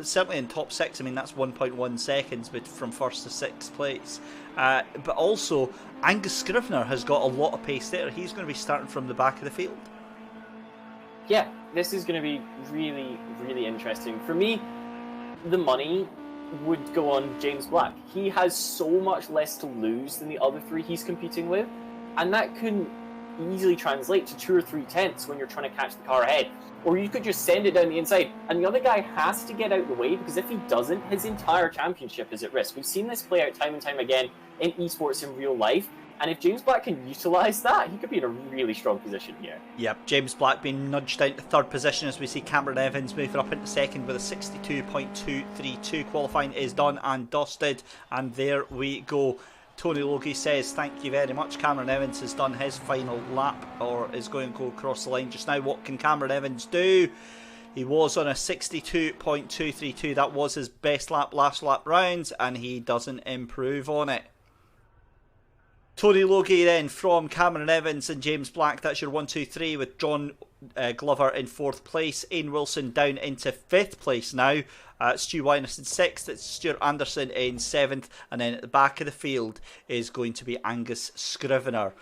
certainly in top 6. I mean, that's 1.1 seconds from 1st to 6th place. But also, Angus Scrivener has got a lot of pace there. He's going to be starting from the back of the field. Yeah, this is going to be really, really interesting. For me, the money would go on James Black. He has so much less to lose than the other 3 he's competing with, and that can easily translate to 2 or 3 tenths when you're trying to catch the car ahead. Or you could just send it down the inside, and the other guy has to get out of the way, because if he doesn't, his entire championship is at risk. We've seen this play out time and time again in esports in real life, and if James Black can utilise that, he could be in a really strong position here. Yep, James Black being nudged down to 3rd position as we see Cameron Evans moving up into 2nd with a 62.232. Qualifying is done and dusted, and there we go. Tony Logie says thank you very much. Cameron Evans has done his final lap, or is going to go across the line just now. What can Cameron Evans do? He was on a 62.232. That was his best last lap rounds, and he doesn't improve on it. Tony Logie then from Cameron Evans and James Black. That's your 1, 2, 3 with John Glover in 4th place. Ian Wilson down into 5th place now. Stu Wyness in 6th. It's Stuart Anderson in 7th. And then at the back of the field is going to be Angus Scrivener.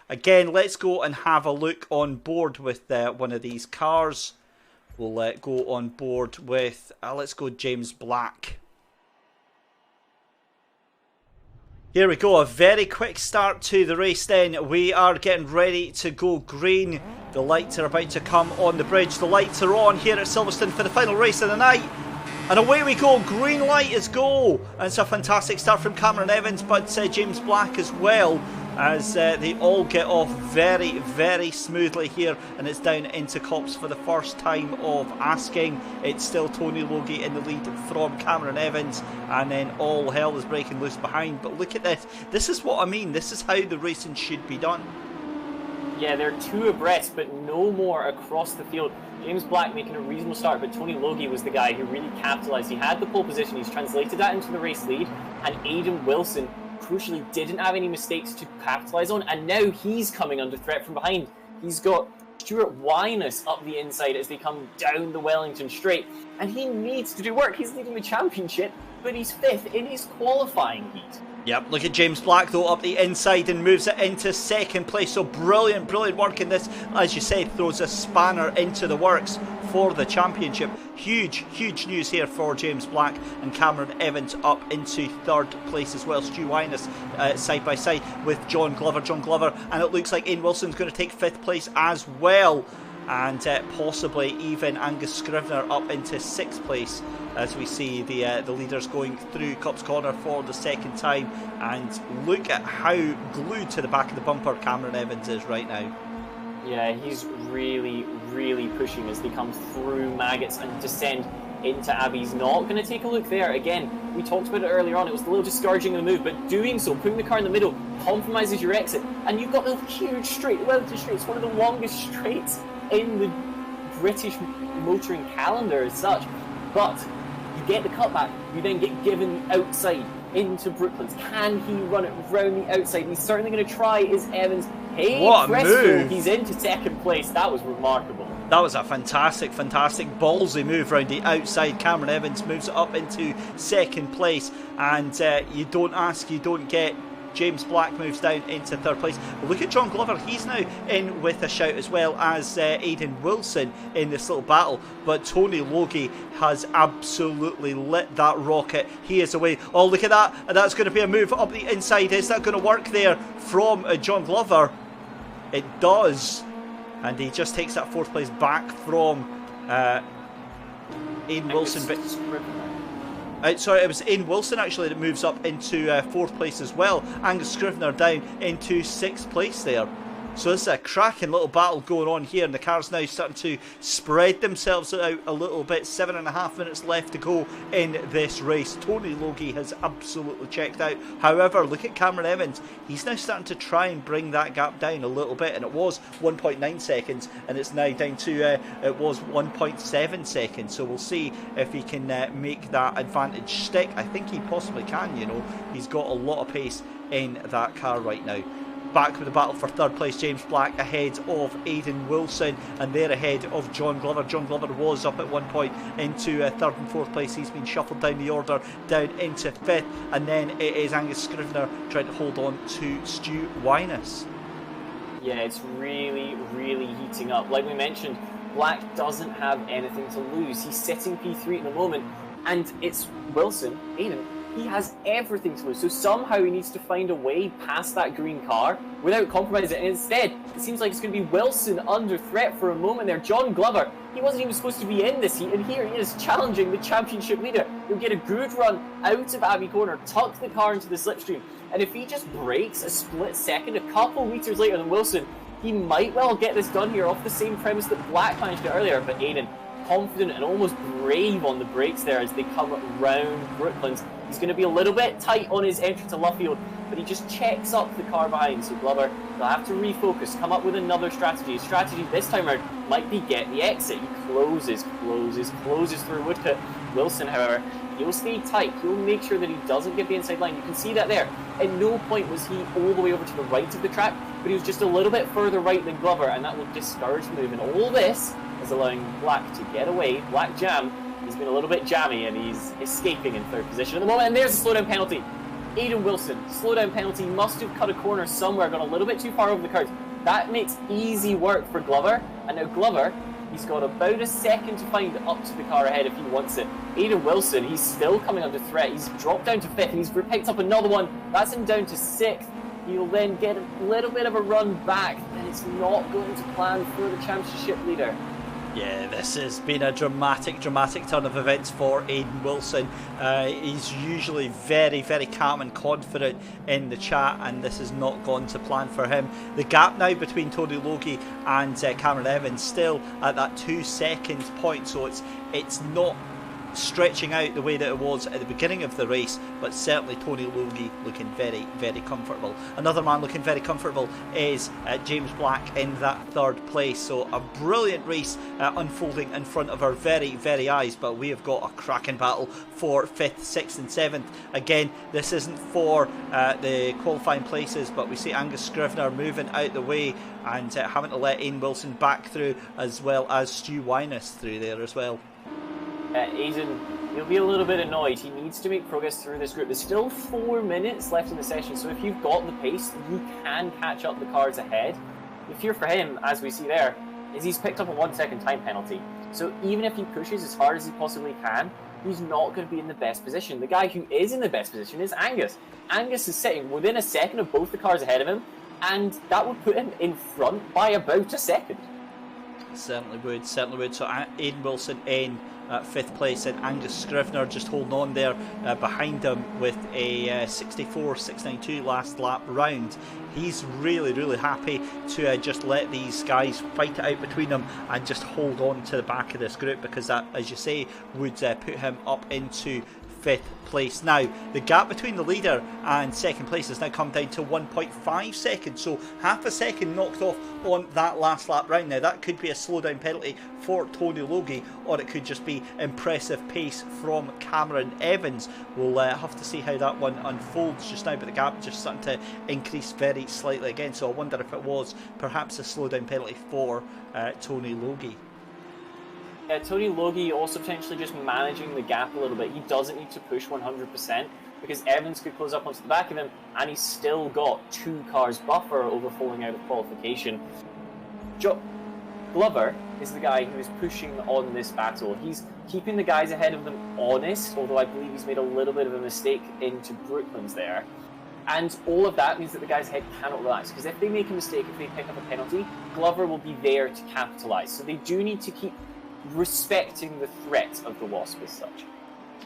Again, let's go and have a look on board with one of these cars. We'll go on board with, let's go James Black. Here we go, a very quick start to the race then. We are getting ready to go green. The lights are about to come on the bridge. The lights are on here at Silverstone for the final race of the night. And away we go, green light is go. And it's a fantastic start from Cameron Evans, but James Black as well. as they all get off very, very smoothly here, and it's down into Cops for the first time of asking. It's still Tony Logie in the lead from Cameron Evans, and then all hell is breaking loose behind. But look at this. This is what I mean. This is how the racing should be done. Yeah, they're two abreast, but no more across the field. James Black making a reasonable start, but Tony Logie was the guy who really capitalised. He had the pole position, he's translated that into the race lead, and Aidan Wilson, crucially, didn't have any mistakes to capitalise on, and now he's coming under threat from behind. He's got Stuart Wyness up the inside as they come down the Wellington straight, and he needs to do work. He's leading the championship, but he's 5th in his qualifying heat. Yep, look at James Black though up the inside and moves it into 2nd place. So brilliant work in this. As you said, throws a spanner into the works for the championship. Huge news here for James Black, and Cameron Evans up into 3rd place as well. Stu Wyness side by side with John Glover, and it looks like Ian Wilson's going to take 5th place as well. And possibly even Angus Scrivener up into 6th place, as we see the leaders going through Cups Corner for the 2nd time. And look at how glued to the back of the bumper Cameron Evans is right now. Yeah, he's really pushing as they come through Maggots and descend into Abbey. He's not going to take a look there. Again, we talked about it earlier on, it was a little discouraging in the move, but doing so, putting the car in the middle, compromises your exit, and you've got the huge straight, the Wellington straight. It's one of the longest straights in the British motoring calendar as such. But you get the cutback, you then get given the outside into Brooklands. Can he run it round the outside? He's certainly going to try. Is Evans? Hey, what a presto, move! He's into 2nd place. That was remarkable. That was a fantastic ballsy move round the outside. Cameron Evans moves it up into 2nd place, and you don't ask, you don't get. James Black moves down into 3rd place. But look at John Glover, he's now in with a shout, as well as Aidan Wilson in this little battle. But Tony Logie has absolutely lit that rocket. He is away. Oh, look at that. That's going to be a move up the inside. Is that going to work there from John Glover? It does. And he just takes that 4th place back from Aidan Wilson. Sorry, it was Ian Wilson actually that moves up into 4th place as well. Angus Scrivener down into 6th place there. So this is a cracking little battle going on here, and the cars now starting to spread themselves out a little bit. 7.5 minutes left to go in this race. Tony Logie has absolutely checked out. However, look at Cameron Evans. He's now starting to try and bring that gap down a little bit, and it was 1.9 seconds, and it's now down to it was 1.7 seconds. So we'll see if he can make that advantage stick. I think he possibly can. You know, he's got a lot of pace in that car right now. Back with the battle for 3rd place, James Black ahead of Aidan Wilson, and they're ahead of John Glover. John Glover was up at one point into 3rd and 4th place. He's been shuffled down the order, down into 5th, and then it is Angus Scrivener trying to hold on to Stu Wyness. Yeah, it's really heating up. Like we mentioned, Black doesn't have anything to lose. He's sitting P3 at the moment, and it's Wilson, Aidan. He has everything to lose, so somehow he needs to find a way past that green car without compromising. And instead, it seems like it's going to be Wilson under threat for a moment there. John Glover, he wasn't even supposed to be in this heat, and here he is challenging the championship leader. He'll get a good run out of Abbey Corner, tuck the car into the slipstream, and if he just breaks a split second, a couple metres later than Wilson, he might well get this done here off the same premise that Black managed it earlier. But Aidan, confident and almost brave on the brakes there as they come round Brooklands. He's going to be a little bit tight on his entry to Luffield, but he just checks up the car behind. So Glover will have to refocus, come up with another strategy. His strategy this time around might be get the exit. He closes through Woodcut. Wilson, however, he'll stay tight. He'll make sure that he doesn't get the inside line. You can see that there. At no point was he all the way over to the right of the track, but he was just a little bit further right than Glover, and that will discourage the move. And all this is allowing Black to get away. Black Jam, he's been a little bit jammy, and he's escaping in 3rd position at the moment. And there's a slowdown penalty. Aidan Wilson, slowdown penalty, must have cut a corner somewhere, gone a little bit too far over the curve. That makes easy work for Glover, and now Glover, he's got about a second to find up to the car ahead if he wants it. Aidan Wilson, he's still coming under threat. He's dropped down to 5th, and he's picked up another one. That's him down to 6th. He'll then get a little bit of a run back, and it's not going to plan for the championship leader. Yeah, this has been a dramatic turn of events for Aidan Wilson. He's usually very, very calm and confident in the chat, and this has not gone to plan for him. The gap now between Tony Logie and Cameron Evans still at that 2 second point, so it's not stretching out the way that it was at the beginning of the race, but certainly Tony Logie looking very, very comfortable. Another man looking very comfortable is James Black in that 3rd place. So a brilliant race unfolding in front of our very, very eyes, but we have got a cracking battle for 5th, 6th and 7th. Again, this isn't for the qualifying places, but we see Angus Scrivener moving out the way and having to let Aidan Wilson back through, as well as Stu Wyness through there as well. Aidan, he'll be a little bit annoyed. He needs to make progress through this group. There's still 4 minutes left in the session, so if you've got the pace, you can catch up the cars ahead. The fear for him, as we see there, is he's picked up a 1 second time penalty. So even if he pushes as hard as he possibly can, he's not going to be in the best position. The guy who is in the best position is Angus. Angus is sitting within a second of both the cars ahead of him, and that would put him in front by about a second. Certainly would. So Aidan Wilson in 5th place, and Angus Scrivener just holding on there behind him with a 64.692 last lap round. He's really happy to just let these guys fight it out between them and just hold on to the back of this group, because that, as you say, would put him up into 5th place. Now, the gap between the leader and 2nd place has now come down to 1.5 seconds, so half a second knocked off on that last lap round. Now, that could be a slowdown penalty for Tony Logie, or it could just be impressive pace from Cameron Evans. We'll have to see how that one unfolds just now, but the gap just starting to increase very slightly again, so I wonder if it was perhaps a slowdown penalty for Tony Logie. Tony Logie also potentially just managing the gap a little bit. He doesn't need to push 100% because Evans could close up onto the back of him, and he's still got 2 cars buffer over falling out of qualification. Glover is the guy who is pushing on this battle. He's keeping the guys ahead of them honest, although I believe he's made a little bit of a mistake into Brooklands there. And all of that means that the guys ahead cannot relax, because if they make a mistake, if they pick up a penalty, Glover will be there to capitalise. So they do need to keep respecting the threat of the Wasp as such.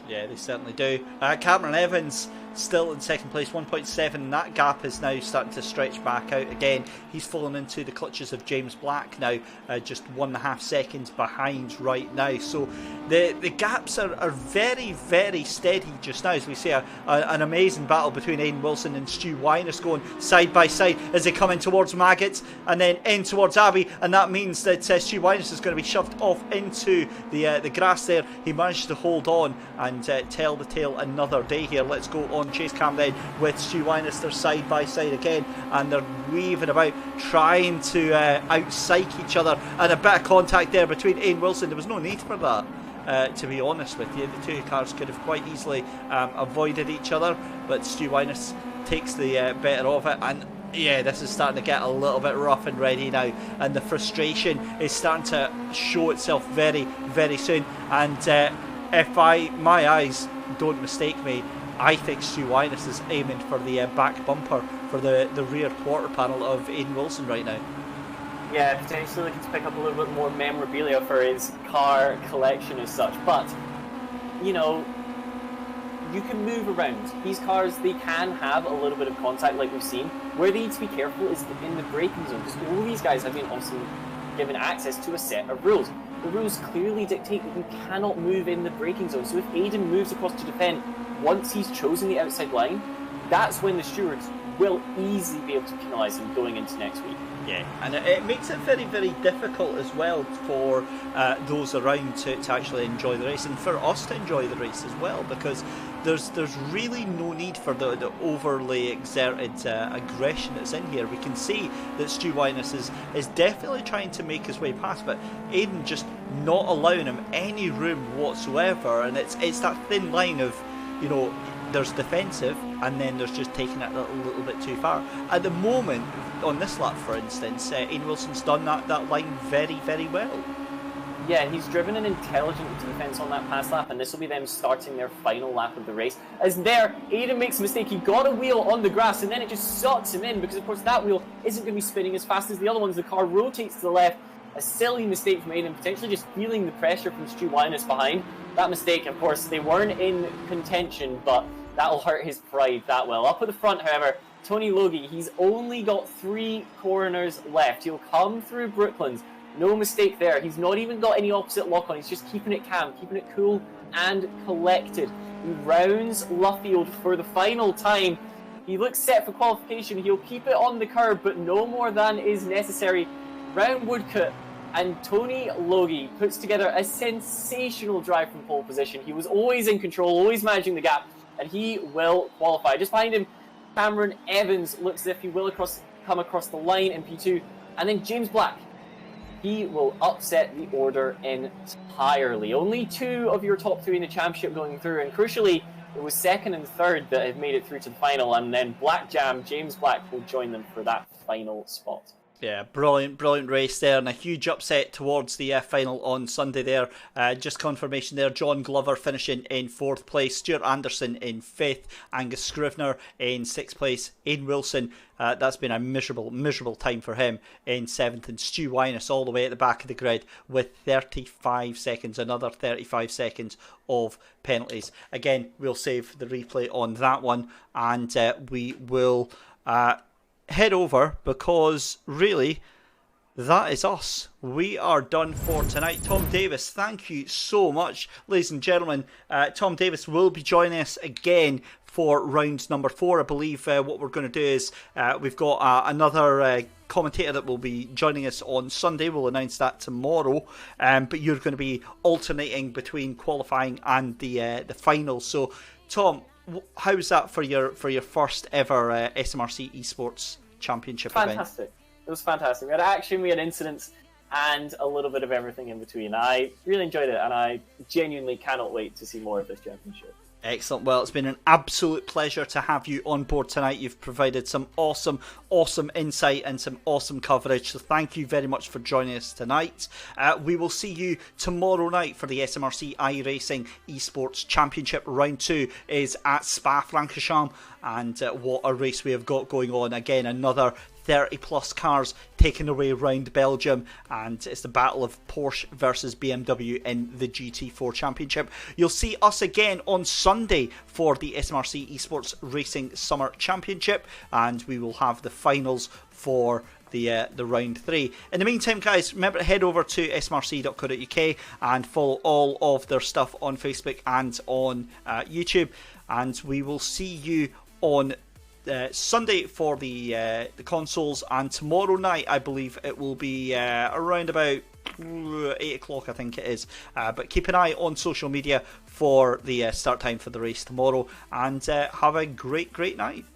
Yeah, they certainly do. Cameron Evans still in 2nd place, 1.7. That gap is now starting to stretch back out again. He's fallen into the clutches of James Black now, just 1.5 seconds behind right now. So the gaps are very, very steady just now, as we see an amazing battle between Aidan Wilson and Stu Wyness going side by side as they come in towards Maggots and then in towards Abbey, and that means that Stu Wyness is going to be shoved off into the grass there. He managed to hold on and tell the tale another day here. Let's go on chase cam then with Stu Wyness. They're side by side again, and they're weaving about, trying to out-psych each other, and a bit of contact there between Aidan Wilson. There was no need for that, to be honest with you. The 2 cars could have quite easily avoided each other, but Stu Wyness takes the better of it, and yeah, this is starting to get a little bit rough and ready now, and the frustration is starting to show itself very, very soon. And if my eyes don't mistake me, I think Stu Wyness is aiming for the back bumper for the rear quarter panel of Aidan Wilson right now. Yeah, potentially looking to pick up a little bit more memorabilia for his car collection as such. But, you know, you can move around. These cars, they can have a little bit of contact like we've seen. Where they need to be careful is in the braking zone, because all of these guys have been obviously given access to a set of rules. The rules clearly dictate that you cannot move in the braking zone. So if Aidan moves across to defend, once he's chosen the outside line, that's when the stewards will easily be able to penalise him going into next week. Yeah, and it makes it very, very difficult as well for those around to actually enjoy the race, and for us to enjoy the race as well, because there's really no need for the overly exerted aggression that's in here. We can see that Stu Wyness is definitely trying to make his way past, but Aidan just not allowing him any room whatsoever, and it's that thin line of, you know, there's defensive and then there's just taking it a little bit too far. At the moment, on this lap for instance, Aidan Wilson's done that line very, very well. Yeah, he's driven an intelligent defence on that past lap, and this will be them starting their final lap of the race. As there, Aidan makes a mistake. He got a wheel on the grass, and then it just sucks him in, because of course that wheel isn't going to be spinning as fast as the other ones. The car rotates to the left, A silly mistake from Aiden, potentially just feeling the pressure from Stu Winus behind. That mistake, of course, they weren't in contention, but that'll hurt his pride that well. Up at the front, however, Tony Logie, he's only got 3 corners left. He'll come through Brooklands. No mistake there. He's not even got any opposite lock on. He's just keeping it calm, keeping it cool and collected. He rounds Luffield for the final time. He looks set for qualification. He'll keep it on the curb, but no more than is necessary. Round Woodcut, and Tony Logie puts together a sensational drive from pole position. He was always in control, always managing the gap, and he will qualify. Just behind him, Cameron Evans looks as if he will come across the line in P2. And then James Black, he will upset the order entirely. Only 2 of your top 3 in the championship going through, and crucially, it was 2nd and 3rd that have made it through to the final, and then Black Jam, James Black, will join them for that final spot. Yeah, brilliant race there, and a huge upset towards the final on Sunday there. Just confirmation there, John Glover finishing in 4th place, Stuart Anderson in 5th, Angus Scrivener in 6th place, Aidan Wilson, that's been a miserable time for him, in 7th, and Stu Winus all the way at the back of the grid with 35 seconds, another 35 seconds of penalties. Again, we'll save the replay on that one, and we will head over, because really that is us. We are done for tonight. Tom Davis, thank you so much. Ladies and gentlemen, Tom Davis will be joining us again for round number 4. I believe what we're going to do is we've got another commentator that will be joining us on Sunday. We'll announce that tomorrow, but you're going to be alternating between qualifying and the final. So Tom, how's that for your first ever SMRC eSports Championship event? Fantastic. It was fantastic. We had action, we had incidents, and a little bit of everything in between. I really enjoyed it, and I genuinely cannot wait to see more of this championship. Excellent. Well, it's been an absolute pleasure to have you on board tonight. You've provided some awesome insight and some awesome coverage. So thank you very much for joining us tonight. We will see you tomorrow night for the SMRC iRacing eSports Championship. Round 2 is at Spa-Francorchamps. And what a race we have got going on. Again, another 30 plus cars taken away around Belgium, and it's the battle of Porsche versus BMW in the GT4 Championship. You'll see us again on Sunday for the SMRC Esports Racing Summer Championship, and we will have the finals for the round 3. In the meantime, guys, remember to head over to smrc.co.uk and follow all of their stuff on Facebook and on YouTube, and we will see you on Sunday for the consoles, and tomorrow night I believe it will be around about 8 o'clock, I think it is, but keep an eye on social media for the start time for the race tomorrow, and have a great night.